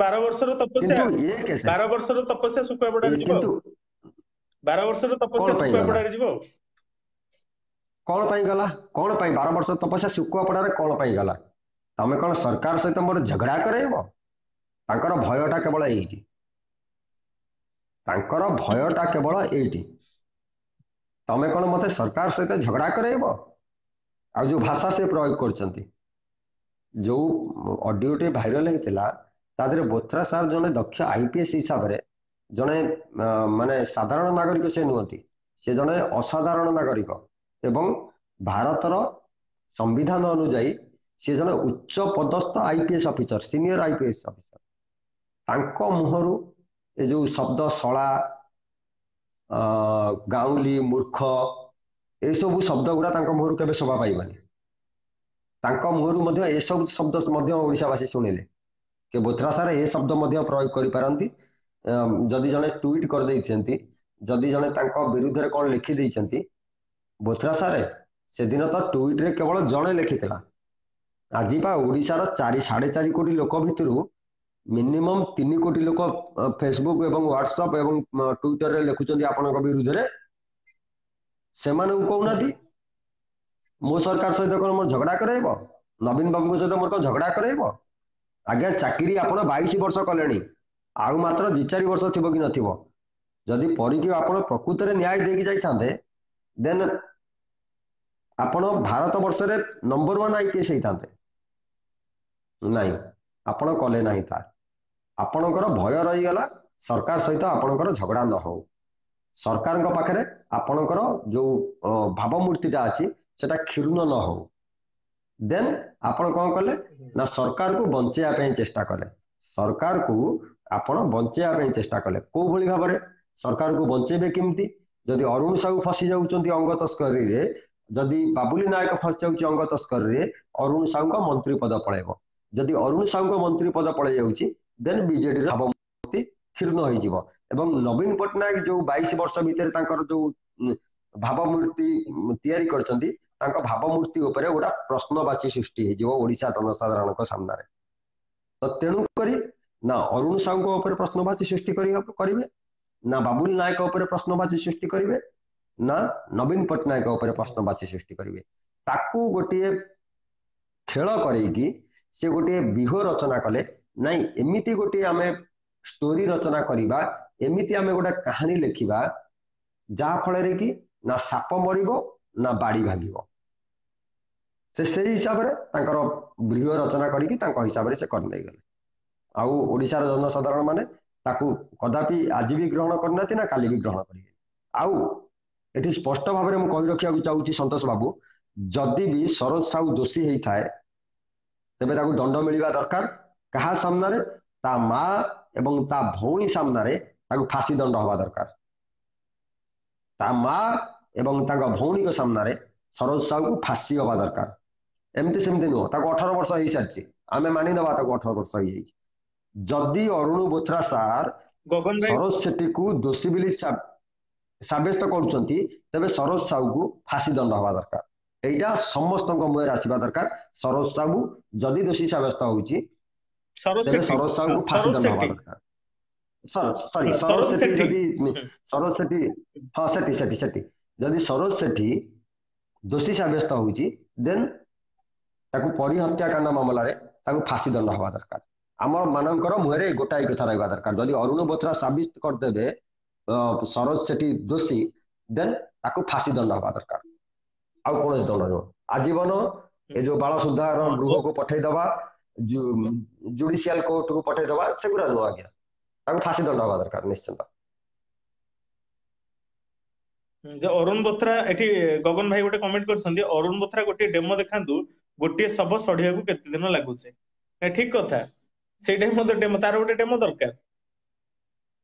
12 ବର୍ଷର ତପସ୍ୟା, କିନ୍ତୁ ଏ କେସରେ 12 ବର୍ଷର ତପସ୍ୟା ଶୁଖୁଆପଡାରେ ଯିବ ଆଉ। କିନ୍ତୁ 12 ବର୍ଷର କଣ ତପସ୍ୟା ପାଇଁ ଗଲା? ଶୁଖୁଆପଡାରେ ଯିବ ଆଉ। କଣ ପାଇଁ ଗଲା? କଣ ପାଇଁ 12 ବର୍ଷ ତପସ୍ୟା ଶୁଖୁଆପଡାରେ କଣ ପାଇଁ ଗଲା? ତମେ କଣ ସରକାର ସହିତ ମୋର ଝଗଡା କରାଇବ? ତାଙ୍କର ଭୟଟା କେବଳ ଏଇଠି, ତାଙ୍କର ଭୟଟା କେବଳ ଏଇଠି। ତମେ କଣ ମତେ ସରକାର ସହିତ ଝଗଡା କରାଇବ? ଆଉ ଯୋଉ ଭାଷା ସେ ପ୍ରୟୋଗ କରିଛନ୍ତି, ଯୋଉ ଅଡିଓଟି ଭାଇରାଲ ହେଇଥିଲା, ତା ଦେହରେ ବୋଥ୍ରା ସାର୍ ଜଣେ ଦକ୍ଷ ଆଇପିଏସ୍ ହିସାବରେ ଜଣେ ମାନେ ସାଧାରଣ ନାଗରିକ ସେ ନୁହନ୍ତି, ସେ ଜଣେ ଅସାଧାରଣ ନାଗରିକ ଏବଂ ଭାରତର ସମ୍ବିଧାନ ଅନୁଯାୟୀ ସେ ଜଣେ ଉଚ୍ଚ ପଦସ୍ଥ IPS officer, senior IPS officer. ତାଙ୍କ ମୁହଁରୁ ଏ ଯୋଉ ଶବ୍ଦ ଶଳା, ଗାଉଁଲି, ମୂର୍ଖ, ଏସବୁ ଶବ୍ଦ ଗୁଡା ତାଙ୍କ ମୁହଁରୁ କେବେ ଶୋଭା ପାଇବନି। ତାଙ୍କ ମୁହଁରୁ ମଧ୍ୟ ଏସବୁ ଶବ୍ଦ ମଧ୍ୟ ଓଡ଼ିଶାବାସୀ ଶୁଣିଲେ କି ବୋଥ୍ରା ସାର୍ ଏ ଶବ୍ଦ ମଧ୍ୟ ପ୍ରୟୋଗ କରିପାରନ୍ତି। ଯଦି ଜଣେ ଟ୍ୱିଟ୍ କରିଦେଇଛନ୍ତି, ଯଦି ଜଣେ ତାଙ୍କ ବିରୁଦ୍ଧରେ କଣ ଲେଖି ଦେଇଛନ୍ତି, ବୋଥ୍ରା ସାର୍ ସେଦିନ ତ ଟ୍ୱିଟରେ କେବଳ ଜଣେ ଲେଖିଥିଲା। ଆଜି ବା ଓଡ଼ିଶାର 4.5 କୋଟି ଲୋକ ଭିତରୁ ମିନିମମ୍ 3 କୋଟି ଲୋକ ଫେସବୁକ୍ ଏବଂ ହ୍ୱାଟ୍ସଆପ୍ ଏବଂ ଟ୍ୱିଟରରେ ଲେଖୁଛନ୍ତି ଆପଣଙ୍କ ବିରୁଦ୍ଧରେ। ସେମାନଙ୍କୁ କହୁନାହାନ୍ତି ମୋ ସରକାର ସହିତ କଣ ମୋର ଝଗଡା କରାଇବ? ନବୀନ ବାବୁଙ୍କ ସହିତ ମୋର କଣ ଝଗଡା କରାଇବ? ଆଜ୍ଞା ଚାକିରି ଆପଣ 22 ବର୍ଷ କଲେଣି, ଆଉ ମାତ୍ର 2-4 ବର୍ଷ ଥିବ କି ନଥିବ। ଯଦି ପରୀକ୍ଷା ଆପଣ ପ୍ରକୃତରେ ନ୍ୟାୟ ଦେଇକି ଯାଇଥାନ୍ତେ, ଦେନ୍ ଆପଣ ଭାରତ ବର୍ଷରେ ନମ୍ବର 1 ଆଇପିଏସ୍ ହେଇଥାନ୍ତେ। ନାଇଁ, ଆପଣ କଲେ ନାହିଁ ତା। ଆପଣଙ୍କର ଭୟ ରହିଗଲା ସରକାର ସହିତ ଆପଣଙ୍କର ଝଗଡା ନ ହଉ। ସରକାରଙ୍କ ପାଖରେ ଆପଣଙ୍କର ଯୋଉ ଭାବମୂର୍ତ୍ତିଟା ଅଛି ସେଟା କ୍ଷୁର୍ଣ୍ଣ ନ ହଉ। ଦେନ୍ ଆପଣ କଣ କଲେ ନା ସରକାରକୁ ବଞ୍ଚେଇବା ପାଇଁ ଚେଷ୍ଟା କଲେ। ସରକାରକୁ ଆପଣ ବଞ୍ଚେଇବା ପାଇଁ ଚେଷ୍ଟା କଲେ। କୋଉ ଭଳି ଭାବରେ? ସରକାରକୁ ବଞ୍ଚେଇବେ କେମିତି? ଯଦି ଅରୁଣ ସାହୁ ଫସି ଯାଉଛନ୍ତି ଅଙ୍ଗ ତସ୍କରୀରେ, ଯଦି ବାବୁଲି ନାୟକ ଫସି ଯାଉଛି ଅଙ୍ଗ ତସ୍କରୀରେ, ଅରୁଣ ସାହୁଙ୍କ ମନ୍ତ୍ରୀ ପଦ ପଳେଇବ। ଯଦି ଅରୁଣ ସାହୁଙ୍କ ମନ୍ତ୍ରୀ ପଦ ପଳେଇ ଯାଉଛି, ଦେନ୍ ବିଜେଡିର ଭାବମୂର୍ତ୍ତି କ୍ଷୁର୍ଣ୍ଣ ହେଇଯିବ। ଏବଂ ନବୀନ ପଟ୍ଟନାୟକ ଯୋଉ 22 ବର୍ଷ ଭିତରେ ତାଙ୍କର ଯୋଉ ଭାବମୂର୍ତ୍ତି ତିଆରି କରିଛନ୍ତି, ତାଙ୍କ ଭାବମୂର୍ତ୍ତି ଉପରେ ଗୋଟେ ପ୍ରଶ୍ନବାଚୀ ସୃଷ୍ଟି ହେଇଯିବ ଓଡ଼ିଶା ଜନସାଧାରଣଙ୍କ ସାମ୍ନାରେ। ତ ତେଣୁ କରି ନା ଅରୁଣ ସାହୁଙ୍କ ଉପରେ ପ୍ରଶ୍ନବାଚୀ ସୃଷ୍ଟି କରିବେ, ନା ବାବୁଲ ନାୟକ ଉପରେ ପ୍ରଶ୍ନବାଚୀ ସୃଷ୍ଟି କରିବେ, ନା ନବୀନ ପଟ୍ଟନାୟକ ଉପରେ ପ୍ରଶ୍ନବାଚୀ ସୃଷ୍ଟି କରିବେ। ତାକୁ ଗୋଟିଏ ଖେଳ କରେଇକି ସେ ଗୋଟିଏ ବ୍ୟୁହ ରଚନା କଲେ, ନାଇଁ ଏମିତି ଗୋଟିଏ ଆମେ ଷ୍ଟୋରି ରଚନା କରିବା, ଏମିତି ଆମେ ଗୋଟେ କାହାଣୀ ଲେଖିବା ଯାହା ଫଳରେ କି ନା ସାପ ମରିବ ନା ବାଡ଼ି ଭାଙ୍ଗିବ। ସେ ସେଇ ହିସାବରେ ତାଙ୍କର ବ୍ୟୁହ ରଚନା କରିକି ତାଙ୍କ ହିସାବରେ ସେ କରିନେଇଗଲେ। ଆଉ ଓଡ଼ିଶାର ଜନସାଧାରଣ ମାନେ ତାକୁ କଦାପି ଆଜି ବି ଗ୍ରହଣ କରିନାହାନ୍ତି, ନା କାଲି ବି ଗ୍ରହଣ କରିବେ। ଆଉ ଏଠି ସ୍ପଷ୍ଟ ଭାବରେ ମୁଁ କହି ରଖିବାକୁ ଚାହୁଁଛି ସନ୍ତୋଷ ବାବୁ, ଯଦି ବି ସରୋଜ ସାହୁ ଦୋଷୀ ହେଇଥାଏ ତେବେ ତାକୁ ଦଣ୍ଡ ମିଳିବା ଦରକାର। କାହା ସାମ୍ନାରେ? ତା ମା ଏବଂ ତା ଭଉଣୀ ସାମ୍ନାରେ ତାକୁ ଫାଶୀ ଦଣ୍ଡ ହେବା ଦରକାର। ତା ମା ଏବଂ ତାଙ୍କ ଭଉଣୀଙ୍କ ସାମ୍ନାରେ ସରୋଜ ସାହୁକୁ ଫାଶୀ ହେବା ଦରକାର। ଏମିତି ସେମିତି ନୁହଁ, ତାକୁ 18 ବର୍ଷ ହେଇସାରିଛି, ଆମେ ମାନିନେବା ତାକୁ 18 ବର୍ଷ ହେଇଯାଇଛି। ଯଦି ଅରୁଣ ବୋଥ୍ରା ସାର୍ ଗଗନ ଭାଇ ସରୋଜ ସେଠୀକୁ ଦୋଷୀ ବୋଲି ସାବ୍ୟସ୍ତ କରୁଛନ୍ତି, ତେବେ ସରୋଜ ସାହୁକୁ ଫାଶୀ ଦଣ୍ଡ ହେବା ଦରକାର। এইটা ସମସ୍ତଙ୍କ ମୁହଁରେ ଆସିବା ଦରକାର। ସରୋଜ ସାହୁ ଯଦି ଦୋଷୀ ସାବ୍ୟସ୍ତ ହଉଛି ସରୋଜ ତେବେ ସେଠୀ, ସରୋଜ ସାହୁକୁ ଫାଶୀ ସରୋଜ ଦଣ୍ଡ ହେବା ସେଠୀ, ଦରକାର। ସରି ସରୋଜ ସରୋଜ ସେଠୀ ସେଠୀ। ଯଦି ସରୋଜ ସେଠୀ, ହଁ ସେଠି ଯଦି ସରୋଜ ସେଠୀ ଦୋଷୀ ସାବ୍ୟସ୍ତ ହଉଛି, ଦେନ୍ ତାକୁ ପରୀ ହତ୍ୟାକାଣ୍ଡ ମାମଲାରେ ତାକୁ ଫାଶୀ ଦଣ୍ଡ ହେବା ଦରକାର। ଆମ ମାନଙ୍କର ମୁହଁରେ ଗୋଟାଏ କଥା ରହିବା ଦରକାର, ଯଦି ଅରୁଣ ବୋଥ୍ରା ସାବ୍ୟସ୍ତ କରିଦେବେ ସରୋଜ ସେଠୀ ଦୋଷୀ, ଦେନ୍ ତାକୁ ଫାଶୀ ଦଣ୍ଡ ହେବା ଦରକାର, ଆଉ କୌଣସି ଦଣ୍ଡ ନୁହଁ। ଆଜୀବନ ଏ ଯୋଉ ବାଳ ସୁଧାର ହଁ, ଗୃହକୁ ପଠେଇଦବା, ଜୁଡିସିଆଲ କୋର୍ଟକୁ ପଠେଇଦବା, ସେଗୁଡ଼ା ନୁହଁ ଆଜ୍ଞା, ତାକୁ ଫାଶୀ ଦଣ୍ଡ ହେବା ଦରକାର ନିଶ୍ଚିନ୍ତ। ଯେ ଅରୁଣ ବୋଥ୍ରା, ଏଠି ଗଗନ ଭାଇ ଗୋଟେ କମେଣ୍ଟ କରିଛନ୍ତି, ଅରୁଣ ବୋଥ୍ରା ଗୋଟିଏ ଡେମୋ ଦେଖାନ୍ତୁ, ଗୋଟିଏ ଶବ ସଢିବାକୁ କେତେ ଦିନ ଲାଗୁଛି। ଠିକ କଥା, ସେଇଟା ହିଁ ମଧ୍ୟ ଡେମୋ, ତାର ଗୋଟେ ଡେମୋ ଦରକାର।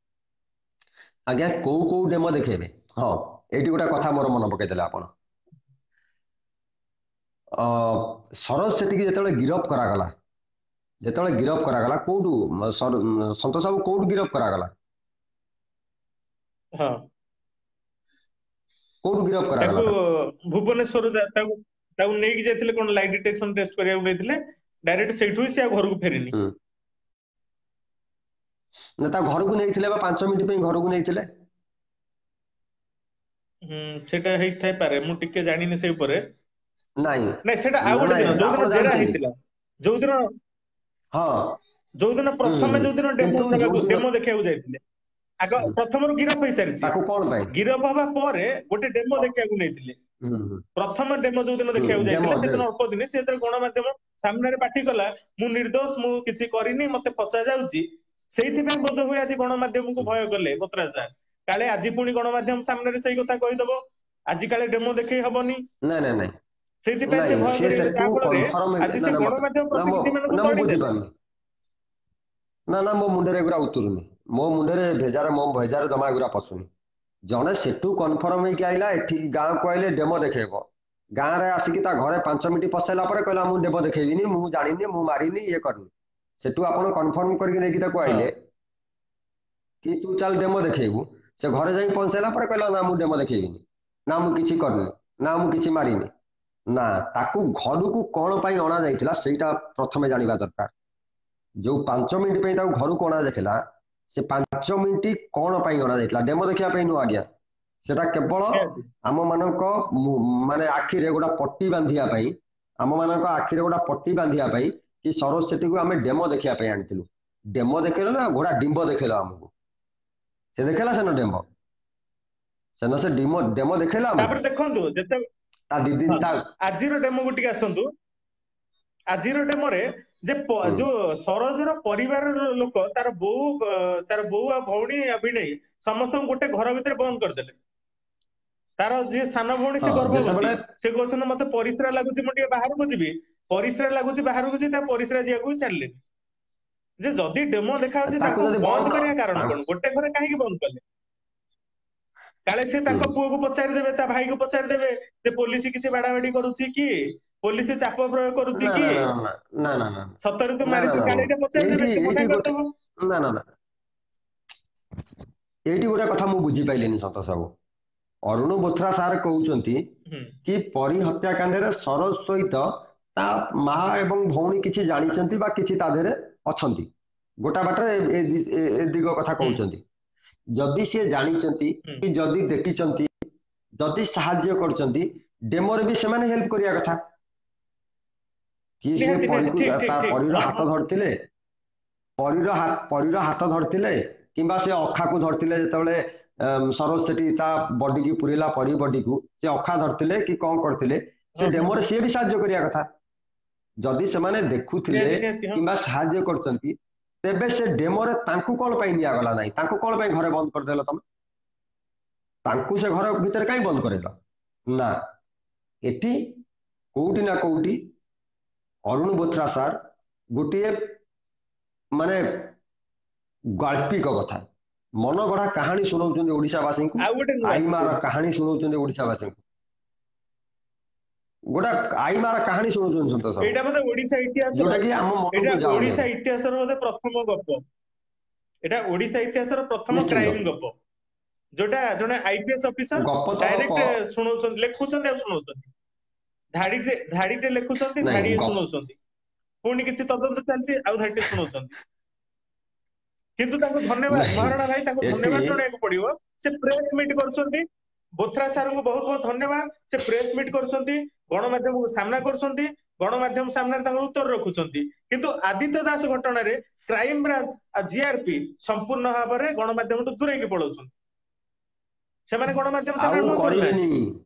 ଆଜ୍ଞା କୋଉ କୋଉ ଡେମୋ ଦେଖେଇବେ? ହଁ, ଏଇଠି ଗୋଟେ କଥା ମୋର ମନେ ପକେଇଦେଲେ ଆପଣ। ସରୋଜ ସେଠୀକି ଯେତେବେଳେ ଗିରଫ କରାଗଲା, କୋଉଠୁ ସନ୍ତୋଷ ବାବୁ କୋଉଠୁ ଗିରଫ କରାଗଲା? ହଁ, କୋଉଠୁ ଗିରଫ ତାକୁ କରାଗଲା? ଭୁବନେଶ୍ୱର ତାକୁ ତାକୁ ନେଇକି ଯାଇଥିଲେ, କଣ ଲାଇ ଡିଟେକ୍ସନ ଟେଷ୍ଟ କରିବାକୁ ନେଇଥିଲେ, ଡାଇରେକ୍ଟ ସେଇଠୁ ହିଁ ସେ ଆଉ ଘରକୁ ଫେରିନି। ହୁଁ, ନା ତା ଘରକୁ ନେଇଥିଲେ ବା 5 ମିନିଟ୍ ପାଇଁ ଘରକୁ ନେଇଥିଲେ। ସେଇଟା ହେଇଥାଇପାରେ, ମୁଁ ଟିକେ ଜାଣିନି ସେଇ ଉପରେ। ନାଇଁ ନାଇଁ, ସେଟା ଆଉ ଗୋଟେ ନାଇଁ ଦିନ, ଆପଣ ଯୋଉଦିନ ଜେରା ଜାଣିଛନ୍ତି। ହେଇଥିଲା, ଯୋଉଦିନ ହଁ, ଯୋଉଦିନ ପ୍ରଥମେ ଯୋଉଦିନ କିନ୍ତୁ ଯୋଉଦିନ ଡେମୋ ଦେଖିବାକୁ ଯାଇଥିଲେ, ଆଗ ପ୍ରଥମରୁ ଗିରଫ ହେଇସାରିଛି। ତାକୁ କଣ ପାଇଁ ଗିରଫ ହବା ପରେ ଗୋଟେ ଡେମୋ ଦେଖିବାକୁ ନେଇଥିଲେ। ପ୍ରଥମ ଡେମୋ ଯୋଉଦିନ ଦେଖିବାକୁ ଡେମୋ ଯାଇଥିଲେ, ସେଦିନ ଅଳ୍ପ ଦିନ ସେ ଯେତେବେଳେ ଗଣମାଧ୍ୟମ ସାମ୍ନାରେ ପାଟି କଲା, ମୁଁ ନିର୍ଦ୍ଦୋଷ, ମୁଁ କିଛି କରିନି, ମତେ ଫସା ଯାଉଛି, ସେଇଥିପାଇଁ ବୋଧ ହୁଏ ଆଜି ଗଣମାଧ୍ୟମକୁ ଭୟ କଲେ ବୋଥ୍ରା ସାର୍। କାଳେ ଆଜି ପୁଣି ଗଣମାଧ୍ୟମ ସାମ୍ନାରେ ସେଇ କଥା କହିଦବ, ଆଜି କାଳେ ଡେମୋ ଦେଖେଇ ହବନି, ନାଇଁ ସେଇଥିପାଇଁ ସେ ନାଇଁ ଭୟ ସେ କରିଗଲେ, ସେଠୁ ଯାହା ଫଳରେ କନଫର୍ମ ଆଜି ନା ସେ ନା ମତେ ଗଣମାଧ୍ୟମ ନା ମୋ ପ୍ରତିନିଧି ମାନଙ୍କୁ ନା ମୁଁ ତଡ଼ିଦେଲେ। ବୁଝିପାରୁନି। ନା ମୋ ମୁଣ୍ଡରେ ଏଗୁରା ଉତୁରୁନି, ମୋ ମୁଣ୍ଡରେ ଭେଜାରେ ଜମା ଏଗୁରା ପଶୁନି। ଜଣେ ସେଠୁ କନଫର୍ମ ହେଇକି ଆଇଲା, ଏଠିକି ଗାଁକୁ ଆଇଲେ ଡେମୋ ଦେଖେଇବ, ଗାଁରେ ଆସିକି ତା ଘରେ 5 ମିନିଟ୍ ପଶେଇଲା ପରେ କହିଲା ମୁଁ ଡେମୋ ଦେଖେଇବିନି, ମୁଁ ଜାଣିନି, ମୁଁ ମାରିନି, ଇଏ କରିନି। ସେଠୁ ଆପଣ କନଫର୍ମ କରିକି ନେଇକି ତାକୁ ହଁ, ଆଇଲେ କି ତୁ ଚାଲ ଡେମୋ ଦେଖେଇବୁ, ସେ ଘରେ ଯାଇ ପହଞ୍ଚେଇଲା ପରେ କହିଲା ନା ମୁଁ ଡେମୋ ଦେଖେଇବିନି, ନା ମୁଁ କିଛି କରିନି, ନା ମୁଁ କିଛି ମାରିନି। ନା, ତାକୁ ଘରକୁ କଣ ପାଇଁ ଅଣା ଯାଇଥିଲା ସେଇଟା ପ୍ରଥମେ ଜାଣିବା ଦରକାର। ଯୋଉ 5 ମିନିଟ୍ ପାଇଁ ତାକୁ ଘରକୁ ଅଣା ଯାଇଥିଲା, ସେ 5 ମିନିଟ୍ କଣ ପାଇଁ ଅଣା ଯାଇଥିଲା? ଡେମୋ ଦେଖିବା ପାଇଁ ନୁହଁ ଆଜ୍ଞା, ସେଟା କେବଳ ନିହାତି। ଆମ ମାନଙ୍କ ମାନେ ଆଖିରେ ଗୋଟେ ପଟି ବାନ୍ଧିବା ପାଇଁ, ଆମ ମାନଙ୍କ ଆଖିରେ ଗୋଟେ ପଟି ବାନ୍ଧିବା ପାଇଁ କି ସରୋଜ ସେଠୀକୁ ଆମେ ଡେମୋ ଦେଖିବା ପାଇଁ ଆଣିଥିଲୁ। ଡେମୋ ଦେଖେଇଲ ନା ଘୋଡ଼ା ଡିମ୍ବ ଦେଖେଇଲ ଆମକୁ? ସେ ଦେଖେଇଲା ସେନ ଡେମୋ, ସେନ ସେ ଡେମୋ ଦେଖେଇଲା ଆମକୁ। ତାପରେ ଦେଖନ୍ତୁ, ତା ଦି ଦିନ ହଁ, ତା ଆଜିର ଡେମୋକୁ ଟିକେ ଆସନ୍ତୁ। ଆଜିର ଡେମୋରେ ଯେ ହୁଁ, ଯୋଉ ସରୋଜର ପରିବାରର ଲୋକ, ତାର ବୋଉ ଆଉ ଭଉଣୀ ଆଉ ଭିଣେଇ ସମସ୍ତଙ୍କୁ ଗୋଟେ ଘର ଭିତରେ ବନ୍ଦ କରିଦେଲେ। ତାର ଯିଏ ସାନ ଭଉଣୀ, ସେ ହଁ ଗର୍ଭବତୀ, ଯେତେବେଳେ ସେ କହୁଛନ୍ତି ମତେ ପରିସ୍ରା ଲାଗୁଛି, ମୁଁ ଟିକେ ବାହାରକୁ ଯିବି, ପରିସ୍ରା ଲାଗୁଛି ବାହାରକୁ ଯିବି, ତା ପରିସ୍ରା ଯିବାକୁ ବି ଛାଡ଼ିଲେନି। ଯେ ଯଦି ଡେମୋ ଦେଖାଉଛି, ତାକୁ ଯଦି ବନ୍ଦ ନ କରିବା କାରଣ ତାଙ୍କ କଣ? ଗୋଟେ ଘରେ କାହିଁକି ବନ୍ଦ କଲେ? କାଳେ ସେ ହୁଁ, ତାଙ୍କ ପୁଅକୁ ପଚାରିଦେବେ, ତା ଭାଇକୁ ପଚାରିଦେବେ ଯେ ପୋଲିସ କିଛି ବାଡାବାଡି କରୁଛି କି, ପୋଲିସ ଚାପ ପ୍ରୟୋଗ କରୁଛି ନା କି, ନା ନା ନା ନା ନା ନା ସତରେ ତୁ ନା ନା ମାରିଛୁ, ନା କାଳେ ଏଇଟା ପଚାରିଦେବେ, ଏଇଠି ସେ ମନା ଏଇଠି ଗୋଟେ କରିଦବ। ନା ନା ନା ଏଇଠି ଗୋଟେ କଥା ମୁଁ ବୁଝିପାଇଲିନି ସନ୍ତୋଷ ବାବୁ। ଅରୁଣ ବୋଥ୍ରା ସାର୍ କହୁଛନ୍ତି ହୁଁ, କି ପରୀ ହତ୍ୟାକାଣ୍ଡରେ ସରୋଜ ସହିତ ତା ମା ଏବଂ ଭଉଣୀ କିଛି ଜାଣିଛନ୍ତି ବା କିଛି ତା ଦେହରେ ଅଛନ୍ତି। ଗୋଟା ବାଟରେ ଏ ଦିଗ କଥା ହୁଁ କହୁଛନ୍ତି। ଯଦି ସିଏ ଜାଣିଛନ୍ତି ହୁଁ କି ଯଦି ଦେଖିଛନ୍ତି ଯଦି ସାହାଯ୍ୟ କରୁଛନ୍ତି ଡେମୋରେ ବି ସେମାନେ ହେଲ୍ପ କରିବା କଥା। କି ସିଏ ନିହାତି ନିହାତି ପରୀକୁ ଠିକ ଠିକ ତା ଠିକ ପରୀର ହଁ ହଁ ହାତ ଧରିଥିଲେ, ପରୀର ହାତ ଧରିଥିଲେ, କିମ୍ବା ସେ ଅଖାକୁ ଧରିଥିଲେ ଯେତେବେଳେ ସରୋଜ ସେଠି ତା ବଡିକି ପୁରେଇଲା ପରୀ ବଡିକୁ, ସେ ଅଖା ଧରିଥିଲେ କି କଣ କରିଥିଲେ, ସେ ହଁ ହଁ ଡେମୋରେ ସିଏ ବି ସାହାଯ୍ୟ କରିବା କଥା। ଯଦି ସେମାନେ ଦେଖୁଥିଲେ ନିହାତି ନିହାତି ହଁ କିମ୍ବା ସାହାଯ୍ୟ କରୁଛନ୍ତି, ତେବେ ସେ ଡେମୋରେ ତାଙ୍କୁ କଣ ପାଇଁ ନିଆଗଲା ନାହିଁ? ତାଙ୍କୁ କଣ ପାଇଁ ଘରେ ବନ୍ଦ କରିଦେଲ ତମେ? ତାଙ୍କୁ ସେ ଘର ଭିତରେ କାହିଁ ବନ୍ଦ କରେଇଲ? ନା, ଏଠି କୋଉଠି ନା କୋଉଠି ଅରୁଣ ବୋଥ୍ରା ସାର୍ ଗୋଟିଏ ମାନେ ଗାଳ୍ପିକ କଥା, ମନଗଢା କାହାଣୀ ଶୁଣାଉଛନ୍ତି ଓଡିଶାବାସୀଙ୍କୁ, ଆଉ ଗୋଟେ ନୂଆ ଆଇମାର ଷ୍ଟୋରି କାହାଣୀ ଶୁଣାଉଛନ୍ତି ଓଡିଶାବାସୀଙ୍କୁ। ଗୋଟା ଆଇମାର କାହାଣୀ ଶୁଣାଉଛନ୍ତି ସନ୍ତୋଷ ବାବୁ, ଏଇଟା ବୋଧେ ଓଡିଶା ଇତିହାସର ଯୋଉଟା କି ଆମ ଏଇଟା ମନକୁ ଯାଉନି ଓଡିଶା ଆଉ। ଇତିହାସର ବୋଧେ ପ୍ରଥମ ଗପ। ଏଇଟା ଓଡିଶା ଇତିହାସର ପ୍ରଥମ ନିଶ୍ଚିନ୍ତ କ୍ରାଇମ ଗପ, ଯୋଉଟା ଜଣେ ଆଇପିଏସ୍ ଅଫିସର ଗପ ତକ ଡାଇରେକ୍ଟ ଶୁଣଉଛନ୍ତି, ଲେଖୁଛନ୍ତି ଆଉ ଶୁଣଉଛନ୍ତି, ଧାଡିଟେ ଲେଖୁଛନ୍ତି, ନାଇଁ ଧାଡିଏ ଗପ ଶୁଣଉଛନ୍ତି, ପୁଣି କିଛି ତଦନ୍ତ ଚାଲିଛି ଆଉ ଧାଡିଟେ ଶୁଣଉଛନ୍ତି। କିନ୍ତୁ ତାଙ୍କୁ ଧନ୍ୟବାଦ, ନାଇଁ ମହାରଣା ଭାଇ ତାଙ୍କୁ ଏଠି ଧନ୍ୟବାଦ ଜଣାଇବାକୁ ପଡିବ। ସେ ପ୍ରେସ ମିଟ୍ କରୁଛନ୍ତି, ବୋଥ୍ରା ସାରଙ୍କୁ ବହୁତ ବହୁତ ଧନ୍ୟବାଦ। ସେ ପ୍ରେସ ମିଟ୍ କରୁଛନ୍ତି, ଗଣମାଧ୍ୟମକୁ ସାମ୍ନା କରୁଛନ୍ତି, ଗଣମାଧ୍ୟମ ସାମ୍ନାରେ ତାଙ୍କର ଉତ୍ତର ରଖୁଛନ୍ତି। କିନ୍ତୁ ଆଦିତ୍ୟ ଦାସ ଘଟଣାରେ କ୍ରାଇମ ବ୍ରାଞ୍ଚ ଆଉ ଜିଆରପି ସମ୍ପୂର୍ଣ୍ଣ ଭାବରେ ଗଣମାଧ୍ୟମଠୁ ଦୂରେଇକି ପଳାଉଛନ୍ତି। ସେମାନେ ଗଣମାଧ୍ୟମ ଆଉ ସାମ୍ନାରେ ମୁହଁ କରିବେନି, ଖୋଲୁନାହାନ୍ତି।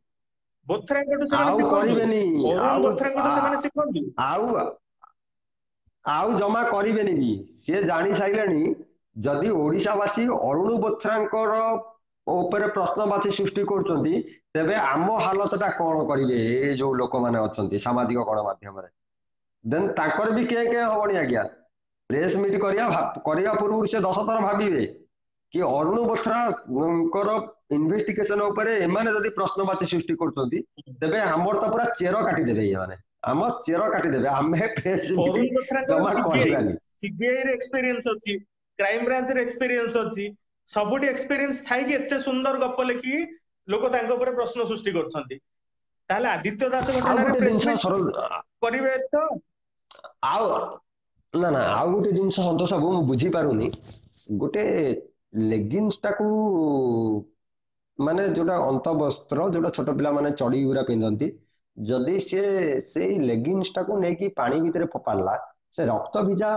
ବୋଥ୍ରାଙ୍କଠୁ ସେମାନେ ଆଉ ଶିଖନ୍ତୁ, କରିବେନି, ଅରୁଣ ଆଉ ବୋଥ୍ରାଙ୍କଠୁ ସେମାନେ ଶିଖନ୍ତୁ। ଆଉ ଆଉ ଜମା କରିବେନି ବି। ସିଏ ଜାଣି ସାରିଲେଣି ଯଦି ଓଡିଶାବାସୀ ଅରୁଣ ବୋଥ୍ରାଙ୍କର ଉପରେ ପ୍ରଶ୍ନବାଚୀ ସୃଷ୍ଟି କରୁଛନ୍ତି, ତେବେ ଆମ ହାଲତଟା କଣ କରିବେ ଏ ଯୋଉ ଲୋକମାନେ ଅଛନ୍ତି ସାମାଜିକ ଗଣମାଧ୍ୟମରେ। ଦେନ୍ ତାଙ୍କର ବି କେ ହବଣି ଆଜ୍ଞା। ପ୍ରେସ ମିଟ୍ କରିବା ପୂର୍ବରୁ ସେ 10 ଥର ଭାବିବେ କି ଅରୁଣ ବୋଥ୍ରାଙ୍କର ଇନଭେଷ୍ଟିଗେସନ ଉପରେ ଏମାନେ ଯଦି ପ୍ରଶ୍ନବାଚୀ ସୃଷ୍ଟି କରୁଛନ୍ତି, ତେବେ ଆମର ତ ପୁରା ଚେର କାଟିଦେବେ ଏମାନେ, ଆମ ଚେର କାଟିଦେବେ, ଆମେ ପ୍ରେସ ମିଟ୍ ଅରୁଣ ବୋଥ୍ରାଙ୍କର ଜମା କରିବାନି। ସିବିଆଇ ରେ ଏକ୍ସପିରିଏନ୍ସ ଅଛି, କ୍ରାଇମ ବ୍ରାଞ୍ଚ ରେ ଏକ୍ସପିରିଏନ୍ସ ଅଛି, ସବୁଠି ଏକ୍ସପିରିଏନ୍ସ ଥାଇକି ଏତେ ସୁନ୍ଦର ଗପ ଲେଖିକି ଲୋକ ତାଙ୍କ ଉପରେ ପ୍ରଶ୍ନ ସୃଷ୍ଟି କରୁଛନ୍ତି। ତାହେଲେ ଆଦିତ୍ୟ ଦାସ ଆଉ ଘଟଣାରେ ଗୋଟେ ଜିନିଷ ପ୍ରେସମିଟ କରିବେ ତ? ଆଉ ନା ନା, ଆଉ ଗୋଟେ ଜିନିଷ ସନ୍ତୋଷ ବାବୁ ମୁଁ ବୁଝିପାରୁନି, ଗୋଟେ ଲେଗିନ୍ସ ଟାକୁ ମାନେ ଯୋଉଟା ଅନ୍ତବସ୍ତ୍ର ଯୋଉଟା ଛୋଟ ପିଲାମାନେ ଚଡି ଗୁରା ପିନ୍ଧନ୍ତି, ଯଦି ସେ ସେଇ ଲେଗିନ୍ସ ଟାକୁ ନେଇକି ପାଣି ଭିତରେ ଫୋପାଡିଲା, ସେ ରକ୍ତ ଭିଜା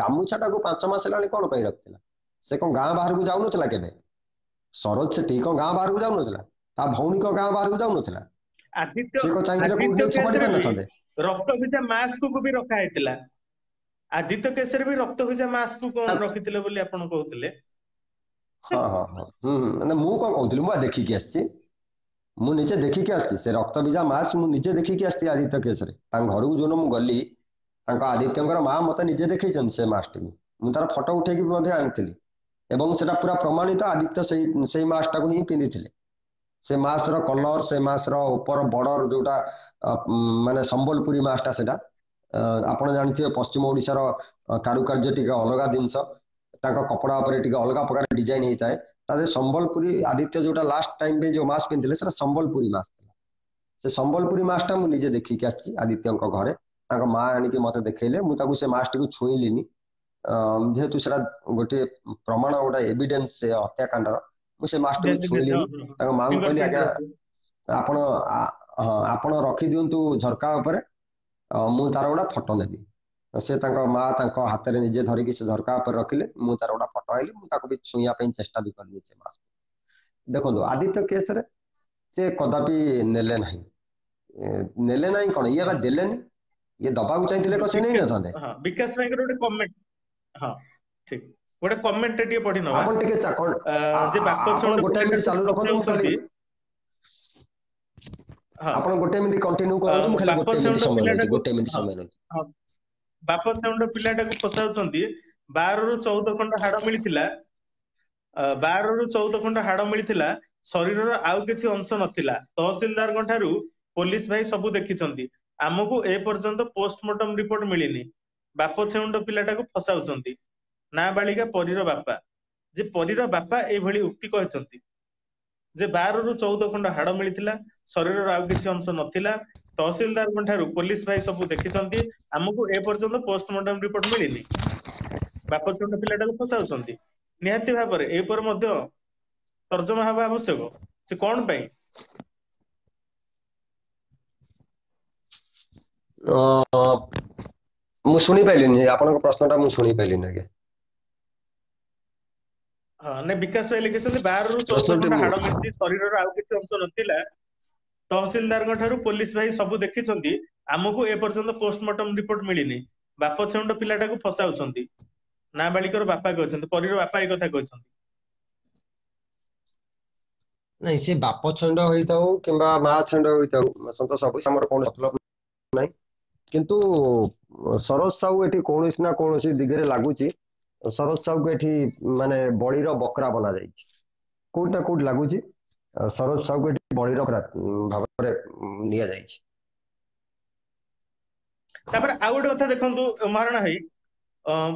ଗାମୁଛା ଟାକୁ 5 ମାସ ହେଲାଣି କଣ ପାଇଁ ରଖିଥିଲା? ସେ କଣ ଗାଁ ବାହାରକୁ ଯାଉନଥିଲା କେବେ? ସରୋଜ ସେଠି କଣ ଗାଁ ବାହାରକୁ ଯାଉନଥିଲା? ତା ଭଉଣୀ କଣ ଗାଁ ବାହାରକୁ ଯାଉନଥିଲା? ଆଦିତ୍ୟ ସେ କଣ ଚାହିଁଥିଲେ କୋଉଠି ଆଦିତ୍ୟ ନେଇ ଫୋପାଡି କେସରେ ବି ପାରିନଥାନ୍ତେ? ରକ୍ତ ଭିଜା ମାସ୍କ କୁ ବି ରଖା ହେଇଥିଲା। ଆଦିତ୍ୟ କେସରେ ବି ରକ୍ତ ଭିଜା ମାସ୍କ କୁ କଣ ରଖିଥିଲେ ବୋଲି ଆପଣ କହୁଥିଲେ। ହଁ ହଁ ହଁ, ମାନେ ମୁଁ କଣ କହୁଥିଲି, ମୁଁ ବା ଦେଖିକି ଆସିଛି, ମୁଁ ନିଜେ ଦେଖିକି ଆସିଛି ସେ ରକ୍ତ ଭିଜା ମାସ୍କ, ମୁଁ ନିଜେ ଦେଖିକି ଆସିଛି ଆଦିତ୍ୟ କେସରେ। ତାଙ୍କ ଘରକୁ ଯୋଉଦିନ ମୁଁ ଗଲି, ତାଙ୍କ ଆଦିତ୍ୟଙ୍କର ମା ମତେ ନିଜେ ଦେଖେଇଛନ୍ତି ସେ ମାସ୍କଟିକୁ, ମୁଁ ତାର ଫଟୋ ଉଠେଇକି ମଧ୍ୟ ଆଣିଥିଲି, ଏବଂ ସେଟା ପୁରା ପ୍ରମାଣିତ ଆଦିତ୍ୟ ସେଇ ମାସ୍କଟାକୁ ହିଁ ପିନ୍ଧିଥିଲେ। ସେ ମାସ୍କର କଲର, ସେ ମାସ୍କର ଉପର ବର୍ଡର ଯୋଉଟା ମାନେ ସମ୍ବଲପୁରୀ ମାସ୍କଟା, ସେଟା ଆପଣ ଜାଣିଥିବେ ପଶ୍ଚିମ ଓଡିଶାର କାରୁକାର୍ଯ୍ୟ ଟିକେ ଅଲଗା ଜିନିଷ, ତାଙ୍କ କପଡା ଉପରେ ଟିକେ ଅଲଗା ପ୍ରକାର ଡିଜାଇନ ହେଇଥାଏ। ତା ଦେହରେ ସମ୍ବଲପୁରୀ ଆଦିତ୍ୟ ଯୋଉଟା ଲାଷ୍ଟ ଟାଇମ ରେ ଯୋଉ ମାସ୍କ ପିନ୍ଧିଥିଲେ, ସେଟା ସମ୍ବଲପୁରୀ ମାସ୍କ ଥିଲା। ସେ ସମ୍ବଲପୁରୀ ମାସ୍କଟା ମୁଁ ନିଜେ ଦେଖିକି ଆସିଛି ଆଦିତ୍ୟଙ୍କ ଘରେ, ତାଙ୍କ ମା ଆଣିକି ମତେ ଦେଖେଇଲେ, ମୁଁ ତାକୁ ସେ ମାସ୍କଟିକୁ ଛୁଇଁଲିନି, ଯେହେତୁ ସେଟା ଗୋଟିଏ ପ୍ରମାଣ, ଗୋଟେ ଏଭିଡେନ୍ସ ସେ ହତ୍ୟାକାଣ୍ଡର, ମୁଁ ସେ ମାସ୍କଟିକୁ ନିହାତି ନିହାତି ଛୁଇଁଲିନି। ହଁ ହଁ ତାଙ୍କ ମାଙ୍କୁ ଫିଙ୍ଗର କହିଲି ପ୍ରିଣ୍ଟ ଆଜ୍ଞା ରଖୁ ଆପଣ ହଁ ଆପଣ ରଖିଦିଅନ୍ତୁ ଝରକା ଉପରେ, ମୁଁ ତାର ଗୋଟେ ଫଟୋ ନେବି। ସେ ତାଙ୍କ ମା ତାଙ୍କ ହାତରେ ନିଜେ ଧରିକି ସେ ଝରକା ଉପରେ ରଖିଲେ, ମୁଁ ତାର ଗୋଟେ ଫଟୋ ଆଇଲି, ମୁଁ ତାକୁ ବି ଛୁଇଁବା ପାଇଁ ଚେଷ୍ଟା ବି କଲିନି ସେ ମାସ୍କ। ଦେଖନ୍ତୁ ଆଦିତ୍ୟ କେସରେ ସେ କଦାପି ନେଲେ ନାହିଁ, ନେଲେ ନାହିଁ କଣ, ଇଏ ବା ଦେଲେନି, ଇଏ ଦବାକୁ ଚାହିଁଥିଲେ କଣ ସେ ନେଇନଥାନ୍ତେ? ବିକାଶ, ହଁ ବିକାଶ ଭାଇଙ୍କର ଗୋଟେ କମେଣ୍ଟ, ହଁ ଠିକ, ଗୋଟେ କମେଣ୍ଟ ଟିକେ ପଢି ନବା। ଆପଣ ଟିକେ ଯେ ବାପ ଆପଣ ଛେଉଣ୍ଡ ଗୋଟାଏ ମିନିଟ୍ ପିଲାଟାକୁ ଚାଲୁ ରଖନ୍ତୁ, ମୁଁ ଖାଲି ଫସାଉଛନ୍ତି, ହଁ ଆପଣ ଗୋଟେ ମିନିଟ୍ କଣ୍ଟିନ୍ୟୁ କରନ୍ତୁ, ମୁଁ ଖାଲି ବାପ ଗୋଟେ ମିନିଟ୍ ଛେଉଣ୍ଡ ସମୟ ନେଉଛି, ପିଲାଟାକୁ, ଗୋଟେ ମିନିଟ୍ ହଁ ସମୟ ନେଉଛି। ହଁ, ବାପ ଛେଉଣ୍ଡ ପିଲାଟାକୁ ଫସାଉଛନ୍ତି। 12ରୁ 14 ଖଣ୍ଡ ହାଡ ମିଳିଥିଲା, 12ରୁ 14 ଖଣ୍ଡ ହାଡ ମିଳିଥିଲା, ଶରୀରର ଆଉ କିଛି ଅଂଶ ନଥିଲା। ତହସିଲଦାରଙ୍କ ଠାରୁ ପୋଲିସ ଭାଇ ସବୁ ଦେଖିଛନ୍ତି, ଆମକୁ ଏ ପର୍ଯ୍ୟନ୍ତ ପୋଷ୍ଟମର୍ଟମ ରିପୋର୍ଟ ମିଳିନି। ବାପ ଛେଉଣ୍ଡ ପିଲାଟାକୁ ଫସାଉଛନ୍ତି। ନାବାଳିକା ପରୀର ବାପା, ଯେ ପରୀର ବାପା ଏଇଭଳି ଉକ୍ତି କହିଛନ୍ତି। ଯେ 12 ରୁ 14 ଖଣ୍ଡ ହାଡ ମିଳିଥିଲା, ଶରୀରର ଆଉ କିଛି ଅଂଶ ନଥିଲା। ତହସିଲଦାରଙ୍କ ଠାରୁ ପୋଲିସ ଭାଇ ସବୁ ଦେଖିଛନ୍ତି, ଆମକୁ ଏ ପର୍ଯ୍ୟନ୍ତ ପୋଷ୍ଟମର୍ଟମ ରିପୋର୍ଟ ମିଳିନି। ବାପ ଛୋଟ ପିଲାଟାକୁ ଫସାଉଛନ୍ତି। ନିହାତି ଭାବରେ ଏପରେ ମଧ୍ୟ ତର୍ଜମା ହେବା ଆବଶ୍ୟକ, ସେ କଣ ପାଇଁ? ମୁଁ ଶୁଣିପାରିଲିନି ଆପଣଙ୍କ ପ୍ରଶ୍ନଟା, ମୁଁ ଶୁଣିପାରିଲିନି ଆଜ୍ଞା। ହଁ ନାଇଁ, ବିକାଶ ଭାଇ ଲେଖିଛନ୍ତି 12 ରୁ 14 ପ୍ରଶ୍ନଟି ଖଣ୍ଡ ମୁଁ ହାଡ ମିଳିଛି, ଶରୀରର ଆଉ କିଛି ଅଂଶ ନଥିଲା। ତହସିଲଦାରଙ୍କ ଠାରୁ ପୋଲିସ ଭାଇ ସବୁ ଦେଖିଛନ୍ତି, ଆମକୁ ଏ ପର୍ଯ୍ୟନ୍ତ ପୋଷ୍ଟମର୍ଟମ ରିପୋର୍ଟ ମିଳିନି। ବାପ ଛେଉଣ୍ଡ ପିଲାଟାକୁ ଫସାଉଛନ୍ତି, ନାବାଳିକାର ବାପା କହିଛନ୍ତି, ପରୀର ବାପା ଏ କଥା କହିଛନ୍ତି। ନାଇଁ, ସେ ବାପ ଛେଣ୍ଡ ହୋଇଥାଉ କିମ୍ବା ମା ଛେଣ୍ଡ ହୋଇଥାଉ, ସନ୍ତୋଷ ବାବୁ ଆମର କୌଣସି ମତଲବ ନାହିଁ। କିନ୍ତୁ ସରୋଜ ସାହୁ ଏଠି କୌଣସି ନା କୌଣସି ଦିଗରେ ଲାଗୁଛି, ସରୋଜ ସାହୁକୁ ଏଠି ମାନେ ବଳିର ବକରା ବନାଯାଇଛି। କୋଉଠି ନା କୋଉଠି ଲାଗୁଛି ସରୋଜ ସାହୁକୁ ଏଠି ବଳିର ବକରା ଭାବରେ ନିଆଯାଇଛି। ତାପରେ ଆଉ ଗୋଟେ କଥା ଦେଖନ୍ତୁ ମହାରଣା ଭାଇ,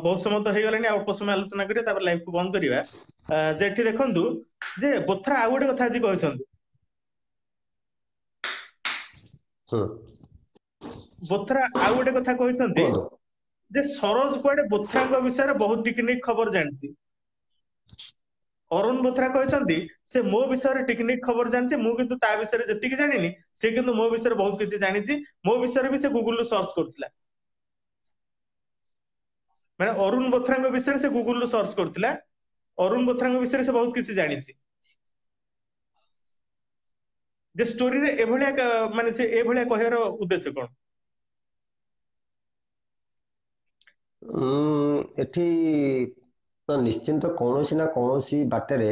ବହୁତ ସମୟ ତ ହେଇଗଲାଣି, ଆଉ ଅଳ୍ପ ସମୟ ଆଲୋଚନା କରିବା, ତାପରେ ଲାଇଭ କୁ ବନ୍ଦ କରିବା। ଯେ ଏଠି ଦେଖନ୍ତୁ ଯେ ବୋଥ୍ରା ଆଉ ଗୋଟେ କଥା ଆଜି କହିଛନ୍ତି। ବୋଥ୍ରା ଆଉ ଗୋଟେ କଥା କହିଛନ୍ତି କୁହନ୍ତୁ। ଯେ ସରୋଜ କୁଆଡେ ବୋଥ୍ରାଙ୍କ ବିଷୟରେ ବହୁତ ଟିକନିକ ଖବର ଜାଣିଛି। ଅରୁଣ ବୋଥ୍ରା କହିଛନ୍ତି ସେ ମୋ ବିଷୟରେ ଟିକନିକ ଖବର ଜାଣିଛି, ମୁଁ କିନ୍ତୁ ତା ବିଷୟରେ ଯେତିକି ଜାଣିନି, ସେ କିନ୍ତୁ ମୋ ବିଷୟରେ ବହୁତ କିଛି ଜାଣିଛି। ମୋ ବିଷୟରେ ବି ସେ ଗୁଗୁଲରୁ ସର୍ଚ୍ଚ କରୁଥିଲା। ମାନେ ଅରୁଣ ବୋଥ୍ରାଙ୍କ ବିଷୟରେ ସେ ଗୁଗୁଲରୁ ସର୍ଚ୍ଚ କରୁଥିଲା, ଅରୁଣ ବୋଥ୍ରାଙ୍କ ବିଷୟରେ ସେ ବହୁତ କିଛି ଜାଣିଛି। ଯେ ଷ୍ଟୋରିରେ ଏଭଳିଆ ମାନେ ସେ ଏଭଳିଆ କହିବାର ଉଦ୍ଦେଶ୍ୟ କଣ? ଏଠି ତ ନିଶ୍ଚିନ୍ତ କୌଣସି ନା କୌଣସି ବାଟରେ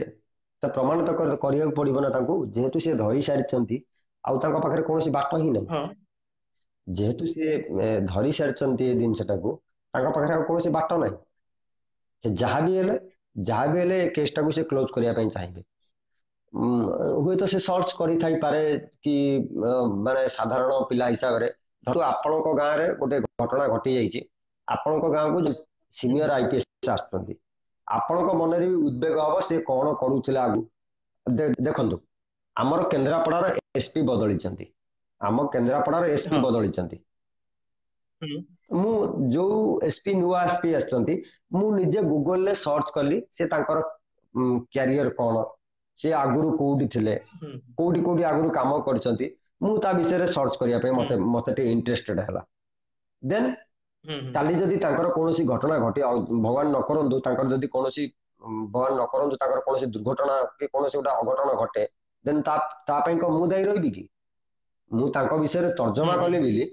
ତା ପ୍ରମାଣିତ କରିବାକୁ ପଡିବ ନା ତାଙ୍କୁ, ଯେହେତୁ ସେ ଧରି ସାରିଛନ୍ତି ଆଉ ତାଙ୍କ ପାଖରେ କୌଣସି ବାଟ ହିଁ ନାହିଁ। ହଁ ଯେହେତୁ ସେ ଧରି ସାରିଛନ୍ତି ଏ ଜିନିଷଟାକୁ, ତାଙ୍କ ପାଖରେ ଆଉ କୌଣସି ବାଟ ନାହିଁ। ସେ ଯାହା ବି ହେଲେ ଏ କେସଟାକୁ ସେ କ୍ଲୋଜ କରିବା ପାଇଁ ଚାହିଁବେ। ହୁଏତ ସେ ସର୍ଚ୍ଚ କରିଥାଇପାରେ କି ମାନେ ସାଧାରଣ ପିଲା ହିସାବରେ, ଧର ଆପଣଙ୍କ ଗାଁରେ ଗୋଟେ ଘଟଣା ଘଟି ଯାଇଛି, ଆପଣଙ୍କ ଗାଁକୁ ସିନିୟର ଆଇପିଏସ୍ ଆସୁଛନ୍ତି, ଆପଣଙ୍କ ମନରେ ବି ଉଦ୍ବେଗ ହବ ସେ କଣ କରୁଥିଲେ ଆଗକୁ। ଦେଖନ୍ତୁ, ଆମର କେନ୍ଦ୍ରାପଡାର ଏସପି ବଦଳିଛନ୍ତି, ଆମ କେନ୍ଦ୍ରାପଡାର ଏସପି ହଁ ବଦଳିଛନ୍ତି। ହୁଁ ମୁଁ ଯୋଉ ନୂଆ ଏସପି ଆସିଛନ୍ତି, ମୁଁ ନିଜେ ଗୁଗଲରେ ସର୍ଚ୍ଚ କଲି ସେ ତାଙ୍କର କ୍ୟାରିୟର କଣ, ସେ ଆଗରୁ କୋଉଠି ଥିଲେ, ହୁଁ କୋଉଠି କୋଉଠି ଆଗରୁ କାମ କରିଛନ୍ତି, ମୁଁ ତା ବିଷୟରେ ସର୍ଚ୍ଚ କରିବା ପାଇଁ ହୁଁ ମତେ ଟିକେ ଇଣ୍ଟରେଷ୍ଟେଡ ହେଲା। ଦେନ୍ ହୁଁ ହୁଁ କାଲି ଯଦି ତାଙ୍କର କୌଣସି ଘଟଣା ଘଟେ, ଭଗବାନ ନ କରନ୍ତୁ ତାଙ୍କର ଯଦି କୌଣସି ଭଗବାନ ନ କରନ୍ତୁ ତାଙ୍କର କୌଣସି ଦୁର୍ଘଟଣା କି କୌଣସି ଗୋଟେ ଅଘଟଣ ଘଟେ, ଦେନ୍ ତା ପାଇଁ କଣ ମୁଁ ଦାୟୀ ରହିବି କି? ମୁଁ ତାଙ୍କ ବିଷୟରେ ହୁଁ ତର୍ଜମା ହୁଁ କଲି ବୋଲି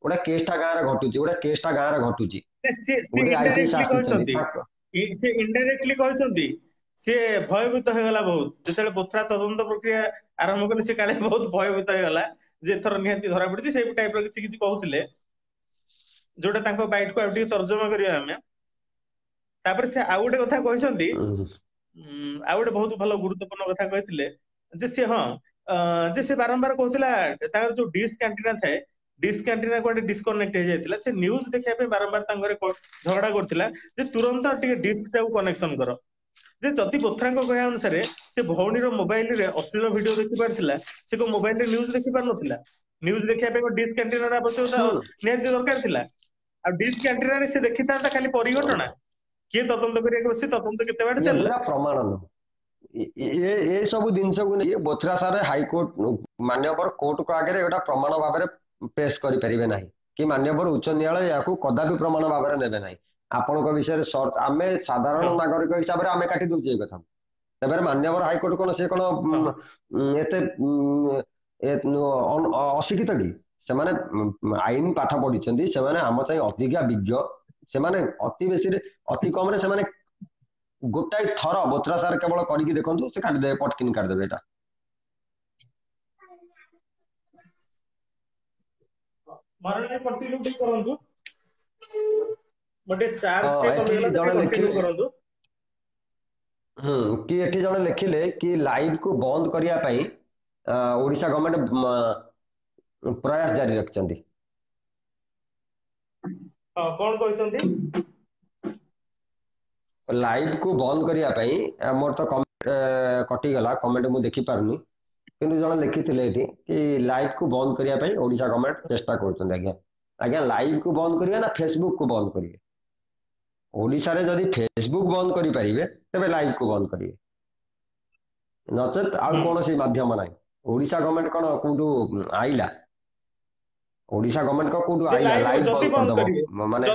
ଗୋଟେ କେସଟା ଗାଁରେ ଘଟୁଛି, ସେ ଗୋଟେ ଆଇପିଏସ୍ ଇନଡାଇରେକ୍ଟଲି ଆସିଛନ୍ତି କହିଛନ୍ତି, ସେ ଇନଡାଇରେକ୍ଟଲି କହିଛନ୍ତି, ସେ ଭୟଭୀତ ହେଇଗଲା ବହୁତ ଯେତେବେଳେ ବୋଥ୍ରା ତଦନ୍ତ ପ୍ରକ୍ରିୟା ଆରମ୍ଭ କଲେ, ସେ କାଳେ ବହୁତ ଭୟଭୀତ ହେଇଗଲା ଯେ ଏଥର ନିହାତି ଧରା ପଡିଛି, ସେଇ ଟାଇପର କିଛି କିଛି କହୁଥିଲେ, ଯୋଉଟା ତାଙ୍କ ବାଇଟକୁ ଆଉ ଟିକେ ତର୍ଜମା କରିବା ଆମେ। ତାପରେ ସେ ଆଉ ଗୋଟେ କଥା କହିଛନ୍ତି, ଆଉ ଗୋଟେ ବହୁତ ଭଲ ଗୁରୁତ୍ୱପୂର୍ଣ୍ଣ କଥା କହିଥିଲେ, ଯେ ସେ ହଁ ଯେ ସେ ବାରମ୍ବାର କହୁଥିଲା ତାଙ୍କର ଯୋଉ ଡିସ୍ ଆଣ୍ଟିନା ଥାଏ, ଡିସ୍ ଆଣ୍ଟିନା କୁଆଡେ ଡିସକନେକ୍ଟ ହେଇଯାଇଥିଲା, ସେ ନ୍ୟୁଜ ଦେଖିବା ପାଇଁ ବାରମ୍ବାର ତାଙ୍କ ଘରେ ଝଗଡା କରୁଥିଲା ଯେ ତୁରନ୍ତ ଟିକେ ଡିସ୍କ ଟାକୁ କନେକ୍ସନ କର। ଯେ ଯଦି ବୋଥ୍ରାଙ୍କ କହିବା ଅନୁସାରେ ସେ ଭଉଣୀର ମୋବାଇଲରେ ଅଶ୍ଳୀଳ ଭିଡିଓ ଦେଖି ପାରୁଥିଲା, ସେ କୋଉ ମୋବାଇଲରେ ନ୍ୟୁଜ ଦେଖି ପାରୁନଥିଲା? ନ୍ୟୁଜ ଦେଖିବା ପାଇଁ ଡିସ୍କ ଆଣ୍ଟିନାର ଆବଶ୍ୟକତା ନିହାତି ଦରକାର ଥିଲା। ଆଉ ଡିସ୍କ ଆଣ୍ଟିନାରେ ସେ ଦେଖିଥାନ୍ତା ଖାଲି ପରିଘଟଣା, କିଏ ତଦନ୍ତ କରିବାକୁ ବସି ତଦନ୍ତ କେତେ ବାଟ ଚାଲିଲା। ଏଗୁଡା ପ୍ରମାଣ ନୁହଁ। ଏ ସବୁ ଜିନିଷକୁ ନେଇ ବୋଥ୍ରା ସାର୍ ହାଇକୋର୍ଟ ମାନ୍ୟବର କୋର୍ଟଙ୍କ ଆଗରେ ଏଗୁଡା ପ୍ରମାଣ ଭାବରେ ପେଶ କରିପାରିବେ ନାହିଁ, କି ମାନ୍ୟବର ଉଚ୍ଚ ନ୍ୟାୟାଳୟ ଏହାକୁ କଦାପି ପ୍ରମାଣ ଭାବରେ ନେବେ ନାହିଁ। ଆପଣଙ୍କ ବିଷୟରେ ଆମେ ସାଧାରଣ ହଁ ନାଗରିକ ହିସାବରେ ଆମେ କାଟି ଦଉଛେ ଏ କଥା। ତେବେ ମାନ୍ୟବର ହାଇକୋର୍ଟ କଣ ସେ କଣ ହଁ ଏତେ ଅଶିକ୍ଷିତ କି? ସେମାନେ ଆଇନ ପାଠ ପଢିଛନ୍ତି, ସେମାନେ ଆମ ଚାହିଁ ଅଧିକା ବିଜ୍ଞ, ସେମାନେ ଅତି କମରେ ସେମାନେ ଗୋଟାଏ ଥର ବୋଥ୍ରା ସାର୍ କେବଳ କରିକି ଦେଖନ୍ତୁ, ସେ କାଟିଦେବେ, ପଟକିନି କାଟିଦେବେ ଏଟା। ମହାରଣା କଣ୍ଟିନ୍ୟୁ ଟିକେ କରନ୍ତୁ, ଗୋଟେ ଚାର୍ଜ ହଁ, ଟିକେ ଏଠି କମିଗଲା ତ ଟିକେ ଜଣେ କଣ୍ଟିନ୍ୟୁ ଲେଖିଲେ, କରନ୍ତୁ। କି ଏଠି ଜଣେ ଲେଖିଲେ କି ଲାଇଭ କୁ ବନ୍ଦ କରିବା ପାଇଁ ଓଡିଶା ଗଭର୍ଣମେଣ୍ଟ ପ୍ରୟାସ ଜାରି ରଖିଛନ୍ତି। ହଁ କଣ କହିଛନ୍ତି? ଲାଇଭ କୁ ବନ୍ଦ କରିବା ପାଇଁ ଆମର ତ कटिगला कमेंट मु देखी पारुनी किंतु जण लिखिथिले एठी कि लाइव को बंद करिया पई ओडिशा गवर्नमेंट चेष्टा करछन आज्ञा आज्ञा लाइव को बंद करिया ना फेसबुक को बंद करिवे ओडिशा रे जदि फेसबुक बंद करि परिबे तबे लाइव को बंद करिवे नचेत आउ कोनोसी माध्यम नाही ओडिशा गवर्नमेंट कोन कोडु आइला ओडिशा गवर्नमेंट को कोडु आइला लाइव जदि बंद बंद कर करिवे दबो माने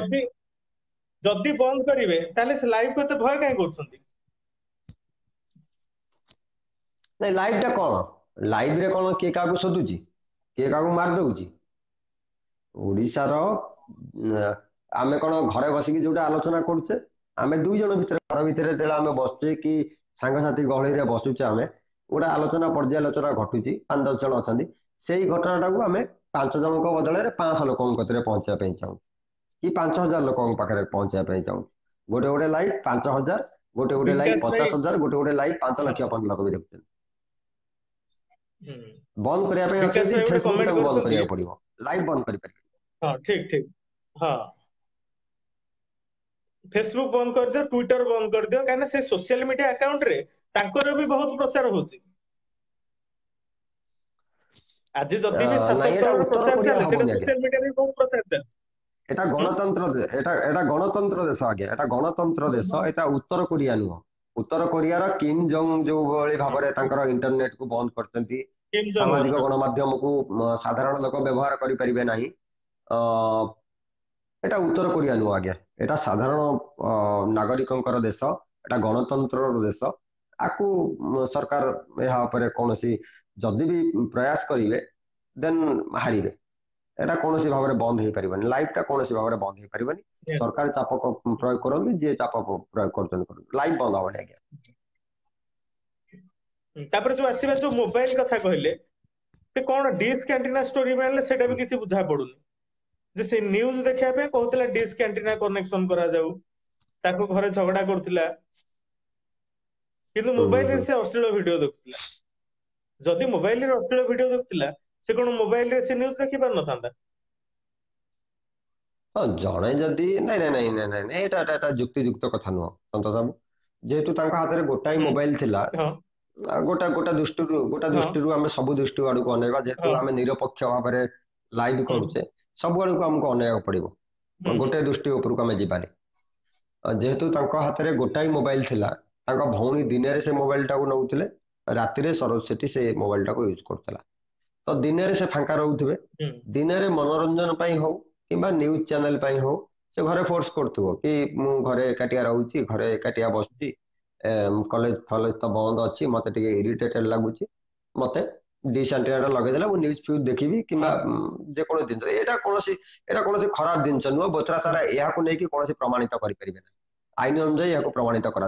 जदि बंद करिवे ताले से लाइव को भय काहे करछंती नहीं लाइव टा कौन लाइव रे कौन किए काकू शोधुची किए काकू मार दउची ओडिशार आमे कौन घरे बसिकी जोटा आलोचना करुचे आमे दुई जन भितर घर भितर जेला आमे बसचे कि सांगसाथी गहली रे बसुचे आमे गोटा आलोचना पर्यालोचना घटुची 5-10 जन अछंती सेही घटनाटाकू आमे 5 जनक बदले रे 500 लोकन कतरे पहुंचा पई चाहू कि 5000 लोकन पाखरे पहुंचा पई चाहू गोटे गोटे लाइव 5000 गोटे गोटे लाइव 50000 गोटे गोटे लाइव 5 लाख 5 लाख भी देखते बंद करिया पे अछि फेसबुक टा बंद करिया पड़िबो लाइव बंद करि पारि हां ठीक ठीक हां फेसबुक बंद कर दियो ट्विटर बंद कर दियो काने से सोशल मीडिया अकाउंट रे तांकर भी बहुत प्रचार होची आज जदि भी शासक दल प्रचार चले सेटा सोशल मीडिया रे बहुत प्रचार चले एटा गणतंत्र देश आगे एटा गणतंत्र देश एटा उत्तर कोरिया नुह उत्तर कोरिया किम जोंग जो भली भाबरे तांकर इंटरनेट को बंद करचंती सामाजिक गणमाध्यम को साधारण लोक व्यवहार करि परिबे नाही एटा उत्तर कोरिया नुह आगे एटा साधारण नागरिकंकर देश एटा गणतंत्र देश आकु सरकार एहा परे कोनोसी जदि भी प्रयास करिवे देन हारिबे एटा कोनोसी भाबरे बंद हे परिबनी लाइव टा कोनोसी भाबरे बंद हे परिबनी सरकार चाप प्रयोग करन जे चाप प्रयोग करतन कर लाइव बंद होबनी आगे तापर जो आसीबा जो मोबाइल कथा कहले से कोन डिश कैंटीना स्टोरी मानले सेटा भी किसी बुझा पडुनी जे से न्यूज देखिया पे कहतला डिश कैंटीना कनेक्शन करा जाऊ ताको घरे झगड़ा करथिला किंतु मोबाइल रे से अश्लील वीडियो देखथिला जदि मोबाइल रे अश्लील वीडियो देखथिला से कोन मोबाइल रे से न्यूज देखि पार नथांदा हां जणे जदि नहीं नहीं नहीं नहीं एटा एटा जुक्ति युक्त कथा नुह संतोष बाबू जेहेतु तांका हाथ रे गोटाई मोबाइल थिला गोटा गोटा दृष्टि आम सब दृष्टि आड़ को अनेवा जेहेतु आम निरपेक्ष भाव में लाइव करुचे सब आड़ को आमको अनेवा पड़ो गोटे दृष्टि उपरको आम जारे जेहेतु हाथ में गोटाई मोबाइल थिला भौणी दिन में से मोबाइल टाक नौले राति सरस्वती से मोबाइल टाक यूज करता तो दिन में से फांका रोथे दिन में मनोरंजन हो कि न्यूज चैनल हो से घरे फोर्स करूँ कि मु घरे एकाटिया रोचे घरे एकाटिया बसुची कॉलेज फॉलेज तो बंद अच्छी मत इरिटेटेड लगुच मत डिश एंटीना लगेदेला मु न्यूज फ्यूज देखी कि जेको जिन यहाँ कौन खराब जिनस नुह बोथरा सारा यहाँ नहीं कौन प्रमाणित करें आईन अनुजाई यहाँ प्रमाणित कर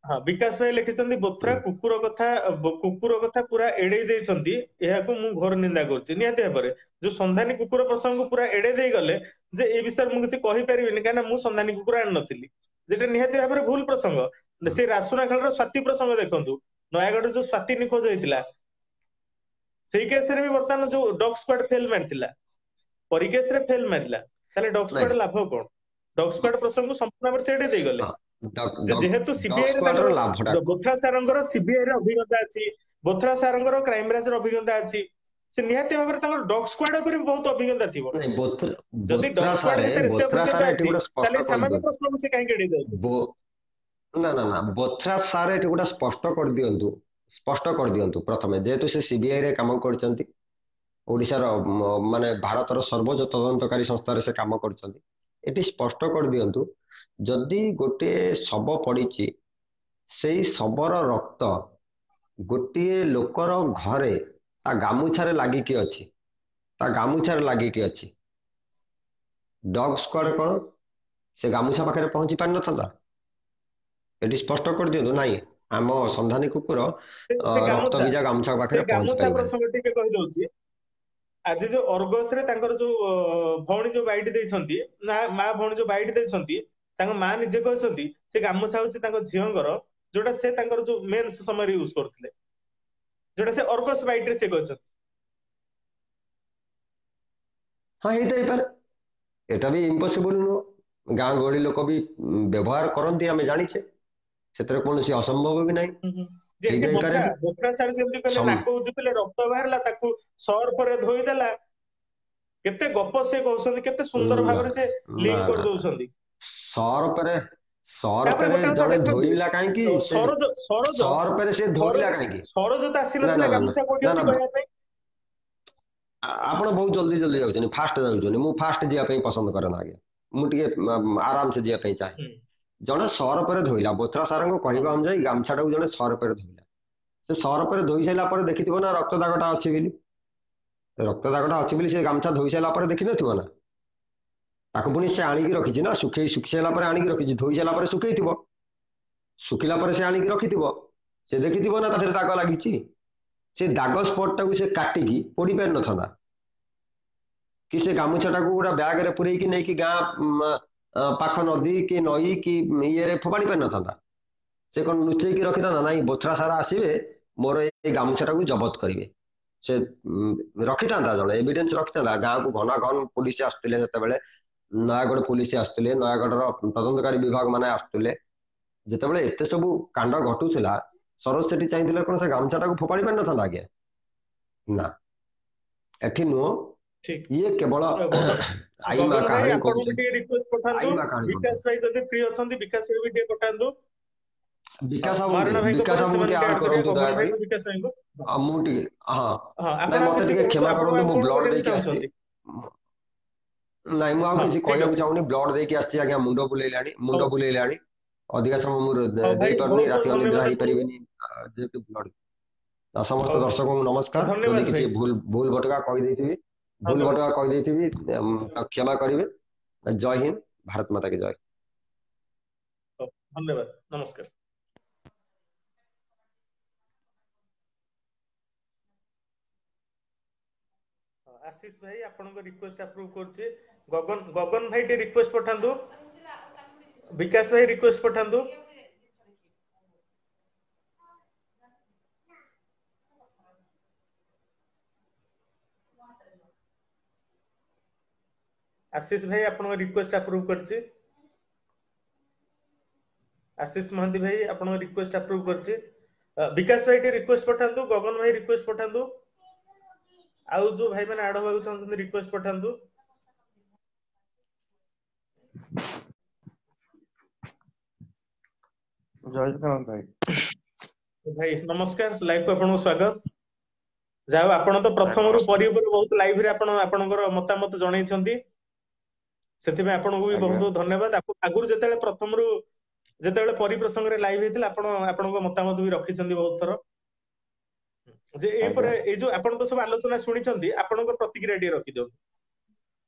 हाँ विकास भाई लिखिछंती बोथरा कुकुर कथा पूरा एड़े देइछंती एहाकू मु घोर निंदा करछि निहाती भाबरे जो संधानी कुकुर प्रसंग पूरा एड़े देई गले जे ए विषय मु किछि कहि परिबिनी काना मु संधानी कुकुर आन नथिली जेटा निहाती भाबरे भूल प्रसंग से रासुना खालर स्वाति प्रसंग देखंतु नयागढ़ जो स्वाति निखोज होइतिला सेई केस रे भी वर्तमान जो डॉग स्क्वाड फेल मारतिला परिकेस रे फेल मारला ताले डॉग स्क्वाड लाभ कोन डॉग स्क्वाड प्रसंग संपूर्ण भाबरे सेडे देई गले जेहेतु सीबीआई बोथरा सारंगर सीबीआई रे अभिज्ञता अछि बोथरा सारंगर क्राइम ब्रांच रे अभिज्ञता अछि से निहाती भाबरे तांगर डॉग स्क्वाड ऊपर बहुत अभिज्ञता थिबो जदि डॉग स्क्वाड रे बोथरा सारे एटी गोटा ताले सामान्य प्रश्न से काहे केडे दउ ना ना ना बोथरा सारे एटी गोटा स्पष्ट कर दियंतु प्रथमे जेहेतु से सीबीआई रे काम करचंती ओडिसा रो माने भारत रो सर्वोच्च तदंतकारी संस्था रे से काम करचंती एटी स्पष्ट कर दियंतु जदि गोटे शब पड़ी से शबर रक्त गोटे लोकर घरे ता गामुछारे लागिकी अच्छी ता गामुछारे लागिकी अच्छी डॉग स्क्वाड कौन से गामुछा पाखे पहुंची पार न ये स्पष्ट कर दिखाँ ना आम संधानी कुकुर रक्त भिजा गामुछा पाखे पहुंची आज जो अर्गस रे तांकर जो भौणी जो बाइट देइछंती ना मा भौणी जो बाइट देइछंती तांको मा निजे कहछंती से गामुछा होची तांको झियंगर जोटा से तांकर जो मेंस समय यूज करथिले जोटा से अर्गस बाइट रे से कहछंती हां हेतै पर एटा भी इम्पॉसिबल नो ଗାଁ ଗହଳି ଲୋକ ବି ବ୍ୟବହାର କରନ୍ତି, ଆମେ ଜାଣିଛେ, ସେଥିରେ କୌଣସି ଅସମ୍ଭବ ବି ନାହିଁ, ଯେ ଏଠି ହେଇଯାଇପାରେ ବି। ବୋଥରା ସାର୍ ଯେମିତି କହିଲେ ନାକ ଉଜୁଥିଲେ ରକ୍ତ ବାହାରିଲା, ତାକୁ ସର୍ଫରେ ଧୋଇଦେଲା, କେତେ ଗପ ସେ କହୁଛନ୍ତି, କେତେ ସୁନ୍ଦର ନା ଭାବରେ ସେ ନା ଲିଙ୍କ ନା ନା, କରିଦଉଛନ୍ତି। ସର୍ପରେ ତାପରେ ସର୍ପରେ ଗୋଟେ କଥା ଜଣେ ଦେଖନ୍ତୁ, ଧୋଇଲା କାହିଁକି, ସେ ସରୋଜ ସରୋଜ ସର୍ପରେ ସେ ଧୋଇଲା କାହିଁକି? ସରୋଜ ତ ନା ଆସିନଥିଲା ନା ନା ଗାମୁଛା କୋଉଠି ନା ଅଛି ନା ନା, କହିବା ପାଇଁ। ଆପଣ ବହୁତ ଜଲ୍ଦି ଜଲ୍ଦି ଯାଉଛନ୍ତି, ଫାଷ୍ଟ ଯାଉଛନ୍ତି। ମୁଁ ଫାଷ୍ଟ ଯିବା ପାଇଁ ପସନ୍ଦ କରେ ନା ଆଜ୍ଞା, ମୁଁ ଟିକେ ଆରାମସେ ଯିବା ପାଇଁ ଚାହେଁ। ହୁଁ, ଜଣେ ସର୍ପରେ ଧୋଇଲା, ବୋଥରା ସାରଙ୍କ ହଁ କହିବା ଅନୁଯାୟୀ ଗାମଛାଟାକୁ ଜଣେ ସର୍ପରେ ଧୋଇଲା, ସେ ସର୍ପରେ ଧୋଇ ସାରିଲା ପରେ ଦେଖିଥିବ ନା ରକ୍ତ ଦାଗଟା ଅଛି ବୋଲି, ରକ୍ତ ଦାଗଟା ଅଛି ବୋଲି ସେ ଗାମଛା ଧୋଇ ସାରିଲା ପରେ ଦେଖିନଥିବ ନା। ତାକୁ ପୁଣି ସେ ଆଣିକି ରଖିଛି ନା, ଶୁଖି ସାରିଲା ପରେ ଆଣିକି ରଖିଛି, ଧୋଇ ସାରିଲା ପରେ ଶୁଖେଇଥିବ, ଶୁଖିଲା ପରେ ସେ ଆଣିକି ରଖିଥିବ, ସେ ଦେଖିଥିବ ନା ତା ଦେହରେ ଦାଗ ଲାଗିଛି। ସେ ଦାଗ ସ୍ପଟଟାକୁ ସେ କାଟିକି ପୋଡ଼ି ପାରିନଥାନ୍ତା କି? ସେ ଗାମୁଛାଟାକୁ ଗୋଟେ ବ୍ୟାଗରେ ପୁରେଇକି ନେଇକି ଗାଁ ପାଖ ନଦୀ କି ନଈ କି ଇଏରେ ଫୋପାଡ଼ି ପାରିନଥାନ୍ତା? ସେ କଣ ଲୁଚେଇକି ରଖିଥାନ୍ତା? ନାଇଁ, ବୋଥରା ସାର ଆସିବେ, ମୋର ଏଇ ଗାମୁଛାଟାକୁ ଜବତ କରିବେ, ସେ ରଖିଥାନ୍ତା, ଜଣେ ଏଭିଡେନ୍ସ ରଖିଥାନ୍ତା। ଗାଁକୁ ଘନ ଘନ ପୋଲିସ ଆସୁଥିଲେ ସେତେବେଳେ, ନୟାଗଡ଼ ପୋଲିସ ଆସୁଥିଲେ, ନୟାଗଡ଼ର ତଦନ୍ତକାରୀ ବିଭାଗ ମାନେ ଆସୁଥିଲେ। ଯେତେବେଳେ ଏତେ ସବୁ କାଣ୍ଡ ଘଟୁଥିଲା, ସରୋଜ ସେଠି ଚାହିଁଥିଲେ କଣ ସେ ଗାମୁଛାଟାକୁ ଫୋପାଡ଼ି ପାରିନଥାନ୍ତା ଆଜ୍ଞା? ନା, ଏଠି ନୁହଁ, ଠିକ। ଇଏ କେବଳ ଗଗନ ଆଇମା ଗଗନ ଭାଇ କାହାଣୀ ଆପଣଙ୍କୁ କହୁଛନ୍ତି, ଟିକେ ରିକ୍ୱେଷ୍ଟ ପଠାନ୍ତୁ, ଆଇମା କାହାଣୀ ବିକାଶ କହୁଛନ୍ତି। ଭାଇ ଯଦି ଫ୍ରି ଅଛନ୍ତି ବିକାଶ ଭାଇ ବି ଟିକେ ପଠାନ୍ତୁ। ବିକାଶ ବାବୁଙ୍କୁ ମହାରଣା ଭାଇଙ୍କ ବିକାଶ ପରେ ବାବୁଙ୍କୁ ଟିକେ ସେମାନଙ୍କୁ ଆଡ୍ ଆଡ କରିବା, କରନ୍ତୁ ଗଗନ ଦୟାକରି। ଭାଇଙ୍କୁ, ବିକାଶ ଭାଇଙ୍କୁ। ଆଉ ମୁଁ ଟିକେ, ହଁ, ହଁ, ଆପଣ ନାଇଁ ଆଉ ମତେ କିଛି ଟିକେ କୁହନ୍ତୁ, କ୍ଷମା ଆପଣ କରନ୍ତୁ, ଆଉ ମୁଁ କଣ ବ୍ଲଡ କହିବାକୁ ଦେଇକି ଆସିଛି। ଚାହୁଁଛନ୍ତି? ନାଇଁ, ମୁଁ ଆଉ ହଁ, କିଛି ଠିକ କହିବାକୁ ଅଛି। ଚାହୁଁନି, ବ୍ଲଡ ଦେଇକି ଆସିଛି ଆଜ୍ଞା, ହଉ ମୁଣ୍ଡ ବୁଲେଇଲାଣି, ଅଧିକା ସମୟ ମୁଁ ହଉ ଭାଇ, ଦେଇପାରୁନି, ବହୁତ ବହୁତ ରାତି ଅନିଦ୍ରା ଧନ୍ୟବାଦ ଆପଣଙ୍କୁ। ହେଇପାରିବିନି, ଯେହେତୁ ବ୍ଲଡ। ସମସ୍ତ ହଉ ଦର୍ଶକଙ୍କୁ ହଉ, ନମସ୍କାର, ଯଦି ଧନ୍ୟବାଦ ଭାଇ। କିଛି ଭୁଲ ଭଟକା କହିଦେଇଥିବି, ଧନ୍ୟବାଦ। କ୍ଷମା କରିବେ। ଜୟ ହିନ୍ଦ, ଭାରତ ମାତା କି ଜୟ। ହଉ, ଧନ୍ୟବାଦ, ନମସ୍କାର। ଆଶିଷ ଭାଇ ଆପଣଙ୍କ ରିକ୍ୱେଷ୍ଟ ଆପ୍ରୁଭ କରୁଛି। ଗଗନ ଭାଇ ଟିକେ ରିକ୍ୱେଷ୍ଟ ପଠାନ୍ତୁ, ବିକାଶ ଭାଇ ରିକ୍ୱେଷ୍ଟ ପଠାନ୍ତୁ। ଆଶିଷ ଭାଇ ଆପଣଙ୍କ ରିକ୍ୱେଷ୍ଟ ଆପ୍ରୁଭ କରିଛି। ଆଶିଷ ମହାନ୍ତି ଭାଇ ଆପଣଙ୍କ ରିକ୍ୱେଷ୍ଟ ଆପ୍ରୁଭ କରିଛି। ବିକାଶ ଭାଇ ଟିକେ ରିକ୍ୱେଷ୍ଟ ପଠାନ୍ତୁ, ଗଗନ ଭାଇ ରିକ୍ୱେଷ୍ଟ ପଠାନ୍ତୁ, ଆଉ ଯୋଉ ଭାଇ ମାନେ ଆଡ ହବାକୁ ଚାହୁଁଛନ୍ତି ରିକ୍ୱେଷ୍ଟ ପଠାନ୍ତୁ। ଜୟ ଜଗନ୍ନାଥ ଭାଇ। ଭାଇ ନମସ୍କାର, ଲାଇଭକୁ ଆପଣଙ୍କୁ ସ୍ୱାଗତ। ଯାହା ହଉ ଆପଣ ତ ଭାଇ ପ୍ରଥମରୁ ନମସ୍କାର। ପରିବାର ବହୁତ ଲାଇଭରେ ଆପଣ ଆପଣଙ୍କର ମତାମତ ଜଣେଇଛନ୍ତି, ସେଥିପାଇଁ ଆପଣଙ୍କୁ ବି ବହୁତ ଆଜ୍ଞା ବହୁତ ଧନ୍ୟବାଦ। ଆଗରୁ ଯେତେବେଳେ ପରିପ୍ରସଙ୍ଗରେ ଲାଇଭ ହେଇଥିଲା, ଆପଣ ଆପଣଙ୍କ ମତାମତ ବି ରଖିଛନ୍ତି ବହୁତ ଥର। ଯେ ଆଜ୍ଞା ଏଇ ଯୋଉ ଆପଣ ତ ସବୁ ଆଲୋଚନା ଶୁଣିଛନ୍ତି, ଆପଣଙ୍କ ପ୍ରତିକ୍ରିୟା ଟିକେ ରଖିଦିଅନ୍ତୁ।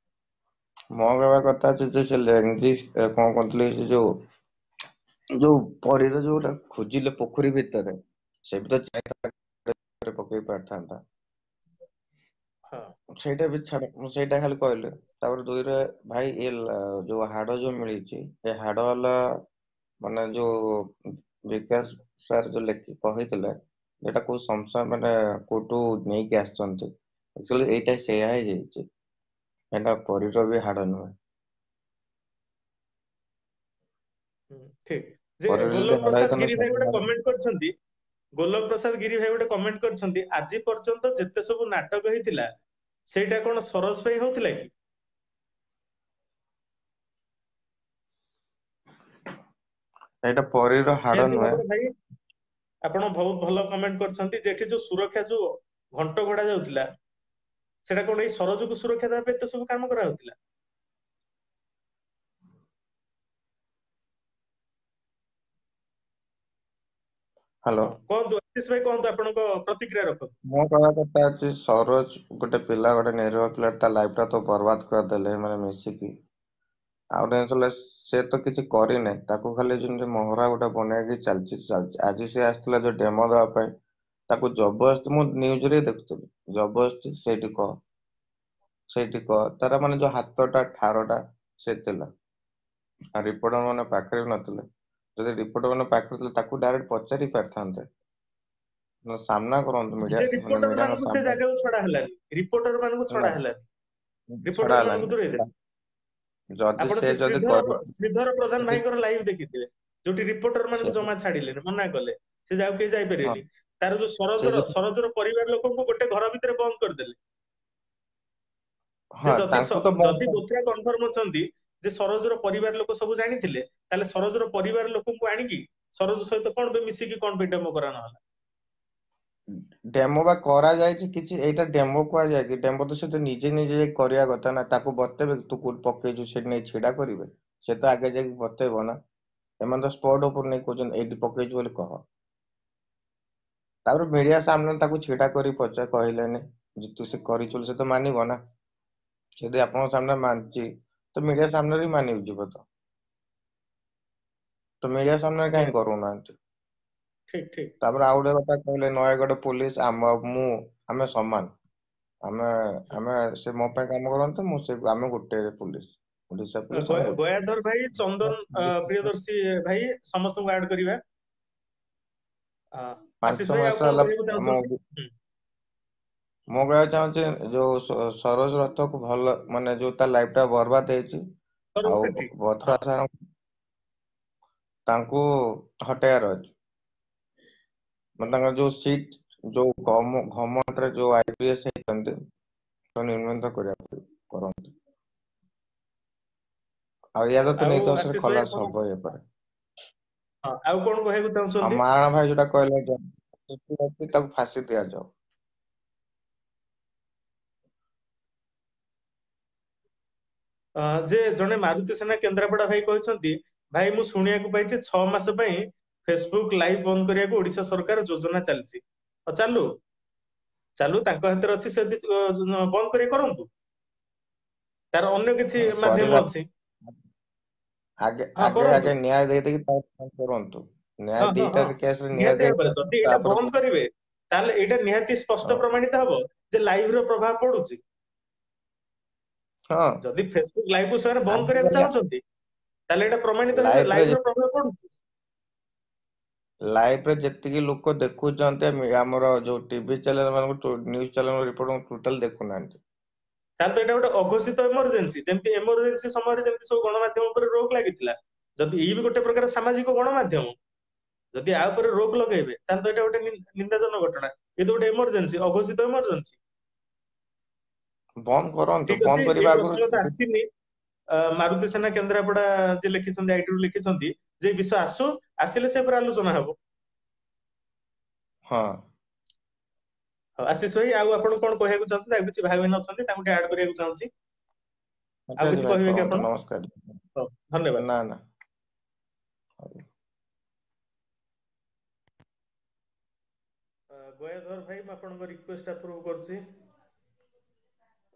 ମୋ କହିବା କଥା ଅଛି ଯେ, ସେ ଲେଙ୍ଗଜି କଣ କହୁଥିଲେ, ସେ ଯୋଉ ପରିର ଯୋଉଟା ଖୋଜିଲେ ପୋଖରୀ ଭିତରେ, ସେ ବି ତ ପକେଇ ପାରିଥାନ୍ତା। ହଁ ସେଇଟା ବି ଛାଡ, ମୁଁ ସେଇଟା ଖାଲି କହିଲେ। ତାପରେ ଦୁଇରେ ଭାଇ, ଯୋଉ ହାଡ ଯୋଉ ମିଳିଛି, ଏ ହାଡ ହେଲା ମାନେ ଯୋଉ ବିକାଶ ସାର୍ ଯୋଉ କହିଥିଲେ, ଏଟା କୋଉ ସଂଶୟ ମାନେ କୋଉଠୁ ନେଇକି ଆସିଛନ୍ତି। ଆକ୍ଚୁଆଲି ଏଇଟା ସେଇଆ ହେଇଯାଇଛି, ଏଟା ପରିର ବି ହାଡ ନୁହେଁ। ଠିକ। ଯେ ପରିର ଯଦି ଗୋଲକ ହାଡ ପ୍ରସାଦ ହେଇଥାନ୍ତା ଗିରି ଭାଇ ସବୁ ଗୋଟେ ହାଡ କମେଣ୍ଟ କରିଛନ୍ତି, ଗୋଲକ ପ୍ରସାଦ ଗିରି ଭାଇ ଗୋଟେ କମେଣ୍ଟ କରିଛନ୍ତି, ଆଜି ପର୍ଯ୍ୟନ୍ତ ଯେତେ ସବୁ ନାଟକ ହେଇଥିଲା, ସେଇଟା କଣ ସରୋଜ ପାଇଁ ହଉଥିଲା କି? ଏଇଟା ପରିର ହାଡ ନିହାତି ନୁହେଁ। ଭାବରେ ଭାଇ ଆପଣ ବହୁତ ଭଲ କମେଣ୍ଟ କରିଛନ୍ତି, ଯେ ଏଠି ଯୋଉ ସୁରକ୍ଷା ଯୋଉ ଘଣ୍ଟ ଘୋଡା ଯାଉଥିଲା, ସେଟା କଣ ଏଇ ସରୋଜକୁ ସୁରକ୍ଷା ଦେବା ପାଇଁ ଏତେ ସବୁ କାମ କରାହଉଥିଲା? ହ୍ୟାଲୋ। ହଁ କୁହନ୍ତୁ ଆଶିଷ ଭାଇ, କୁହନ୍ତୁ, ଆପଣଙ୍କ ପ୍ରତିକ୍ରିୟା ରଖନ୍ତୁ। ମୋ କହିବା କଥା ଅଛି, ସରୋଜ ଗୋଟେ ପିଲା, ଗୋଟେ ନିରୀହ ପିଲା, ତା ଲାଇଫ ଟା ତ ବର୍ବାଦ କରିଦେଲେ ଏମାନେ ମିଶିକି। ଆଉ ଗୋଟେ ଜିନିଷ ହେଲା, ସେ ତ କିଛି କରିନି, ତାକୁ ଖାଲି ଯେମିତି ମହରା ଗୋଟେ ବନେଇକି ଚାଲିଛି। ଆଜି ସେ ଆସିଥିଲା ଯୋଉ ଡେମୋ ଦେବା ପାଇଁ, ତାକୁ ଜବରଦସ୍ତି, ମୁଁ ନ୍ୟୁଜରେ ଦେଖୁଥିଲି, ଜବରଦସ୍ତି ସେଇଠି କହ, ତାର ମାନେ ଯୋଉ ହାତଟା ଠାରଟା ସେ ଥିଲା, ଆଉ ରିପୋର୍ଟର ମାନେ ପାଖରେ ବି ନଥିଲେ। ଯଦି ରିପୋର୍ଟର ମାନେ ପାଖରେ ଥିଲେ, ତାକୁ ଡାଇରେକ୍ଟ ପଚାରି ପାରିଥାନ୍ତେ, ସାମ୍ନା କରନ୍ତୁ, ମିଡିଆ ଯେ ମାନେ ରିପୋର୍ଟର ମିଡିଆଙ୍କ ମାନଙ୍କୁ ସେ ସାମ୍ନା। ଜାଗାକୁ ଛଡା ହେଲାନି, ରିପୋର୍ଟର ମାନଙ୍କୁ ନା ଛଡା ହେଲାନି, ଛଡା ରିପୋର୍ଟର ମାନଙ୍କୁ ହେଲାନି। ଦୂରେଇ ଦେଲେ। ଯଦି ଆପଣ ସେ ସେ ଯଦି ଶ୍ରୀଧର ପ୍ରଧାନ ଯଦି ଭାଇଙ୍କର ଲାଇଭ ଦେଖିଥିବେ, ଯୋଉଠି ରିପୋର୍ଟର ମାନଙ୍କୁ ସେ ଜମା ଛାଡିଲେନି, ମନା କଲେ, ସେ ଯାଉ କେହି ହଁ ଯାଇପାରିବେନି। ତାର ଯୋଉ ସେ ଯଦି ସରୋଜର ପରିବାର ଲୋକଙ୍କୁ ଗୋଟେ ଘର ଭିତରେ ବନ୍ଦ କରିଦେଲେ। ଯେ ହଁ ତାଙ୍କୁ ତ ଯଦି ବନ୍ଦ ବୋଥରା କନଫର୍ମ ଅଛନ୍ତି ଯେ ସରୋଜର ପରିବାର ଲୋକ ସବୁ ଜାଣିଥିଲେ, ତାହେଲେ ସରୋଜର ପରିବାର ଲୋକଙ୍କୁ ଆଣିକି ସରୋଜ ସହିତ କଣ ପାଇଁ ମିଶିକି କଣ ପାଇଁ ଡେମୋ କରା ନହେଲା? ଡେମୋ ବା କରାଯାଇଛି କିଛି, ଏଇଟା ଡେମୋ କୁହାଯାଏ କି? ଡେମୋ ତ ସେ ତ ନିଜେ ନିଜେ ଯାଇକି କରିବା କଥା ନା, ତାକୁ ବତେଇବେ ତୁ କୋଉଠି ପକେଇଛୁ ସେଠି ନେଇ ଛିଡା କରିବେ, ସେ ତ ଆଗେ ଯାଇକି ବତେଇବ ନା। ଏମାନେ ତ ସ୍ପଟ ଉପରେ ନେଇ କହୁଛନ୍ତି ଏଇଠି ପକେଇଛୁ ବୋଲି କହ। ତାପରେ ମିଡିଆ ସାମ୍ନାରେ ତାକୁ ଛିଡା କରି କହିଲେନି ଯେ ତୁ ସେ କରିଛୁ ବୋଲି, ସେ ତ ମାନିବ ନା। ଯଦି ଆପଣଙ୍କ ସାମ୍ନାରେ ମାନଛି ତ ମିଡିଆ ସାମ୍ନାରେ ବି ମାନି ଯିବ ତ ମିଡିଆ ସାମ୍ନାରେ କାହିଁ ନିହାତି କରୁନାହାନ୍ତି? ଠିକ ଠିକ। ତାପରେ ଆଉ ଗୋଟେ କଥା କହିଲେ, ନୟାଗଡ ପୋଲିସ ଆମେ ସମାନ। ଆମେ ଆମେ ସେ ମୋ ପାଇଁ କାମ କରନ୍ତି, ଆମେ ଗୋଟେ ପୋଲିସ, ଓଡିଶା ପୋଲିସ ଆମେ ଗୋଟେ। ଗୟାଧର ଭାଇ, ଚନ୍ଦନ ପ୍ରିୟଦର୍ଶୀ ଭାଇ, ସମସ୍ତଙ୍କୁ ଆଡ କରିବା। ଆଶିଷ 5 ଭାଇ ଆଉ ମାସ କଣ ହେଲା କହିବାକୁ ଆମ ଚାହୁଁଛନ୍ତି? ହୁଁ। ମୁଁ କହିବାକୁ ଚାହୁଁଛି ଯୋଉ ସରୋଜ ରଥକୁ ଭଲ, ମାନେ ଯୋଉ ତା ଲାଇଫ ଟା ବର୍ବାଦ ହେଇଛି, ସରୋଜ ଆଉ ସେଠୀ। ବଥରା ହଁ ସାର ତାଙ୍କୁ ହଟେଇବାର ଅଛି। ମାନେ ତାଙ୍କର ଯୋଉ ସିଟ୍, ଯୋଉ ଘମଣ୍ଡରେ ଯୋଉ IPS ହେଇଛନ୍ତି, ନିର୍ଣ୍ଣିତ କରିବାକୁ କରନ୍ତୁ। ଆଉ ୟା ତ ଆଉ ନିର୍ଦ୍ଦୋଷରେ ଆଶିଷ ଭାଇ ଖଲାସ ଆପଣ, ହବ ଏପରେ। ହଁ, ଆଉ କଣ କହିବାକୁ ଆଉ ଚାହୁଁଛନ୍ତି? ମହାରଣା ଭାଇ ଯୋଉଟା କହିଲେ, ତାକୁ ଫାଶୀ ଦିଆଯାଉ। ଯେ ଜଣେ ମାରୁତି ସେନା କେନ୍ଦ୍ରାପଡା ଭାଇ କହିଛନ୍ତି, ଭାଇ ମୁଁ ଶୁଣିବାକୁ ପାଇଛି 6 ମାସ ପାଇଁ ଫେସବୁକ୍ ଲାଇଭ ବନ୍ଦ କରିବାକୁ ଓଡିଶା ସରକାର ଯୋଜନା ଚାଲିଛି। ଚାଲୁ ଚାଲୁ, ତାଙ୍କ ହାତରେ ଅଛି, ସେ ବନ୍ଦ କରି କରନ୍ତୁ। ତାର ଅନ୍ୟ କିଛି କରିବା ମାଧ୍ୟମ ଅଛି। ଆଗେ ହଁ ଆଗେ କରନ୍ତୁ। ଆଗେ ନ୍ୟାୟ ଦେଇଦେଇକି ତାପରେ କରନ୍ତୁ। ହଁ ନ୍ୟାୟ ହଁ ହଁ, ଦିଟା କେସରେ ନ୍ୟାୟ ନିହାତି ଭାବରେ ଦେଇଦିଅନ୍ତୁ, ଯଦି ଏଇଟା ତାପରେ ବନ୍ଦ କରିବେ, ତାହେଲେ ଏଇଟା ନିହାତି ହଁ ସ୍ପଷ୍ଟ ପ୍ରମାଣିତ ହବ ଯେ ଲାଇଭ ର ପ୍ରଭାବ ପଡୁଛି। ହଁ ଯଦି ଫେସବୁକ୍ ଲାଇଭ କୁ ସେମାନେ ବନ୍ଦ କରିବାକୁ ଆଜିକାଲି ଚାହୁଁଛନ୍ତି, ତାହେଲେ ଏଇଟା ପ୍ରମାଣିତ ହେଇଯିବ ଲାଇଫରେ ଲାଇଭ ର ପ୍ରଭାବ ପଡୁଛି। ଲାଇଭରେ ଯେତିକି ଲୋକ ଦେଖୁଛନ୍ତି, ଆମର ଯୋଉ ଟିଭି ଚ୍ୟାନେଲ ମାନଙ୍କୁ, ନ୍ୟୁଜ ଚ୍ୟାନେଲ ରିପୋର୍ଟ ଟୋଟାଲ ଦେଖୁନାହାନ୍ତି। ତାହେଲେ ତ ଏଇଟା ଗୋଟେ ଅଘୋଷିତ ଏମରଜେନ୍ସି, ଯେମିତି ଏମରଜେନ୍ସି ସମୟରେ ଯେମିତି ସବୁ ଗଣମାଧ୍ୟମ ଉପରେ ରୋକ ଲାଗିଥିଲା, ଯଦି ଇଏ ବି ଗୋଟେ ପ୍ରକାର ସାମାଜିକ ଗଣମାଧ୍ୟମ, ଯଦି ଆ ଉପରେ ରୋକ ଲଗେଇବେ, ତାହେଲେ ତ ଏଇଟା ଗୋଟେ ନିନ୍ଦାଜନକ ଘଟଣା। ଏ ତ ଗୋଟେ ଏମରଜେନ୍ସି, ଅଘୋଷିତ ଏମରଜେନ୍ସି। ବନ୍ଦ କରନ୍ତୁ, ଠିକ ଅଛି, ବନ୍ଦ ଏଇ କରିବା ପ୍ରଶ୍ନ ତ ଆଗରୁ। ଆସିନି। ମାରୁତି ସେନା କେନ୍ଦ୍ରାପଡା ଯେ ଲେଖିଛନ୍ତି, ଆଇଟିରୁ ଲିଖିଛନ୍ତି ଯେ ବିଷୟ ଆସିଲେ ସେ ଉପରେ ଆଲୋଚନା ହବ। ହଁ। ହଉ ଆଶିଷ ଭାଇ, ଆଉ ଆପଣ କଣ କହିବାକୁ ଚାହୁଁଛନ୍ତି? ଆଉ କିଛି ଭାଇ ବହିନ ଅଛନ୍ତି, ତାଙ୍କୁ ଟିକେ ଆଡ କରିବାକୁ ଚାହୁଁଛି। ଠିକ ଆଉ ଅଛି କିଛି ଭାଇ, କହିବେ କି କରନ୍ତୁ, ଆପଣ? ନମସ୍କାର। ହଉ, ଧନ୍ୟବାଦ। ନା ନା। ଗୟାଧର ଭାଇ, ମୁଁ ଆପଣଙ୍କ ରିକ୍ୱେଷ୍ଟ ଆପ୍ରୁଭ୍ କରୁଛି।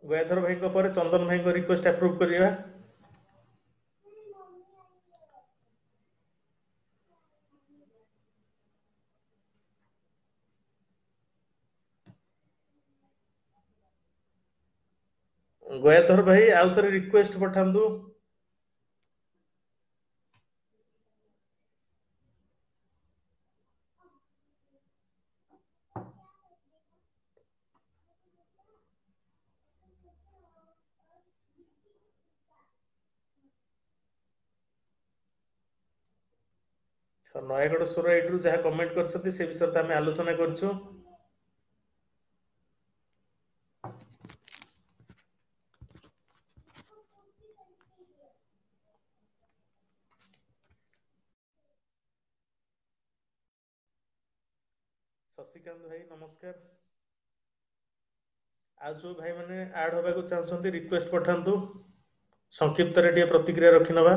ଗୟାଧର ଭାଇଙ୍କ ପରେ ଚନ୍ଦନ ଭାଇଙ୍କ ରିକ୍ୱେଷ୍ଟ ଆପ୍ରୁଭ୍ କରିବା। ଗୟାଧର ଭାଇ ଆଉ ଥରେ ରିକ୍ୱେଷ୍ଟ ପଠାନ୍ତୁ। ନୟାଗଡ଼ ସୁର ଏଇଠୁ ଯାହା କମେଣ୍ଟ କରିଛନ୍ତି, ସେ ବିଷୟରେ ତ ଆମେ ଆଲୋଚନା କରିଛୁ। ଶଶିକାନ୍ତ ଭାଇ ନମସ୍କାର। ଆଉ ଯୋଉ ଭାଇ ମାନେ ଆଡ ହବାକୁ ଚାହୁଁଛନ୍ତି, ରିକ୍ୱେଷ୍ଟ ପଠାନ୍ତୁ। ସଂକ୍ଷିପ୍ତରେ ଟିକେ ପ୍ରତିକ୍ରିୟା ରଖିନବା।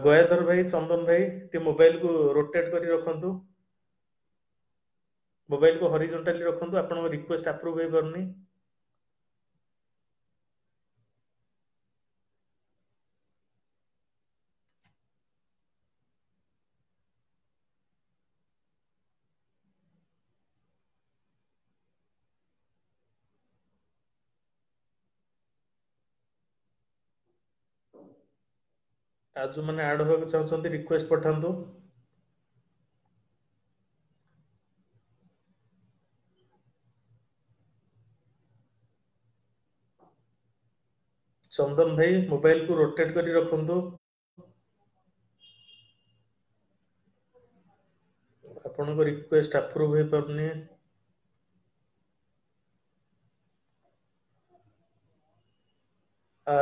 ଗୟାଧର ଭାଇ, ଚନ୍ଦନ ଭାଇ, ଟିକେ ମୋବାଇଲକୁ ରୋଟେଟ କରି ରଖନ୍ତୁ। ମୋବାଇଲକୁ ହରିଜୋଣ୍ଟାଲି ରଖନ୍ତୁ, ଆପଣଙ୍କ ରିକ୍ୱେଷ୍ଟ ଆପ୍ରୁଭ୍ ହେଇପାରୁନି। ଆଉ ଯୋଉମାନେ ଆଡ ହବାକୁ ଚାହୁଁଛନ୍ତି, ରିକ୍ୱେଷ୍ଟ ପଠାନ୍ତୁ। ଚନ୍ଦନ ଭାଇ ମୋବାଇଲ କୁ ରୋଟେଟ କରି ରଖନ୍ତୁ। ଆପଣଙ୍କ ରିକ୍ୱେଷ୍ଟ ଆପ୍ରୁଭ ହେଇପାରୁନି।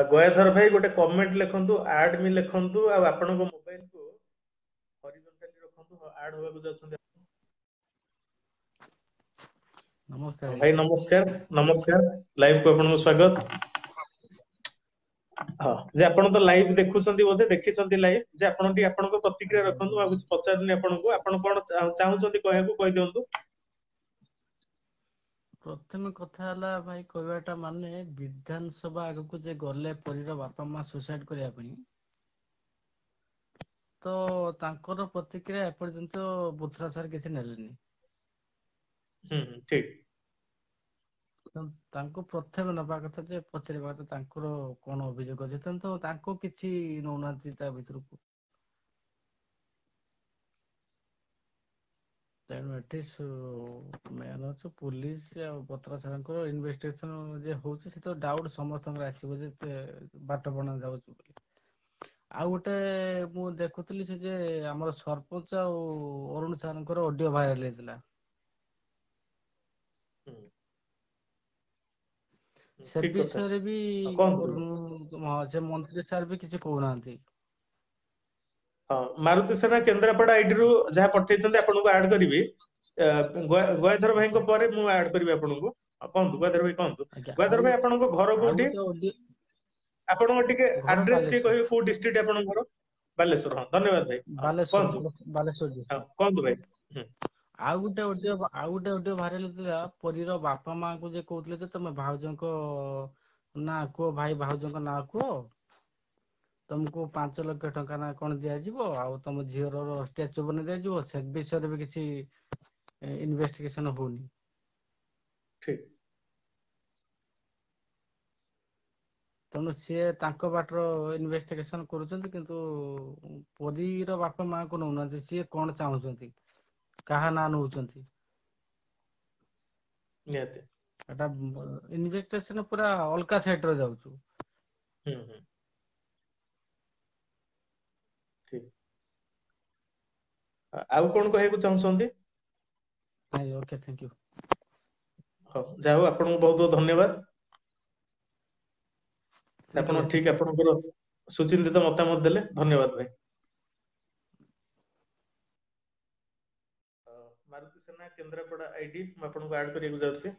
ଗୟାଧର ଭାଇ ଗୋଟେ କମେଣ୍ଟ ଲେଖନ୍ତୁ, ଆଡ ମି ଲେଖନ୍ତୁ, ଆଉ ଆପଣଙ୍କ ମୋବାଇଲ କୁ ହରିଜୋଣ୍ଟାଲି ରଖନ୍ତୁ। ଆଡ ହେବାକୁ ଯାଉଛନ୍ତି। ନମସ୍କାର ଭାଇ ନମସ୍କାର, ନମସ୍କାର। ଲାଇଭ କୁ ଆପଣଙ୍କୁ ସ୍ୱାଗତ। ହଁ ଯେ ଆପଣ ତ ଲାଇଭ ଦେଖୁଛନ୍ତି, ବୋଧେ ଦେଖିଛନ୍ତି ଲାଇଭ, ଯେ ଆପଣ ଟିକେ ଆପଣଙ୍କ ପ୍ରତିକ୍ରିୟା ଆଜ୍ଞା ରଖନ୍ତୁ। ଆଜ୍ଞା ଆଉ କିଛି ପଚାରୁନି ଆପଣଙ୍କୁ, ଆପଣ କଣ ଚାହୁଁଛନ୍ତି କହିବାକୁ କହିଦିଅନ୍ତୁ। ପ୍ରଥମେ କଥା ହେଲା ଭାଇ, କହିବାଟା ମାନେ ବିଧାନସଭା ଆଗକୁ ଯେ ଗଲେ ପରୀର ବାପା ମା ସୁସାଇଡ କରିବା ପାଇଁ, ତ ତାଙ୍କର ପ୍ରତିକ୍ରିୟା ଏପର୍ଯ୍ୟନ୍ତ ବୁଥରା ସାର୍ କିଛି ନେଲେନି। ଠିକ। ତାଙ୍କୁ ପ୍ରଥମେ ନବା କଥା, ଯେ ପଚାରିବା କଥା ତାଙ୍କର କଣ ଅଭିଯୋଗ ଅଛି, ତ ତାଙ୍କୁ କିଛି ନଉନାହାନ୍ତି ତା ଭିତରକୁ। ତେଣୁ ଏଠି ମେନ୍ ହଉଛି ପୁଲିସ ଆଉ ବତ୍ରା ସାରଙ୍କର ଇନଭେଷ୍ଟିଗେସନ ଯେ ହଉଛି, ସେ ତ ଡାଉଟ ସମସ୍ତଙ୍କର ଆସିବ ଯେ ବାଟ ବଣା ଯାଉଛି ବୋଲି। ଆଉ ଗୋଟେ ମୁଁ ଦେଖୁଥିଲି, ସେ ଯେ ଆମର ସରପଞ୍ଚ ଆଉ ଅରୁଣ ସାରଙ୍କର ଅଡିଓ ଭାଇରାଲ ହେଇଥିଲା। ସେ ଠିକ କଥା। ବିଷୟରେ ବି କୁହନ୍ତୁ। ସେ ମନ୍ତ୍ରୀ ସାର୍ ବି କିଛି କହୁନାହାନ୍ତି। ହଁ, ମାରୁତି ସେନା କେନ୍ଦ୍ରାପଡା ଆଇଡିରୁ ଯାହା ପଠେଇଛନ୍ତି ଆପଣଙ୍କୁ ଆଡ କରିବି। ଗୟାଧର ଭାଇଙ୍କ ପରେ ମୁଁ ଆଡ କରିବି ଆପଣଙ୍କୁ। କୁହନ୍ତୁ ଗୟାଧର ଭାଇ, କୁହନ୍ତୁ। ଆଜ୍ଞା। ଗୟାଧର ଭାଇ ଆପଣଙ୍କ ଘର ଆଉ କୋଉଠି? ଗୋଟେ ଅଡିଓ, ଆପଣଙ୍କ ଟିକେ ଘର ଆଡ୍ରେସ ଟିକେ ବାଲେଶ୍ଵର। କହିବେ, କୋଉ ଡିଷ୍ଟ୍ରିକ୍ଟ ଆପଣଙ୍କର? ବାଲେଶ୍ୱର। ହଁ, ଧନ୍ୟବାଦ ଭାଇ। ହଁ, କୁହନ୍ତୁ। ବାଲେଶ୍ଵର ହଁ, ଡିଷ୍ଟ୍ରିକ୍ଟ। କୁହନ୍ତୁ ଭାଇ। ଆଉ ଗୋଟେ ଅଡିଓ ଭାଇରାଲ ହେଇଥିଲା, ପରୀର ବାପା ମାଙ୍କୁ ଯେ କହୁଥିଲେ ଯେ ତମେ ଭାଉଜଙ୍କ ନାଁ କୁହ, ଭାଇ ଭାଉଜଙ୍କ ନାଁ କୁହ, ତମକୁ 5 ଲକ୍ଷ ଟଙ୍କା ନା କଣ ଦିଆଯିବ, ଆଉ ତମ ଝିଅର ଷ୍ଟାଚୁ ବନେଇ ଦିଆଯିବ। ସେ ବିଷୟରେ ବି କିଛି ଇନଭେଷ୍ଟିଗେସନ ହଉନି। ଠିକ। ତେଣୁ ସିଏ ତାଙ୍କ ବାଟର ଇନଭେଷ୍ଟିଗେସନ କରୁଛନ୍ତି, କିନ୍ତୁ ପରୀର ବାପା ମାଙ୍କୁ ନଉନାହାନ୍ତି। ସିଏ କଣ ଚାହୁଁଛନ୍ତି, କାହା ନାଁ ନଉଛନ୍ତି। ନିହାତି। ଏଟା ଇନଭେଷ୍ଟିଗେସନ ପୁରା ଅଲଗା ସାଇଡରେ ଯାଉଛୁ। ଠିକ। ଆଉ କଣ କହିବାକୁ ଚାହୁଁଛନ୍ତି? ନାଇଁ, ଓକେ, ଥ୍ୟାଙ୍କ ୟୁ। ହଉ, ଯାହା ହଉ, ଆପଣଙ୍କୁ ବହୁତ ବହୁତ ଧନ୍ୟବାଦ। ଥ୍ୟାଙ୍କ ୟୁ ଆପଣ ଭାଇ, ଥ୍ୟାଙ୍କ ଠିକ ୟୁ। ଆପଣଙ୍କର ସୁଚିନ୍ତିତ ମତାମତ ଦେଲେ। ଧନ୍ୟବାଦ ଭାଇ। ମାରୁତି ସେନା କେନ୍ଦ୍ରାପଡା ଆଇଡି ମୁଁ ଆପଣଙ୍କୁ ଆଡ କରିବାକୁ ଯାଉଛି।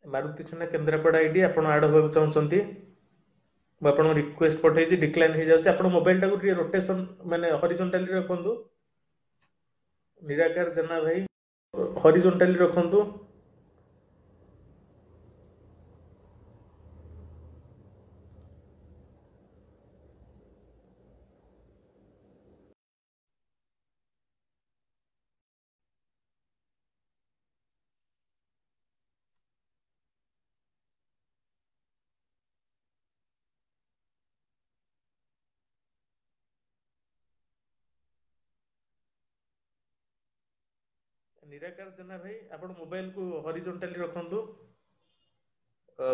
ମାରୁତି ସେନା କେନ୍ଦ୍ରାପଡା ଆଇଡି ଆପଣ ଆଡ ହେବାକୁ ଚାହୁଁଛନ୍ତି? ମୁଁ ଆପଣଙ୍କୁ ରିକ୍ୱେଷ୍ଟ ପଠେଇଛି, ଡିକ୍ଲାଇନ ହେଇଯାଉଛି। ଆପଣ ମୋବାଇଲ ଟାକୁ ଟିକେ ରୋଟେସନ ମାନେ ହରିଜୋଣ୍ଟାଲି ରଖନ୍ତୁ। ନିରାକାର ଜେନା ଭାଇ, ହରିଜୋଣ୍ଟାଲି ରଖନ୍ତୁ। ନିରାକାର ଜେନା ଭାଇ, ଆପଣ ମୋବାଇଲ କୁ ହରିଜୋଣ୍ଟାଲି ରଖନ୍ତୁ।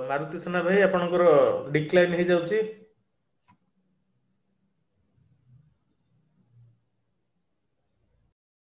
ମାରୁତି ସେନା ଭାଇ, ଆପଣଙ୍କର ଡିକ୍ଲାଇନ ହେଇଯାଉଛି।